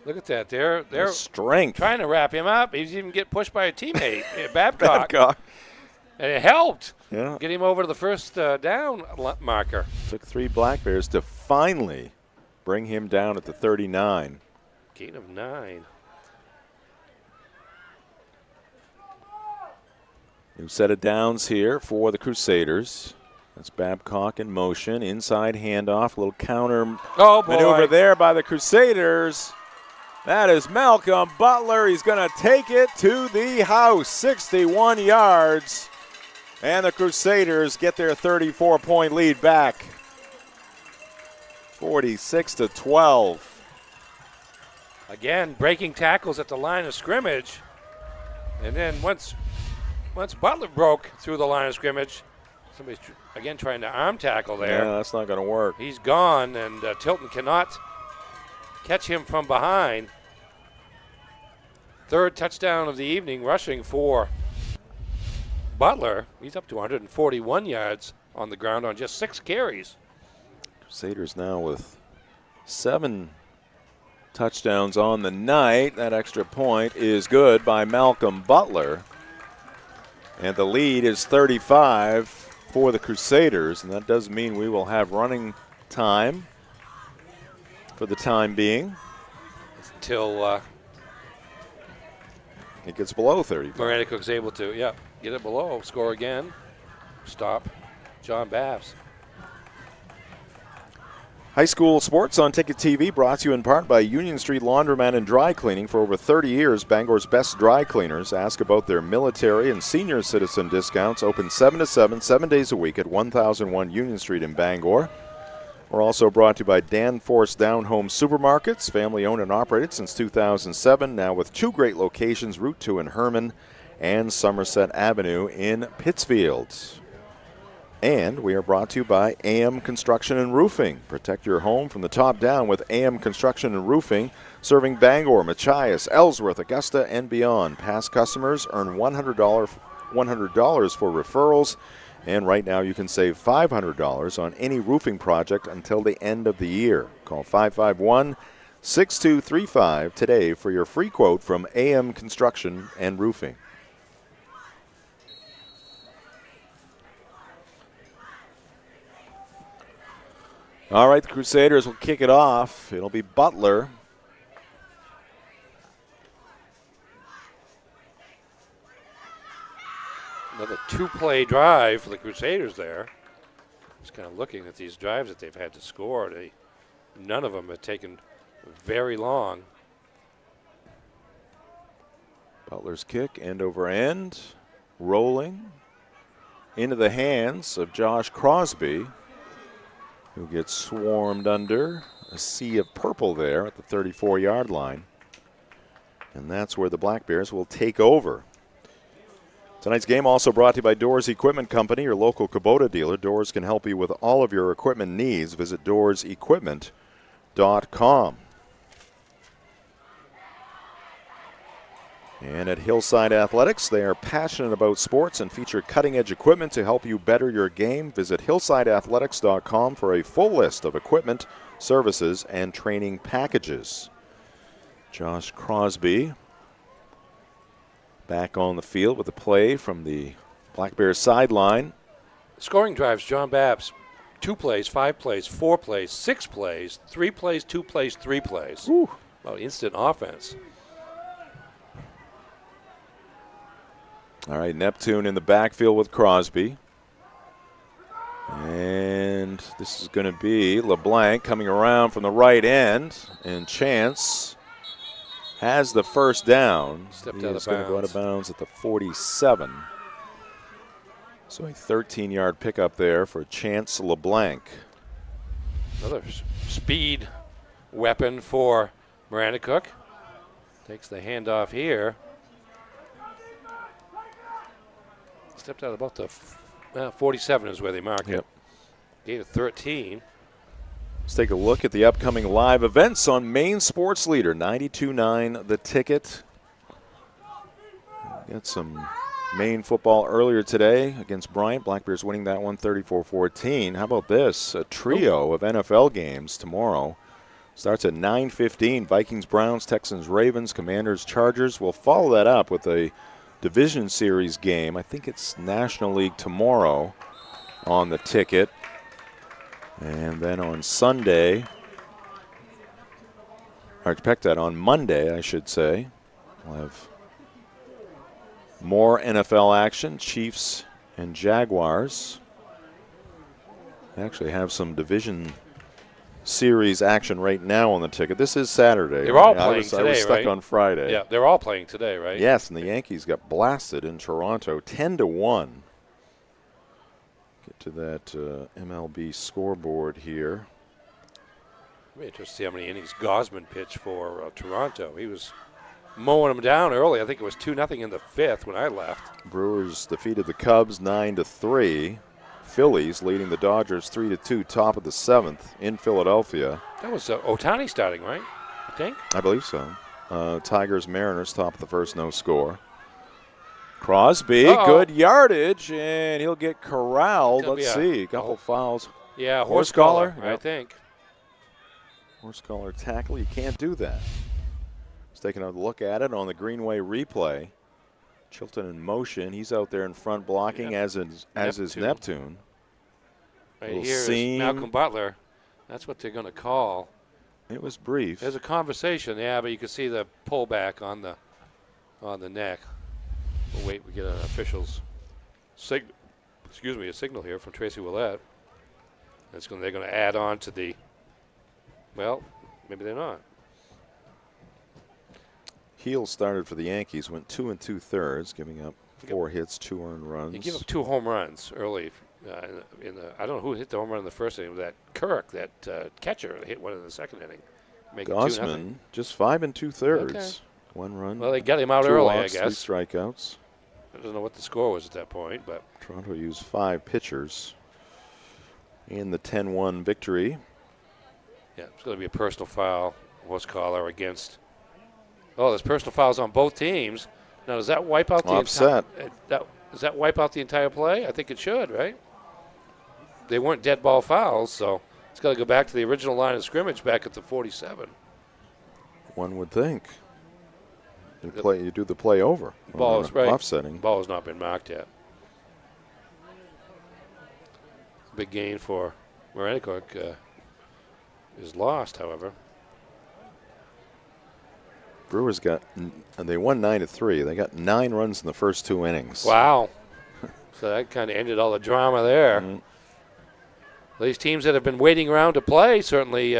Look at that. They're strength. Trying to wrap him up. He's even getting pushed by a teammate, Babcock. Babcock. And it helped. Yeah. Get him over to the first down marker. Took 3 Black Bears to finally bring him down at the 39. Gain of 9. New set of downs here for the Crusaders. That's Babcock in motion. Inside handoff. A little counter maneuver there by the Crusaders. That is Malcolm Butler. He's going to take it to the house. 61 yards. And the Crusaders get their 34-point lead back. 46-12. Again, breaking tackles at the line of scrimmage. And then once Butler broke through the line of scrimmage, Somebody's, again, trying to arm tackle there. Yeah, that's not going to work. He's gone, and Tilton cannot catch him from behind. Third touchdown of the evening rushing for Butler. He's up to 141 yards on the ground on just 6 carries. Crusaders now with 7 touchdowns on the night. That extra point is good by Malcolm Butler. And the lead is 35 for the Crusaders, and that does mean we will have running time for the time being. Until it gets below 35. Maranacook's able to, get it below, score again, stop John Bapst. High school sports on Ticket TV brought to you in part by Union Street Laundromat and Dry Cleaning. For over 30 years, Bangor's best dry cleaners. Ask about their military and senior citizen discounts. Open 7 to 7, 7 days a week at 1001 Union Street in Bangor. We're also brought to you by Danforth Down Home Supermarkets, family owned and operated since 2007, now with 2 great locations, Route 2 in Herman and Somerset Avenue in Pittsfield. And we are brought to you by AM Construction and Roofing. Protect your home from the top down with AM Construction and Roofing, serving Bangor, Machias, Ellsworth, Augusta, and beyond. Past customers earn $100 for referrals, and right now you can save $500 on any roofing project until the end of the year. Call 551-6235 today for your free quote from AM Construction and Roofing. All right, the Crusaders will kick it off. It'll be Butler. Another 2-play drive for the Crusaders there. Just kind of looking at these drives that they've had to score. None of them have taken very long. Butler's kick, end over end, rolling into the hands of Josh Crosby, who gets swarmed under a sea of purple there at the 34-yard line. And that's where the Black Bears will take over. Tonight's game also brought to you by Doors Equipment Company, your local Kubota dealer. Doors can help you with all of your equipment needs. Visit doorsequipment.com. And at Hillside Athletics, they are passionate about sports and feature cutting-edge equipment to help you better your game. Visit hillsideathletics.com for a full list of equipment, services, and training packages. Josh Crosby back on the field with a play from the Black Bears sideline. Scoring drives, John Bapst, 2 plays, 5 plays, 4 plays, 6 plays, 3 plays, 2 plays, 3 plays. Ooh. Well, instant offense. All right, Neptune in the backfield with Crosby. And this is going to be LeBlanc coming around from the right end. And Chance has the first down. Stepped he out is of going to go out bounds. of bounds at the 47. So a 13-yard pickup there for Chance LeBlanc. Another speed weapon for Maranacook. Takes the handoff here. Stepped out about the 47 is where they mark it. Gain of 13. Let's take a look at the upcoming live events on Maine Sports Leader 92.9 The Ticket. Got some Maine football earlier today against Bryant. Black Bears winning that one 34-14. How about this? A trio of NFL games tomorrow. Starts at 9:15. Vikings, Browns, Texans, Ravens, Commanders, Chargers. We'll follow that up with a Division Series game. I think it's National League tomorrow on the ticket. And then on Sunday, or expect that on Monday, I should say, we'll have more NFL action, Chiefs and Jaguars. They actually have some Division Series action right now on the ticket. This is Saturday. They're all playing today, I was stuck right? on Friday. Yeah, they're all playing today, right? Yes, and the Yankees got blasted in Toronto, 10-1. Get to that MLB scoreboard here. I'd be interested to see how many innings Gosman pitched for Toronto. He was mowing them down early. I think it was 2-0 in the 5th when I left. Brewers defeated the Cubs 9-3. Phillies leading the Dodgers 3-2, top of the 7th in Philadelphia. That was Ohtani starting, right? I think. I believe so. Tigers, Mariners, top of the first, no score. Crosby, good yardage, and he'll get corralled. Let's see, a couple fouls. Yeah, horse collar, I Yep. think. Horse collar tackle, you can't do that. Just taking a look at it on the Greenway replay. Chilton in motion. He's out there in front blocking, as is Neptune. Right here is Malcolm Butler. That's what they're going to call. It was brief. There's a conversation, yeah, but you can see the pullback on the neck. We'll wait. We get an official's a signal here from Tracy Willett. They're going to add on to the. Well, maybe they're not. Heel started for the Yankees, went 2 2/3, giving up 4 hits, 2 earned runs. He gave up 2 home runs early. I don't know who hit the home run in the first inning. That Kirk, that catcher, hit one in the second inning. Gosman, just 5 2/3. Okay. 1 run. Well, they got him out 2 early, walks, I guess. 3 strikeouts. I don't know what the score was at that point, but Toronto used 5 pitchers in the 10-1 victory. yeah, it's going to be a personal foul, horse collar against. Oh, there's personal fouls on both teams. Now, does that wipe out the offset? Does that wipe out the entire play? I think it should, right? They weren't dead ball fouls, so it's got to go back to the original line of scrimmage back at the 47. One would think. You do the play over. Ball is right. Offsetting. Ball has not been marked yet. Big gain for Maranacook is lost, however. Brewers they won 9-3. They got 9 runs in the first 2 innings. Wow. So that kind of ended all the drama there. These teams that have been waiting around to play certainly.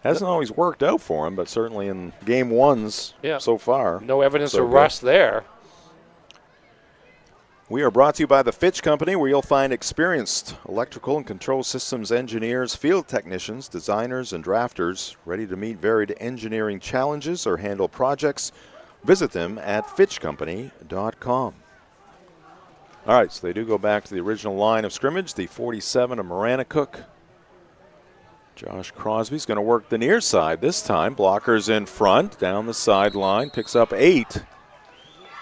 Hasn't always worked out for them, but certainly in game 1s so far. No evidence of rust there. We are brought to you by the Fitch Company, where you'll find experienced electrical and control systems engineers, field technicians, designers, and drafters ready to meet varied engineering challenges or handle projects. Visit them at fitchcompany.com. All right, so they do go back to the original line of scrimmage, the 47 of Maranacook. Josh Crosby's going to work the near side this time. Blockers in front, down the sideline, picks up 8.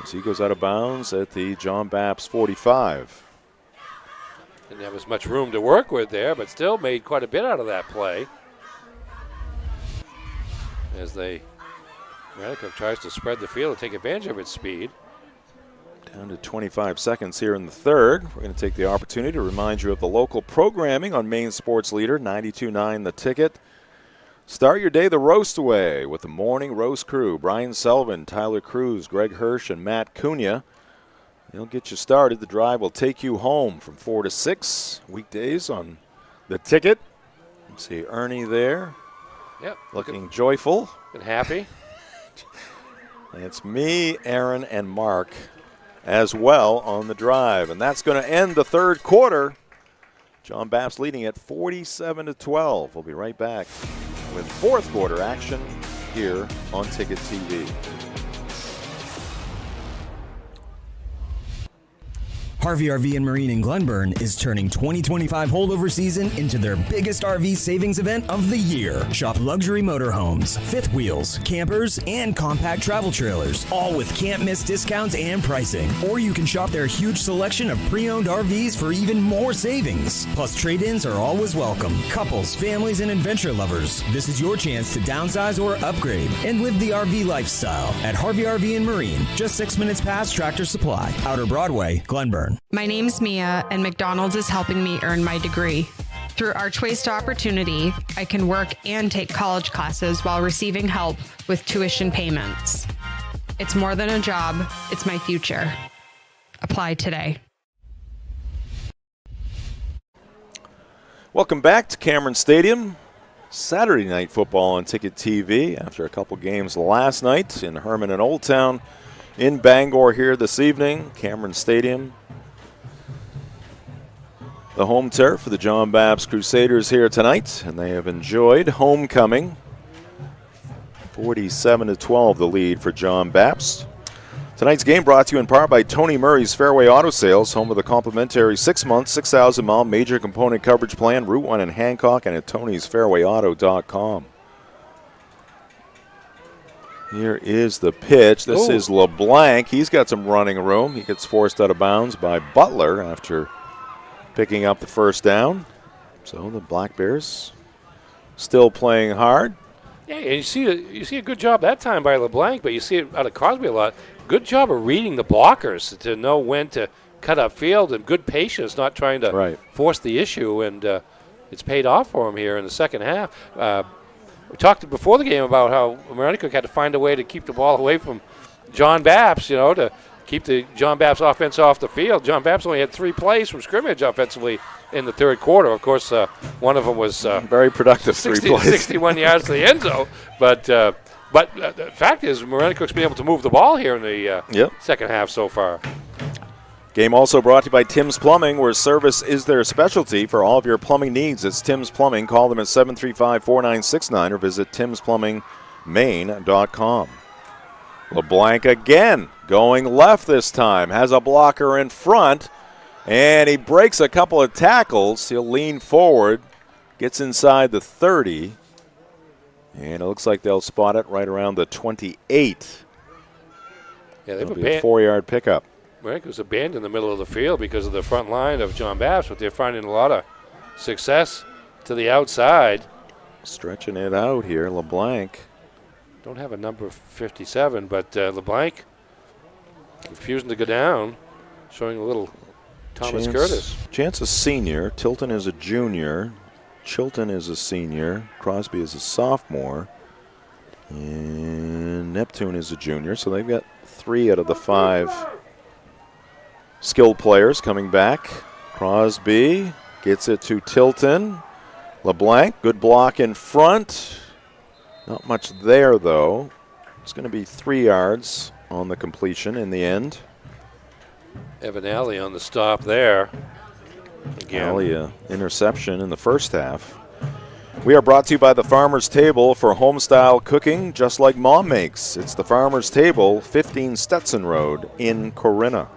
As he goes out of bounds at the John Bapst 45. Didn't have as much room to work with there, but still made quite a bit out of that play. As Maranacook tries to spread the field and take advantage of its speed. Down to 25 seconds here in the third. We're going to take the opportunity to remind you of the local programming on Maine Sports Leader, 92.9 The Ticket. Start your day the roast way with the morning roast crew. Brian Sullivan, Tyler Cruz, Greg Hirsch, and Matt Cunha. They'll get you started. The drive will take you home from 4 to 6 weekdays on The Ticket. See Ernie there. Yep. Looking joyful. And happy. And it's me, Aaron, and Mark as well on the drive. And that's going to end the third quarter. John Bapst leading at 47-12. We'll be right back with fourth quarter action here on Ticket TV. Harvey RV and Marine in Glenburn is turning 2025 holdover season into their biggest RV savings event of the year. Shop luxury motorhomes, fifth wheels, campers, and compact travel trailers, all with can't-miss discounts and pricing. Or you can shop their huge selection of pre-owned RVs for even more savings. Plus, trade-ins are always welcome. Couples, families, and adventure lovers, this is your chance to downsize or upgrade and live the RV lifestyle at Harvey RV and Marine, just 6 minutes past Tractor Supply, Outer Broadway, Glenburn. My name's Mia, and McDonald's is helping me earn my degree. Through Archways to Opportunity, I can work and take college classes while receiving help with tuition payments. It's more than a job, it's my future. Apply today. Welcome back to Cameron Stadium. Saturday night football on Ticket TV after a couple games last night in Herman and Old Town. In Bangor here this evening, Cameron Stadium. The home turf for the John Bapst Crusaders here tonight, and they have enjoyed homecoming. 47-12 the lead for John Bapst. Tonight's game brought to you in part by Tony Murray's Fairway Auto Sales, home of the complimentary 6-month, 6,000-mile major component coverage plan, Route 1 in Hancock, and at tonysfairwayauto.com. Here is the pitch. This is LeBlanc. He's got some running room. He gets forced out of bounds by Butler after picking up the first down. So the Black Bears still playing hard. Yeah, and you see a good job that time by LeBlanc, but you see it out of Crosby a lot. Good job of reading the blockers to know when to cut up field, and good patience, not trying to force the issue, and it's paid off for him here in the second half. We talked before the game about how Maranacook had to find a way to keep the ball away from John Bapst, to keep the John Bapst offense off the field. John Bapst only had 3 plays from scrimmage offensively in the third quarter. Of course, one of them was very productive, 3 plays. 61 yards to the end zone, but the fact is, Maranacook's been able to move the ball here in the second half so far. Game also brought to you by Tim's Plumbing, where service is their specialty for all of your plumbing needs. It's Tim's Plumbing. Call them at 735-4969 or visit timsplumbingmaine.com. LeBlanc again, going left this time, has a blocker in front, and he breaks a couple of tackles. He'll lean forward, gets inside the 30. And it looks like they'll spot it right around the 28. Yeah, they've a 4-yard pickup. Maranacook's abandoned in the middle of the field because of the front line of John Bapst, but they're finding a lot of success to the outside. Stretching it out here, LeBlanc. Don't have a number 57, but LeBlanc refusing to go down, showing a little Thomas Curtis. Chance a senior. Tilton is a junior. Chilton is a senior. Crosby is a sophomore. And Neptune is a junior. So they've got 3 out of the 5 skilled players coming back. Crosby gets it to Tilton. LeBlanc, good block in front. Not much there, though. It's going to be 3 yards on the completion in the end. Evan Alley on the stop there. Again. Interception in the first half. We are brought to you by the Farmer's Table for home-style cooking just like Mom makes. It's the Farmer's Table, 15 Stetson Road in Corinna.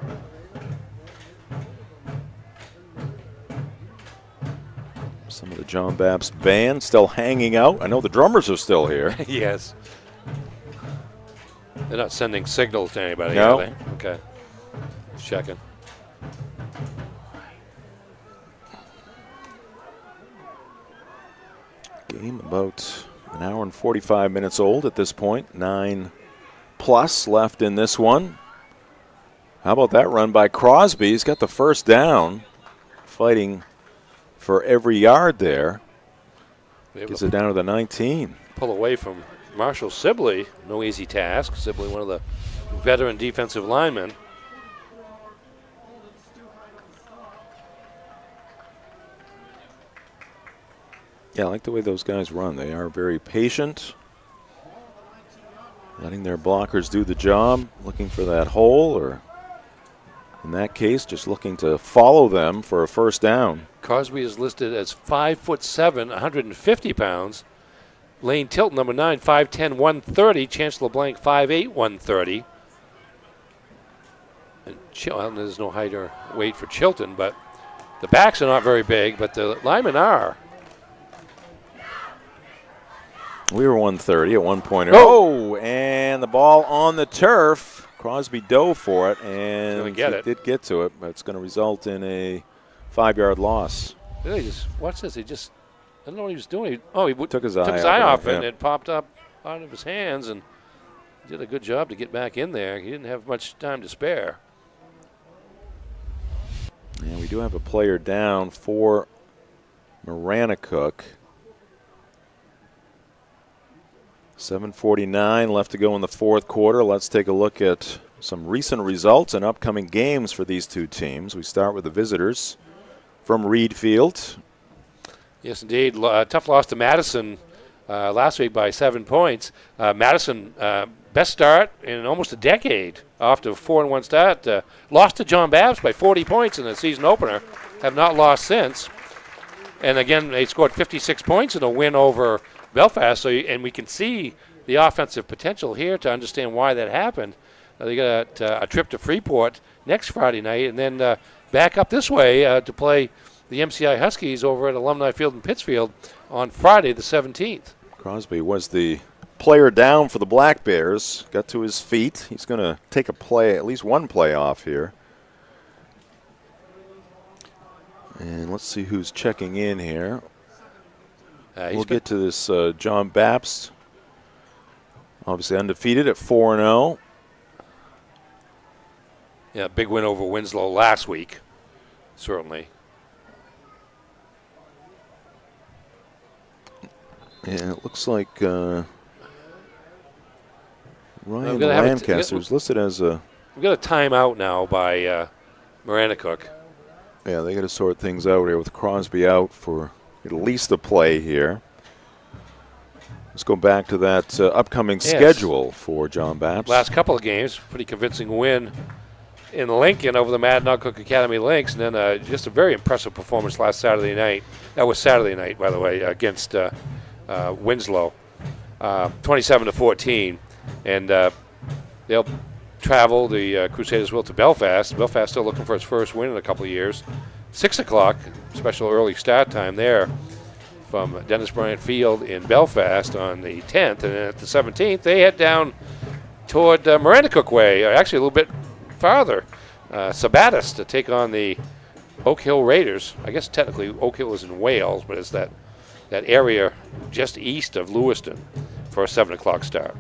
Some of the John Bapst band still hanging out. I know the drummers are still here. Yes. They're not sending signals to anybody, No. are they? Okay. Just checking. Game about an hour and 45 minutes old at this point. 9+ left in this one. How about that run by Crosby? He's got the first down, fighting for every yard there. Gets it down to the 19. Pull away from Marshall Sibley. No easy task. Sibley, one of the veteran defensive linemen. Yeah, I like the way those guys run. They are very patient, letting their blockers do the job, looking for that hole, or in that case, just looking to follow them for a first down. Crosby is listed as 5'7", 150 pounds. Lane Tilton, number 9, 5'10", 130. Chance LeBlanc, 5'8", 130. And there's no height or weight for Chilton, but the backs are not very big, but the linemen are. We were 130 at one point. Oh, and the ball on the turf. Crosby dove for it, and he did get to it, but it's going to result in a 5-yard loss. Really, just watch this. I don't know what he was doing. He took his eye off it, and it popped up out of his hands, and did a good job to get back in there. He didn't have much time to spare. And we do have a player down for Maranacook. 7:49 left to go in the fourth quarter. Let's take a look at some recent results and upcoming games for these two teams. We start with the visitors from Reed Field. Yes, indeed. Tough loss to Madison last week by 7 points. Madison, best start in almost a decade, off to a 4-1 start. Lost to John Bapst by 40 points in the season opener. Have not lost since. And again, they scored 56 points in a win over Belfast, and we can see the offensive potential here to understand why that happened. They got a trip to Freeport next Friday night, and then back up this way to play the MCI Huskies over at Alumni Field in Pittsfield on Friday the 17th. Crosby was the player down for the Black Bears. Got to his feet. He's going to take a play, at least one play off here. And let's see who's checking in here. We'll get to this John Bapst. Obviously undefeated at 4-0. Yeah, big win over Winslow last week, certainly. Yeah, it looks like Ryan Lancaster is listed as a... We've got a timeout now by Maranacook. Yeah, they got to sort things out here with Crosby out for at least a play here. Let's go back to that upcoming schedule for John Bapst. Last couple of games, pretty convincing win in Lincoln over the Maranacook Academy Lynx, and then just a very impressive performance last Saturday night. That was Saturday night, by the way, against Winslow, 27-14. And they'll travel, the Crusaders will, to Belfast. Belfast still looking for its first win in a couple of years. 6 o'clock, special early start time there from Dennis Bryant Field in Belfast on the 10th. And then at the 17th, they head down toward Maranacook way, actually a little bit farther, Sabattis, to take on the Oak Hill Raiders. I guess technically Oak Hill is in Wales, but it's that area just east of Lewiston for a 7 o'clock start.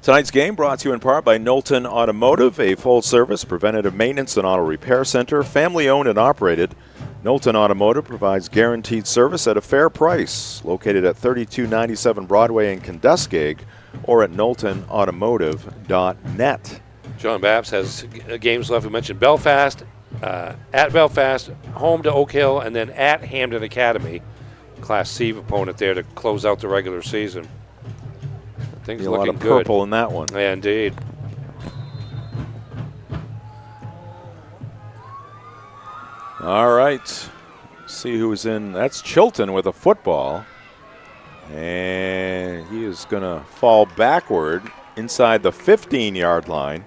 Tonight's game brought to you in part by Knowlton Automotive, a full-service preventative maintenance and auto repair center, family-owned and operated. Knowlton Automotive provides guaranteed service at a fair price. Located at 3297 Broadway in Kenduskeag or at knowltonautomotive.net. John Bapst has games left. We mentioned Belfast, at Belfast, home to Oak Hill, and then at Hamden Academy. Class C opponent there to close out the regular season. Things a looking lot of good. Purple in that one. Yeah, indeed. All right. See who's in. That's Chilton with a football. And he is going to fall backward inside the 15-yard line.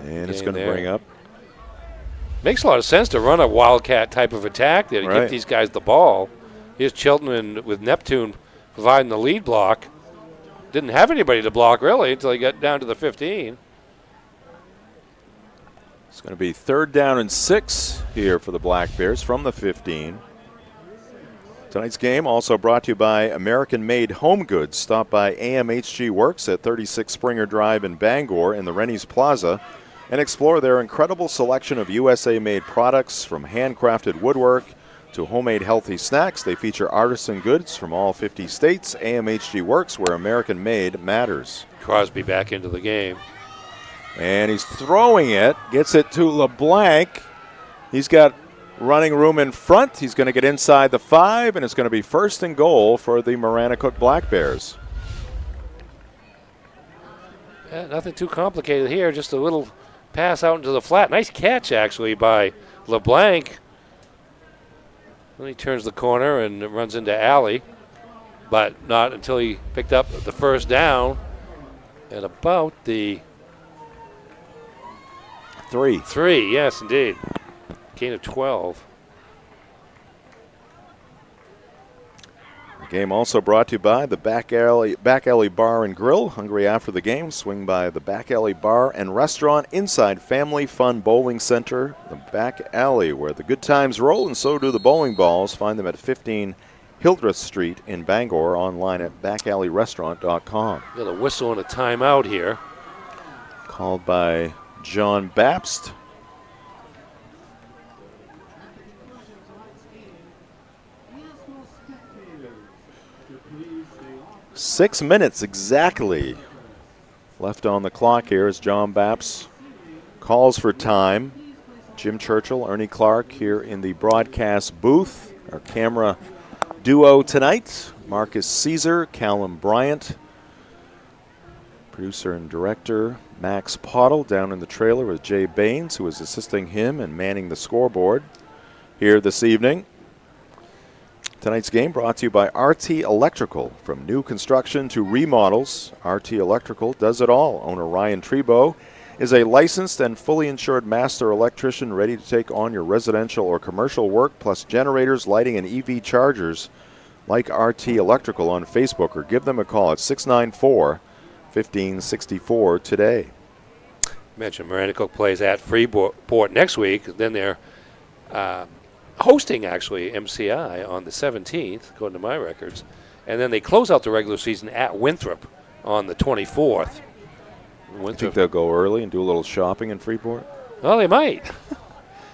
And it's going to bring up. Makes a lot of sense to run a Wildcat type of attack there to get these guys the ball. Here's Chilton with Neptune providing the lead block. Didn't have anybody to block, really, until he got down to the 15. It's going to be 3rd down and 6 here for the Black Bears from the 15. Tonight's game also brought to you by American-made home goods. Stop by AMHG Works at 36 Springer Drive in Bangor in the Rennie's Plaza and explore their incredible selection of USA-made products, from handcrafted woodwork to homemade healthy snacks. They feature artisan goods from all 50 states. AMHG Works, where American-made matters. Crosby back into the game. And he's throwing it, gets it to LeBlanc. He's got running room in front. He's going to get inside the 5, and it's going to be 1st and goal for the Maranacook Black Bears. Yeah, nothing too complicated here, just a little pass out into the flat. Nice catch, actually, by LeBlanc. Then he turns the corner and runs into Alley, but not until he picked up the 1st down at about the 3, yes, indeed. Gain of 12. The game also brought to you by the Back Alley Bar and Grill. Hungry after the game? Swing by the Back Alley Bar and Restaurant inside Family Fun Bowling Center. The Back Alley, where the good times roll and so do the bowling balls. Find them at 15 Hildreth Street in Bangor, online at backalleyrestaurant.com. Got a whistle and a timeout here. Called by John Bapst. Six minutes exactly left on the clock here as John Bapst calls for time. Jim Churchill, Ernie Clark here in the broadcast booth. Our camera duo tonight, Marcus Caesar, Callum Bryant. Producer and director Max Pottle down in the trailer with Jay Baines, who is assisting him and manning the scoreboard here this evening. Tonight's game brought to you by RT Electrical. From new construction to remodels, RT Electrical does it all. Owner Ryan Trebo is a licensed and fully insured master electrician ready to take on your residential or commercial work, plus generators, lighting, and EV chargers. Like RT Electrical on Facebook or give them a call at 694-1564 today. Mentioned Maranacook plays at Freeport next week. Then they're hosting, actually, MCI on the 17th, according to my records. And then they close out the regular season at Winthrop on the 24th. I think they'll go early and do a little shopping in Freeport? Well, they might.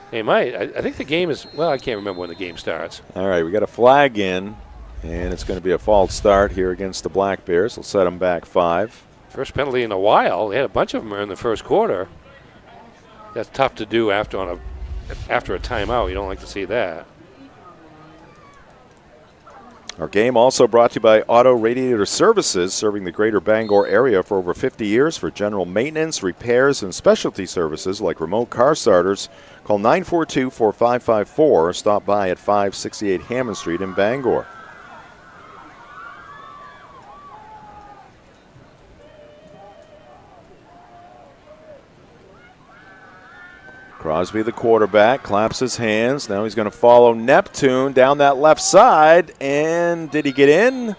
They might. I think the game is, well, I can't remember when the game starts. All right, we got a flag in, and it's going to be a false start here against the Black Bears. We'll set them back 5. First penalty in a while. They had a bunch of them in the first quarter. That's tough to do after a timeout. You don't like to see that. Our game also brought to you by Auto Radiator Services, serving the greater Bangor area for over 50 years for general maintenance, repairs, and specialty services like remote car starters. Call 942-4554 or stop by at 568 Hammond Street in Bangor. Crosby, the quarterback, claps his hands. Now he's going to follow Neptune down that left side. And did he get in?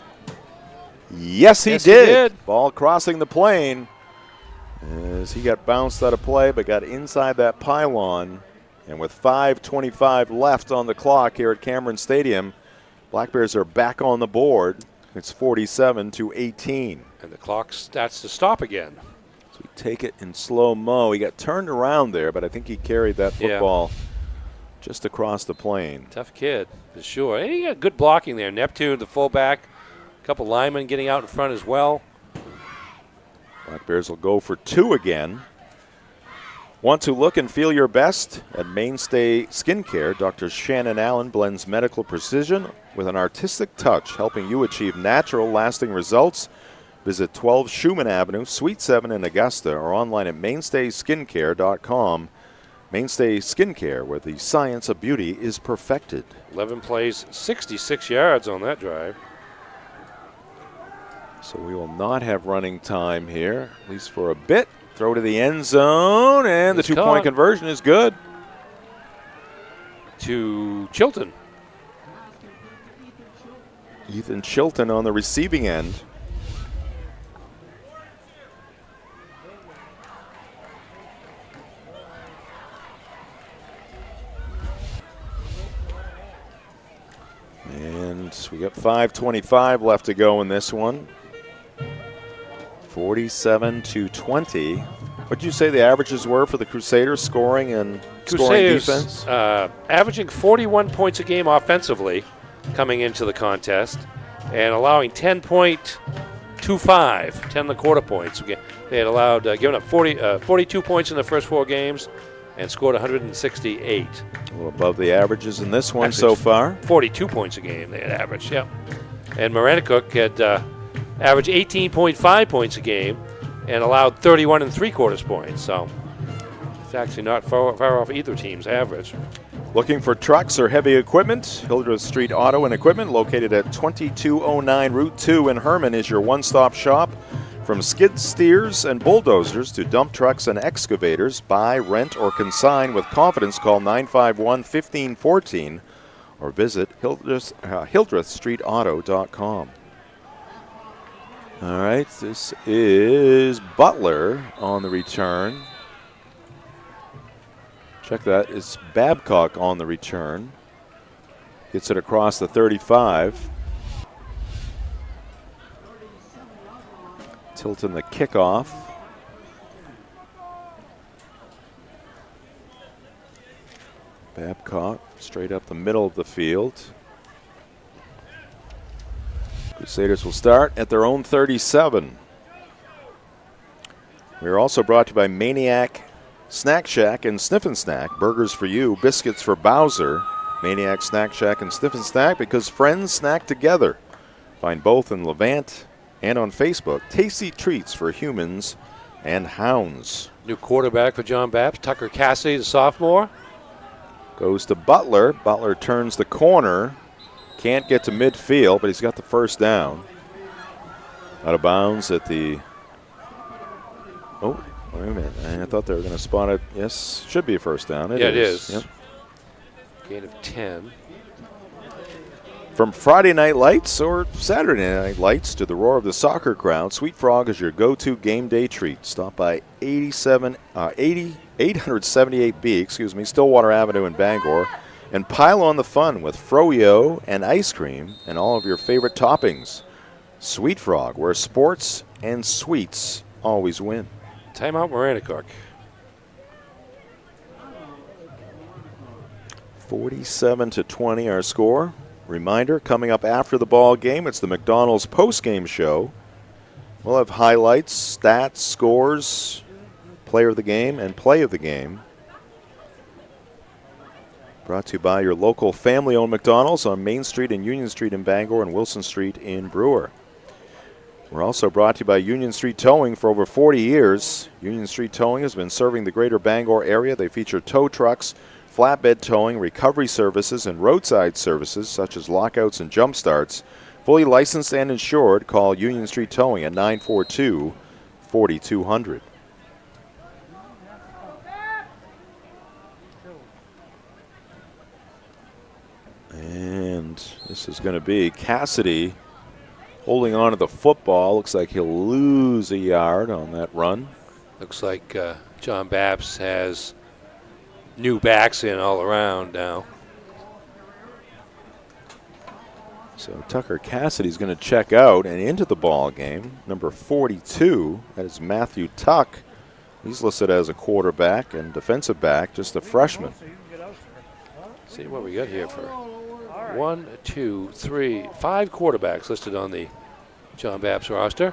Yes, he did. Ball crossing the plane as he got bounced out of play, but got inside that pylon. And with 5:25 left on the clock here at Cameron Stadium, Black Bears are back on the board. It's 47-18. And the clock starts to stop again. We take it in slow-mo. He got turned around there, but I think he carried that football just across the plane. Tough kid, for sure. And he got good blocking there. Neptune, the fullback, a couple linemen getting out in front as well. Black Bears will go for 2 again. Want to look and feel your best? At Mainstay Skincare, Dr. Shannon Allen blends medical precision with an artistic touch, helping you achieve natural, lasting results. Visit 12 Schumann Avenue, Suite 7 in Augusta, or online at mainstayskincare.com. Mainstay Skincare, where the science of beauty is perfected. 11 plays, 66 yards on that drive. So we will not have running time here, at least for a bit. Throw to the end zone, and the 2-point conversion is good. To Chilton. Ethan Chilton on the receiving end. And we got 5:25 left to go in this one. 47-20. What did you say the averages were for the Crusaders scoring and scoring defense? Averaging 41 points a game offensively coming into the contest and allowing 10.25, 10 and a quarter points. They had allowed, given up 42 points in the first 4 games and scored 168. A little above the averages in this one so far. 42 points a game they had averaged, yeah. And Maranacook had averaged 18.5 points a game and allowed 31 3/4 points. So it's actually not far off either team's average. Looking for trucks or heavy equipment? Hildreth Street Auto and Equipment, located at 2209 Route 2 in Herman, is your one-stop shop. From skid steers and bulldozers to dump trucks and excavators, buy, rent, or consign with confidence. Call 951-1514 or visit hildrethstreetauto.com. All right, this is Butler on the return. Check that. It's Babcock on the return. Gets it across the 35. Tilton the kickoff. Babcock straight up the middle of the field. Crusaders will start at their own 37. We are also brought to you by Maniac Snack Shack and Sniffin' Snack. Burgers for you, biscuits for Bowser. Maniac Snack Shack and Sniffin' Snack, because friends snack together. Find both in Levant and on Facebook. Tasty treats for humans and hounds. New quarterback for John Bapst, Tucker Cassidy, the sophomore. Goes to Butler. Butler turns the corner. Can't get to midfield, but he's got the first down. Out of bounds at the... Oh, wait a minute. I thought they were going to spot it. Yes, should be a first down. It is. Yep. Gain of 10. From Friday Night Lights or Saturday Night Lights to the roar of the soccer crowd, Sweet Frog is your go-to game day treat. Stop by 878B, Stillwater Avenue in Bangor, and pile on the fun with froyo and ice cream and all of your favorite toppings. Sweet Frog, where sports and sweets always win. Timeout Maranacook. 47-20 our score. Reminder, coming up after the ball game, it's the McDonald's post-game show. We'll have highlights, stats, scores, player of the game, and play of the game. Brought to you by your local family-owned McDonald's on Main Street and Union Street in Bangor and Wilson Street in Brewer. We're also brought to you by Union Street Towing for over 40 years. Union Street Towing has been serving the greater Bangor area. They feature tow trucks, flatbed towing, recovery services, and roadside services such as lockouts and jump starts. Fully licensed and insured, call Union Street Towing at 942-4200. And this is going to be Cassidy holding on to the football. Looks like he'll lose a yard on that run. Looks like John Bapst has new backs in all around now. So Tucker Cassidy's going to check out and into the ball game. Number 42, that is Matthew Tuck. He's listed as a quarterback and defensive back, just a freshman. See what we got here for 1, 2, 3, 5 quarterbacks listed on the John Bapst roster.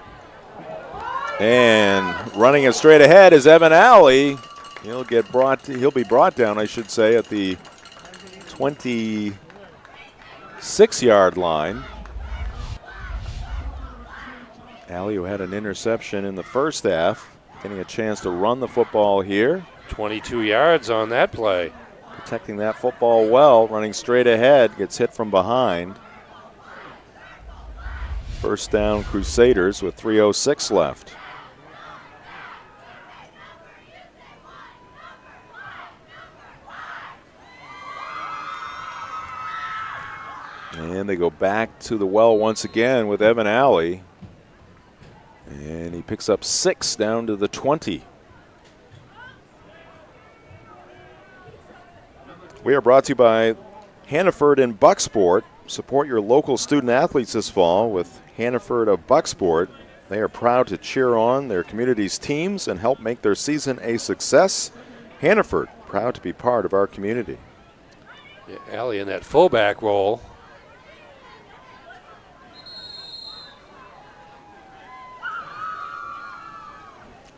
And running it straight ahead is Evan Alley. He'll be brought down, I should say, at the 26-yard line. Alley, who had an interception in the first half, getting a chance to run the football here. 22 yards on that play. Protecting that football well, running straight ahead, gets hit from behind. First down Crusaders with 3:06 left. And they go back to the well once again with Evan Alley. And he picks up 6 down to the 20. We are brought to you by Hannaford and Bucksport. Support your local student athletes this fall with Hannaford of Bucksport. They are proud to cheer on their community's teams and help make their season a success. Hannaford, proud to be part of our community. Yeah, Alley in that fullback role.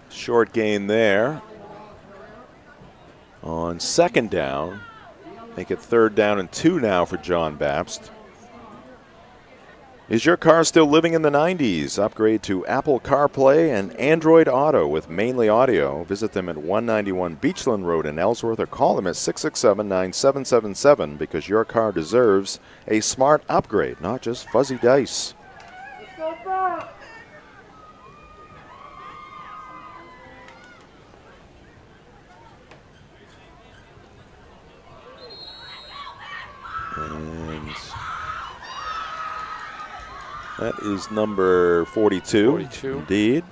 Short gain there. On second down, make it 3rd down and 2 now for John Bapst. Is your car still living in the 90s? Upgrade to Apple CarPlay and Android Auto with Mainly Audio. Visit them at 191 Beachland Road in Ellsworth or call them at 667-9777 because your car deserves a smart upgrade, not just fuzzy dice. And that is number 42. 42. Indeed.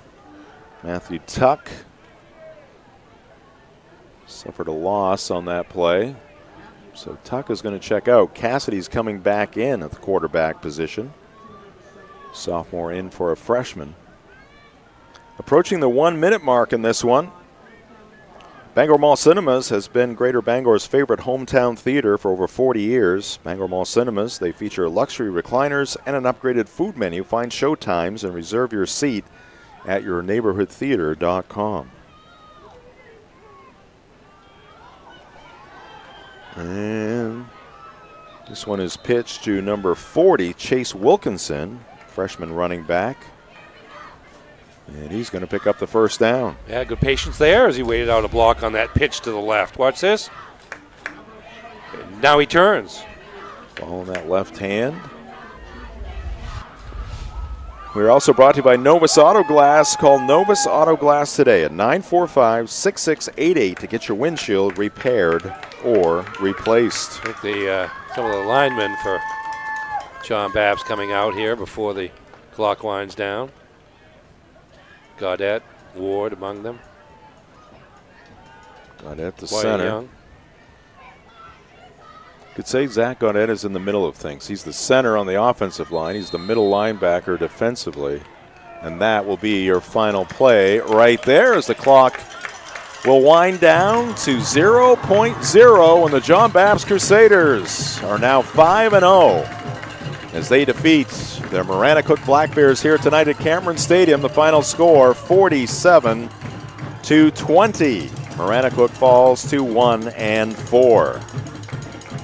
Matthew Tuck suffered a loss on that play. So Tuck is going to check out. Cassidy's coming back in at the quarterback position. Sophomore in for a freshman. Approaching the 1-minute mark in this one. Bangor Mall Cinemas has been Greater Bangor's favorite hometown theater for over 40 years. Bangor Mall Cinemas, they feature luxury recliners and an upgraded food menu. Find show times and reserve your seat at yourneighborhoodtheater.com. And this one is pitched to number 40, Chase Wilkinson, freshman running back. And he's going to pick up the first down. Yeah, good patience there as he waited out a block on that pitch to the left. Watch this. And now he turns. Ball in that left hand. We're also brought to you by Novus Auto Glass. Call Novus Auto Glass today at 945-6688 to get your windshield repaired or replaced. I think some of the linemen for John Bapst coming out here before the clock winds down. Gaudette, Ward among them. Gaudette, the Wyatt center. Young. Could say Zach Gaudette is in the middle of things. He's the center on the offensive line. He's the middle linebacker defensively. And that will be your final play right there as the clock will wind down to 0.0, and the John Bapst Crusaders are now 5-0 as they defeat their Maranacook Black Bears here tonight at Cameron Stadium. The final score, 47-20. Maranacook falls to 1-4.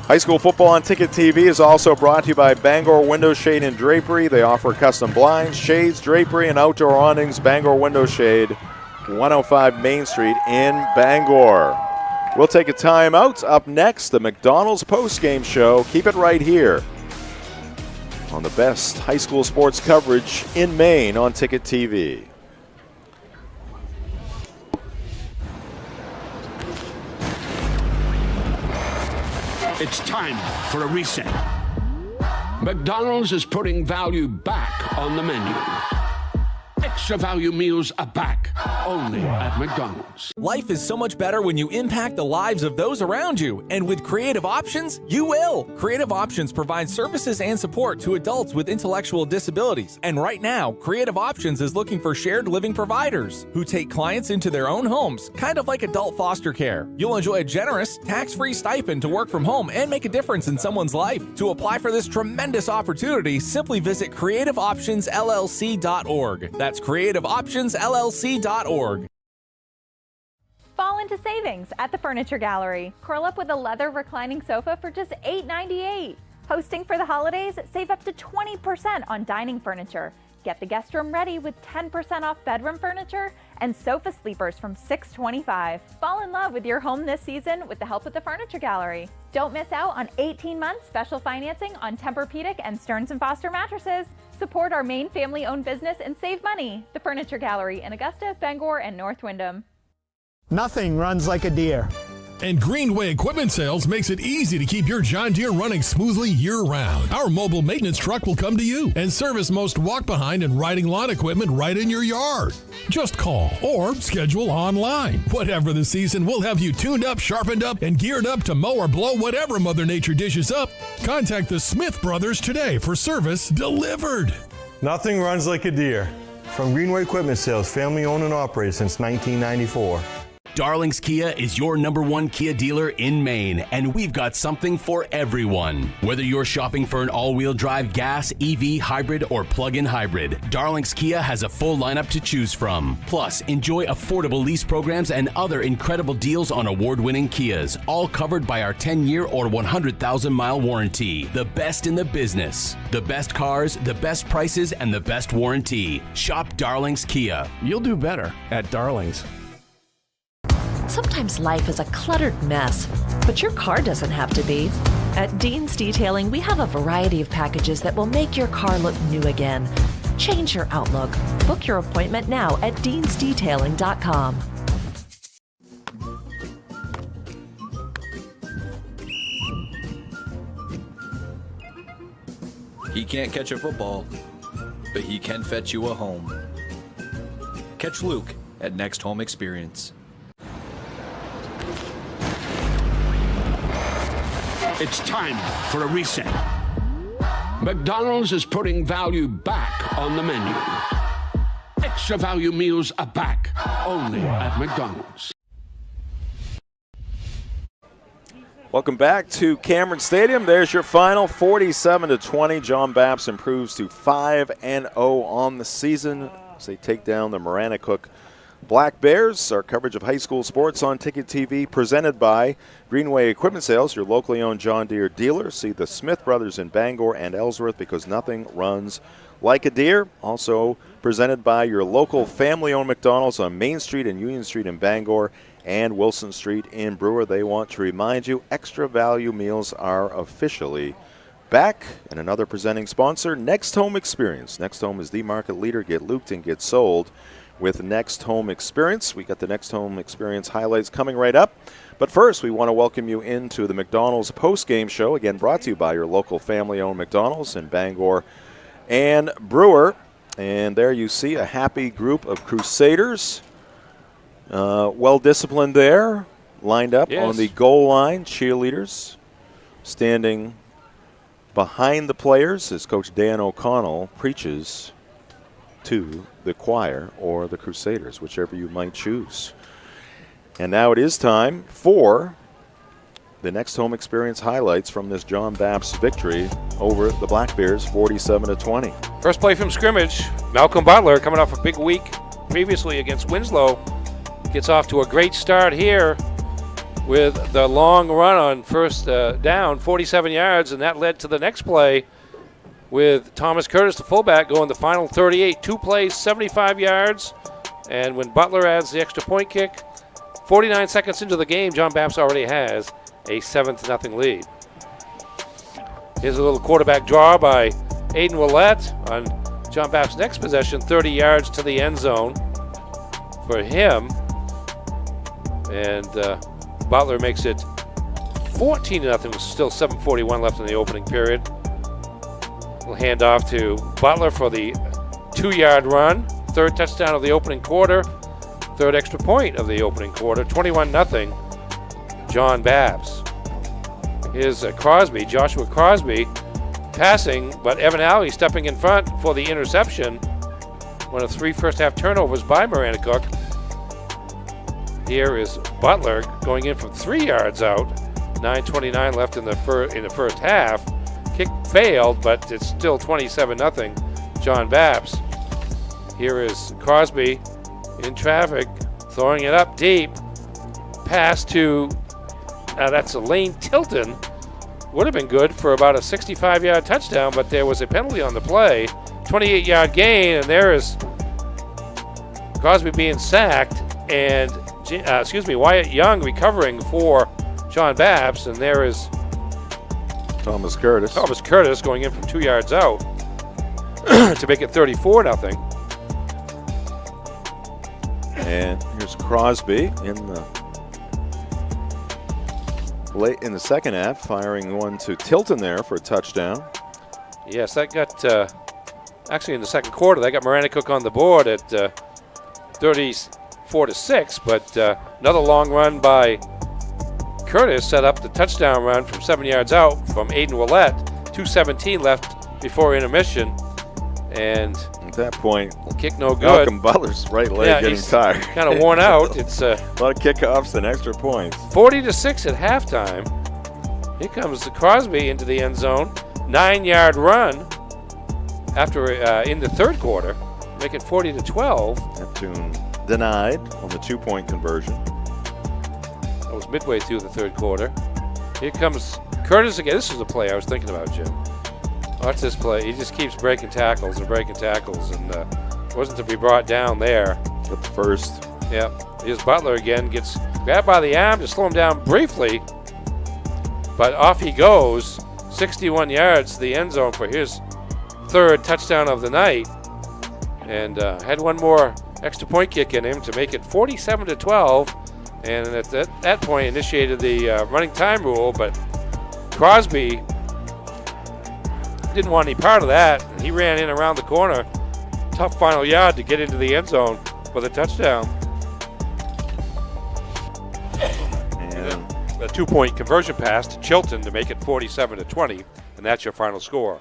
High school football on Ticket TV is also brought to you by Bangor Window Shade and Drapery. They offer custom blinds, shades, drapery, and outdoor awnings. Bangor Window Shade, 105 Main Street in Bangor. We'll take a timeout. Up next, the McDonald's postgame show. Keep it right here on the best high school sports coverage in Maine on Ticket TV. It's time for a reset. McDonald's is putting value back on the menu. Extra value meals are back, only at McDonald's. Life is so much better when you impact the lives of those around you. And with Creative Options, you will. Creative Options provides services and support to adults with intellectual disabilities. And right now, Creative Options is looking for shared living providers who take clients into their own homes, kind of like adult foster care. You'll enjoy a generous, tax-free stipend to work from home and make a difference in someone's life. To apply for this tremendous opportunity, simply visit creativeoptionsllc.org. That's creativeoptionsllc.org. Fall into savings at the Furniture Gallery. Curl up with a leather reclining sofa for just $8.98. Hosting for the holidays, save up to 20% on dining furniture. Get the guest room ready with 10% off bedroom furniture and sofa sleepers from $6.25. Fall in love with your home this season with the help of the Furniture Gallery. Don't miss out on 18-month special financing on Tempur-Pedic and Stearns & Foster mattresses. Support our Maine family-owned business and save money. The Furniture Gallery in Augusta, Bangor, and North Windham. Nothing runs like a deer. And Greenway Equipment Sales makes it easy to keep your John Deere running smoothly year-round. Our mobile maintenance truck will come to you and service most walk-behind and riding lawn equipment right in your yard. Just call or schedule online. Whatever the season, we'll have you tuned up, sharpened up, and geared up to mow or blow whatever Mother Nature dishes up. Contact the Smith Brothers today for service delivered. Nothing runs like a deer. From Greenway Equipment Sales, family owned and operated since 1994. Darling's Kia is your #1 Kia dealer in Maine, and we've got something for everyone. Whether you're shopping for an all-wheel drive gas, EV, hybrid, or plug-in hybrid, Darling's Kia has a full lineup to choose from. Plus, enjoy affordable lease programs and other incredible deals on award-winning Kias, all covered by our 10-year or 100,000-mile warranty. The best in the business. The best cars, the best prices, and the best warranty. Shop Darling's Kia. You'll do better at Darling's. Sometimes life is a cluttered mess, but your car doesn't have to be. At Dean's Detailing, we have a variety of packages that will make your car look new again. Change your outlook. Book your appointment now at deansdetailing.com. He can't catch a football, but he can fetch you a home. Catch Luke at Next Home Experience. It's time for a reset. McDonald's is putting value back on the menu. Extra value meals are back, only at McDonald's. Welcome back to Cameron Stadium. There's your final, 47-20. John Bapst improves to 5-0 on the season as they take down the Maranacook Black Bears. Our coverage of high school sports on Ticket TV presented by Greenway Equipment Sales, your locally owned John Deere dealer. See the Smith Brothers in Bangor and Ellsworth because nothing runs like a deer. Also presented by your local family-owned McDonald's on Main Street and Union Street in Bangor and Wilson Street in Brewer. They want to remind you extra value meals are officially back. And another presenting sponsor, Next Home Experience. Next Home is the market leader. Get looped and get sold with Next Home Experience. We got the Next Home Experience highlights coming right up. But first, we want to welcome you into the McDonald's post-game show, again brought to you by your local family-owned McDonald's in Bangor and Brewer. And there you see a happy group of Crusaders, well-disciplined there, lined up on the goal line, cheerleaders standing behind the players as Coach Dan O'Connell preaches to the choir or the Crusaders, whichever you might choose. And now it is time for the Next Home Experience highlights from this John Bapst victory over the Black Bears, 47-20. First play from scrimmage, Malcolm Butler, coming off a big week previously against Winslow, gets off to a great start here with the long run on first down, 47 yards, and that led to the next play with Thomas Curtis, the fullback, going the final 38. 2 plays, 75 yards, and when Butler adds the extra point kick, 49 seconds into the game, John Bapst already has a 7-0 lead. Here's a little quarterback draw by Aiden Willett on John Bapst's next possession, 30 yards to the end zone for him. And Butler makes it 14-0 with still 7:41 left in the opening period. We'll hand off to Butler for the 2-yard run, third touchdown of the opening quarter, third extra point of the opening quarter, 21-0, John Bapst. Here's Crosby, Joshua Crosby, passing, but Evan Alley stepping in front for the interception. One of 3 first-half turnovers by Maranacook. Here is Butler going in from 3 yards out, 9:29 left in the first half. Kick failed, but it's still 27-0, John Bapst. Here is Crosby in traffic, throwing it up deep. Pass to, that's Lane Tilton. Would have been good for about a 65-yard touchdown, but there was a penalty on the play. 28-yard gain, and there is Crosby being sacked, and Wyatt Young recovering for John Bapst, and there is Thomas Curtis. Thomas Curtis going in from 2 yards out to make it 34-0. And here's Crosby late in the second half, firing one to Tilton there for a touchdown. Yes, that got actually in the second quarter. That got Maranacook on the board at 34-6, but another long run by Curtis set up the touchdown run from 7 yards out from Aiden Willett. 2:17 left before intermission, and at that point, kick no good. Malcolm Butler's right leg getting tired. Kind of worn out. It's a lot of kickoffs and extra points. 40-6 at halftime. Here comes Crosby into the end zone. 9-yard run after in the third quarter, make it 40-12. Neptune denied on the 2-point conversion. That was midway through the third quarter. Here comes Curtis again. This was a play I was thinking about, Jim. Watch this play. He just keeps breaking tackles, and wasn't to be brought down there. Got the first. Yep. Here's Butler again. Gets grabbed by the arm to slow him down briefly, but off he goes. 61 yards to the end zone for his third touchdown of the night, and had one more extra point kick in him to make it 47-12, and at that point initiated the running time rule, but Crosby didn't want any part of that. He ran in around the corner, tough final yard to get into the end zone for the touchdown. And a 2-point conversion pass to Chilton to make it 47-20, and that's your final score.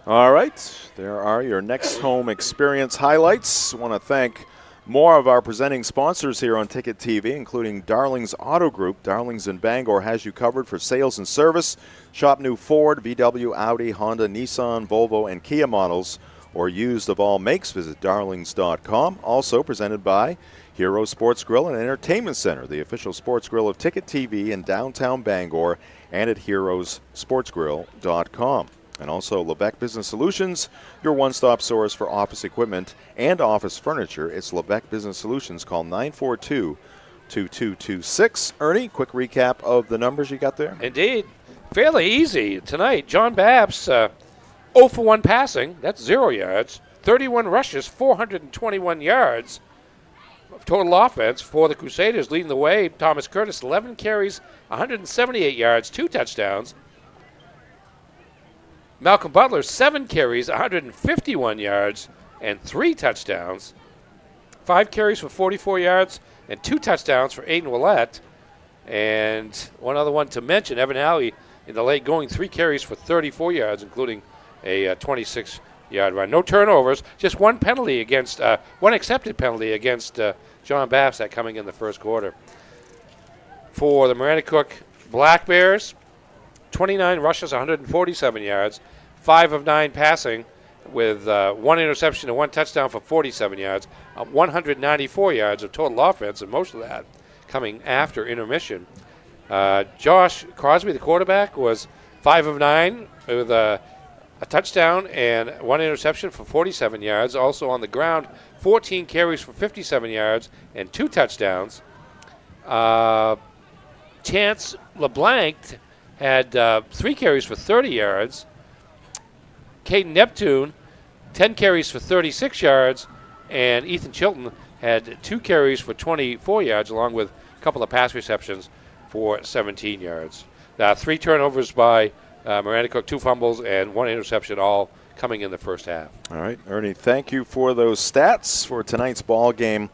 All right, there are your Next Home Experience highlights. I want to thank more of our presenting sponsors here on Ticket TV, including Darling's Auto Group. Darling's in Bangor has you covered for sales and service. Shop new Ford, VW, Audi, Honda, Nissan, Volvo, and Kia models, or used of all makes. Visit darlings.com. Also presented by Hero Sports Grill and Entertainment Center, the official sports grill of Ticket TV in downtown Bangor, and at herosportsgrill.com. And also Levesque Business Solutions, your one-stop source for office equipment and office furniture. It's Levesque Business Solutions. Call 942-2226. Ernie, quick recap of the numbers you got there. Indeed. fairly easy tonight. John Bapst, 0 for 1 passing. That's 0 yards. 31 rushes, 421 yards. Total offense for the Crusaders leading the way. Thomas Curtis, 11 carries, 178 yards, 2 touchdowns. Malcolm Butler, 7 carries, 151 yards, and 3 touchdowns. 5 carries for 44 yards and 2 touchdowns for Aiden Willett. And one other one to mention, Evan Alley in the late going, 3 carries for 34 yards, including a 26-yard run. No turnovers, just one penalty against, one accepted penalty against John Bapst, that coming in the first quarter. For the Maranacook Black Bears, 29 rushes, 147 yards, 5 of 9 passing, with 1 interception and 1 touchdown for 47 yards, 194 yards of total offense, and most of that coming after intermission. Josh Crosby, the quarterback, was 5 of 9 with a touchdown and 1 interception for 47 yards. Also on the ground, 14 carries for 57 yards and 2 touchdowns. Chance LeBlanc had 3 carries for 30 yards. Caden Neptune, 10 carries for 36 yards. And Ethan Chilton had 2 carries for 24 yards, along with a couple of pass receptions for 17 yards. 3 turnovers by Maranacook, 2 fumbles, and 1 interception, all coming in the first half. All right, Ernie, thank you for those stats for tonight's ball game.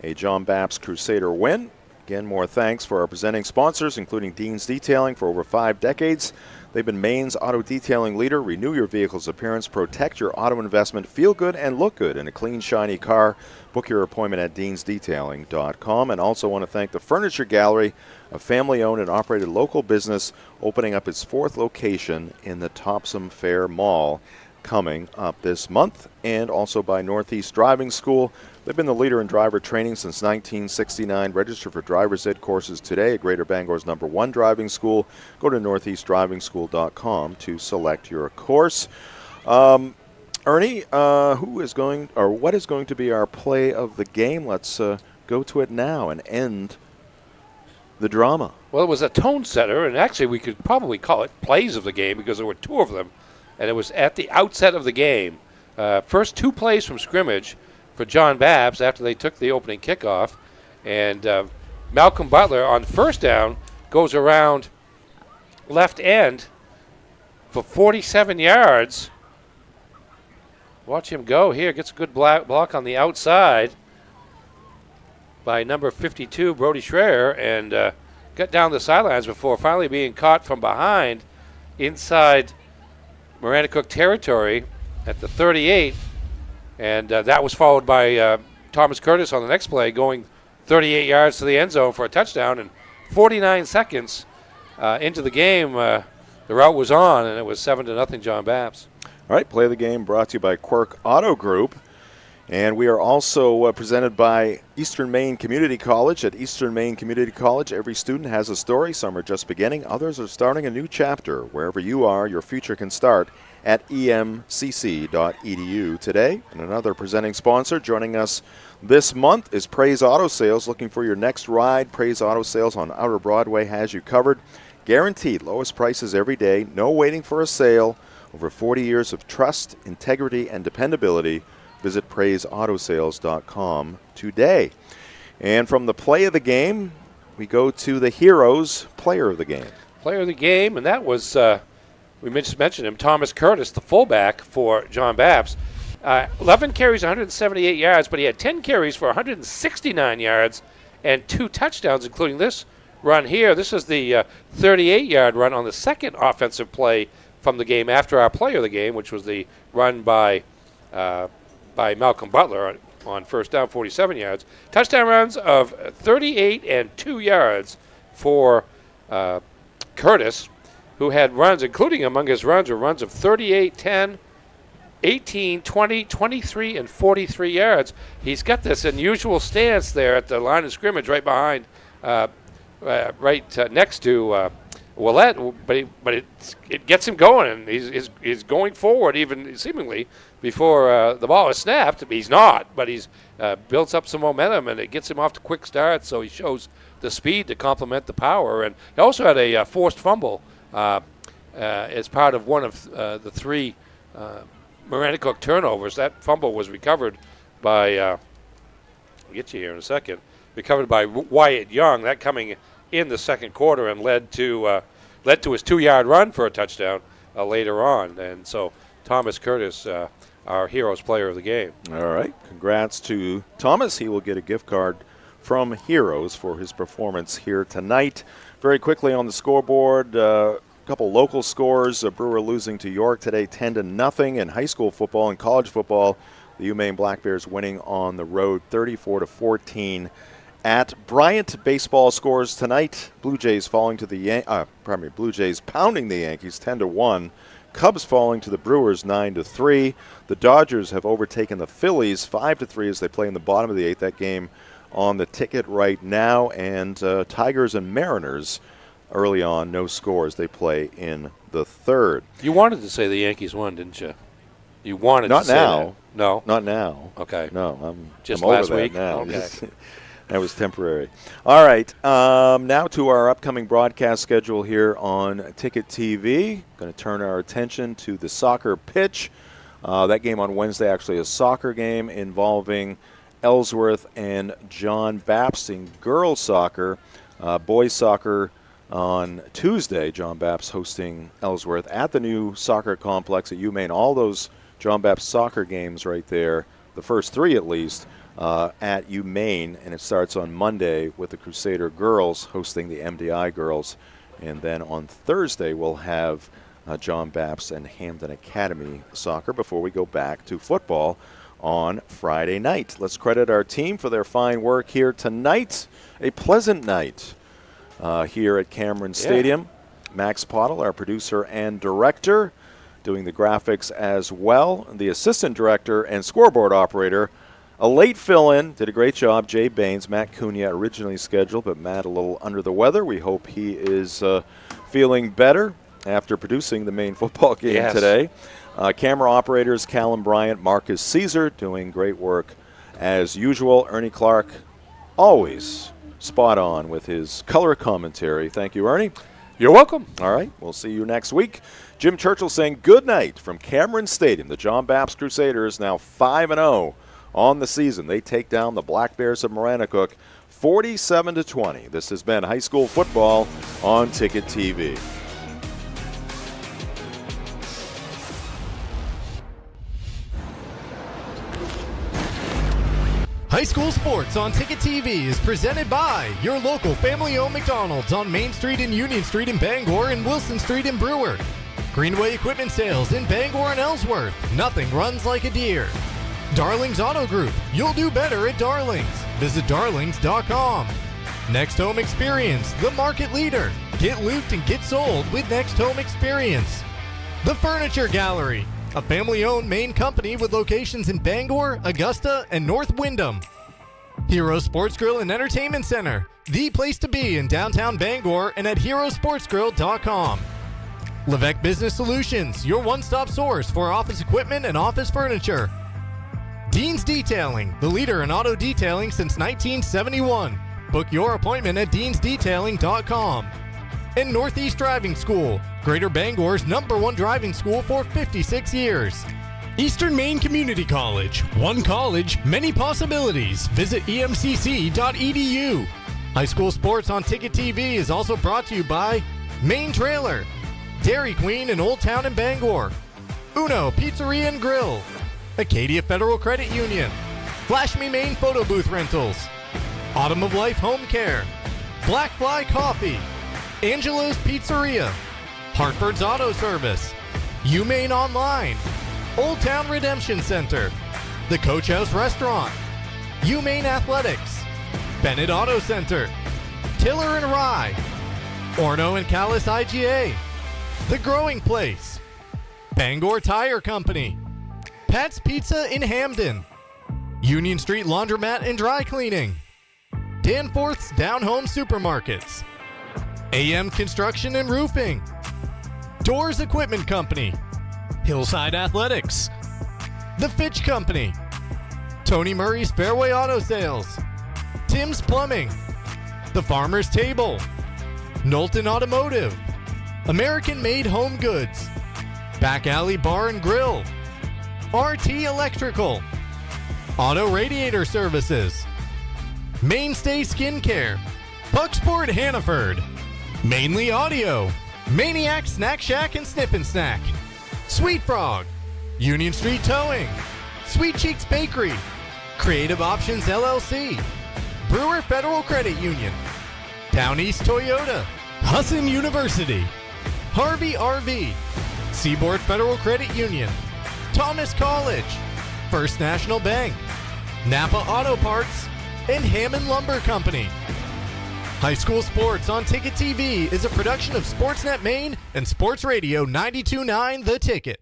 A John Bapst Crusader win. Again, more thanks for our presenting sponsors, including Dean's Detailing for over 5 decades. They've been Maine's auto detailing leader. Renew your vehicle's appearance, protect your auto investment, feel good and look good in a clean, shiny car. Book your appointment at deansdetailing.com. And also want to thank the Furniture Gallery, a family-owned and operated local business opening up its 4th location in the Topsom Fair Mall coming up this month. And also by Northeast Driving School. They've been the leader in driver training since 1969. Register for driver's ed courses today at Greater Bangor's #1 driving school. Go to northeastdrivingschool.com to select your course. Ernie, what is going to be our play of the game? Let's go to it now and end the drama. Well, it was a tone setter, and actually we could probably call it plays of the game because there were 2 of them, and it was at the outset of the game. First 2 plays from scrimmage for John Bapst after they took the opening kickoff. And Malcolm Butler on first down goes around left end for 47 yards. Watch him go here. Gets a good block on the outside by number 52, Brody Schreier, and got down the sidelines before finally being caught from behind inside Maranacook territory at the 38. And that was followed by Thomas Curtis on the next play, going 38 yards to the end zone for a touchdown. And 49 seconds into the game, the route was on, and it was 7-0 John Bapst. All right, play of the game brought to you by Quirk Auto Group. And we are also presented by Eastern Maine Community College. At Eastern Maine Community College, every student has a story. Some are just beginning. Others are starting a new chapter. Wherever you are, your future can start at emcc.edu today. And another presenting sponsor joining us this month is Praise Auto Sales. Looking for your next ride? Praise Auto Sales on Outer Broadway has you covered. Guaranteed lowest prices every day. No waiting for a sale. Over 40 years of trust, integrity, and dependability. Visit praiseautosales.com today. And from the play of the game, we go to the Heroes player of the game. Player of the game, and that was, we just mentioned him, Thomas Curtis, the fullback for John Bapst. 11 carries, 178 yards, but he had 10 carries for 169 yards and 2 touchdowns, including this run here. This is the 38-yard run on the second offensive play from the game after our player of the game, which was the run by Malcolm Butler on first down, 47 yards. Touchdown runs of 38 and 2 yards for Curtis, who had runs, including among his runs, were runs of 38, 10, 18, 20, 23, and 43 yards. He's got this unusual stance there at the line of scrimmage right behind, next to Willett, but it gets him going, and he's going forward even seemingly before the ball is snapped. He's not, but he's builds up some momentum, and it gets him off to quick starts, so he shows the speed to complement the power. And he also had a forced fumble as part of one of the 3 Maranacook turnovers. That fumble was recovered by, I'll get you here in a second, recovered by Wyatt Young. That coming in the second quarter and led to his 2-yard run for a touchdown later on. And so Thomas Curtis, our Heroes player of the game. All right. Congrats to Thomas. He will get a gift card from Heroes for his performance here tonight. Very quickly on the scoreboard, a couple local scores. Brewer losing to York today 10-0 in high school football and college football. The UMaine Black Bears winning on the road 34-14 at Bryant. Baseball scores tonight. Blue Jays pounding the Yankees 10-1. Cubs falling to the Brewers 9-3. The Dodgers have overtaken the Phillies 5-3 as they play in the bottom of the 8th. That game on the ticket right now. And Tigers and Mariners early on, no scores. They play in the 3rd. You wanted to say the Yankees won, didn't you? You wanted Not to say now. that. No? Not now. Okay. No, Just I'm over last that week? now. Okay. That was temporary. All right. Now to our upcoming broadcast schedule here on Ticket TV. Going to turn our attention to the soccer pitch. That game on Wednesday, actually a soccer game involving Ellsworth and John Bapst in girls soccer. Boys soccer on Tuesday. John Bapst hosting Ellsworth at the new soccer complex at UMaine. All those John Bapst soccer games right there, the first 3 at least, at UMaine, and it starts on Monday with the Crusader girls hosting the MDI girls. And then on Thursday, we'll have John Bapst and Hamden Academy soccer before we go back to football on Friday night. Let's credit our team for their fine work here tonight. A pleasant night here at Cameron Stadium. Max Pottle, our producer and director, doing the graphics as well. The assistant director and scoreboard operator, a late fill-in, did a great job, Jay Baines. Matt Cunha originally scheduled, but Matt a little under the weather. We hope he is feeling better after producing the main football game today. Camera operators, Callum Bryant, Marcus Caesar, doing great work as usual. Ernie Clark, always spot on with his color commentary. Thank you, Ernie. You're welcome. All right, we'll see you next week. Jim Churchill saying good night from Cameron Stadium. The John Bapst Crusaders now 5-0 on the season. They take down the Black Bears of Maranacook 47-20. This has been high school football on Ticket TV. High school sports on Ticket TV is presented by your local family-owned McDonald's on Main Street and Union Street in Bangor and Wilson Street in Brewer. Greenway Equipment Sales in Bangor and Ellsworth. Nothing runs like a deer. Darlings Auto Group. You'll do better at Darlings. Visit darlings.com. Next Home Experience, the market leader. Get looped and get sold with Next Home Experience. The Furniture Gallery, a family-owned Maine company with locations in Bangor, Augusta, and North Windham. Hero Sports Grill and Entertainment Center, the place to be in downtown Bangor and at herosportsgrill.com. Levesque Business Solutions, your one-stop source for office equipment and office furniture. Dean's Detailing, the leader in auto detailing since 1971. Book your appointment at deansdetailing.com. And Northeast Driving School, Greater Bangor's #1 driving school for 56 years. Eastern Maine Community College, one college, many possibilities. Visit emcc.edu. High school sports on Ticket TV is also brought to you by Maine Trailer, Dairy Queen in Old Town and Bangor, Uno Pizzeria and Grill, Acadia Federal Credit Union, Flash Me Maine Photo Booth Rentals, Autumn of Life Home Care, Black Fly Coffee, Angelo's Pizzeria, Hartford's Auto Service, UMaine Online, Old Town Redemption Center, the Coach House Restaurant, UMaine Athletics, Bennett Auto Center, Tiller and Rye, Orno and Callis IGA, The Growing Place, Bangor Tire Company, Pat's Pizza in Hamden, Union Street Laundromat and Dry Cleaning, Danforth's Down Home Supermarkets, AM Construction and Roofing, Doors Equipment Company, Hillside Athletics, The Fitch Company, Tony Murray's Fairway Auto Sales, Tim's Plumbing, The Farmer's Table, Knowlton Automotive, American-made home goods, Back Alley Bar and Grill, RT Electrical, Auto Radiator Services, Mainstay Skincare, Pucksport Hannaford, Mainly Audio, Maniac Snack Shack and Snip and Snack, Sweet Frog, Union Street Towing, Sweet Cheeks Bakery, Creative Options LLC, Brewer Federal Credit Union, Down East Toyota, Husson University, Harvey RV, Seaboard Federal Credit Union, Thomas College, First National Bank, Napa Auto Parts, and Hammond Lumber Company. High School Sports on Ticket TV is a production of Sportsnet Maine and Sports Radio 92.9 The Ticket.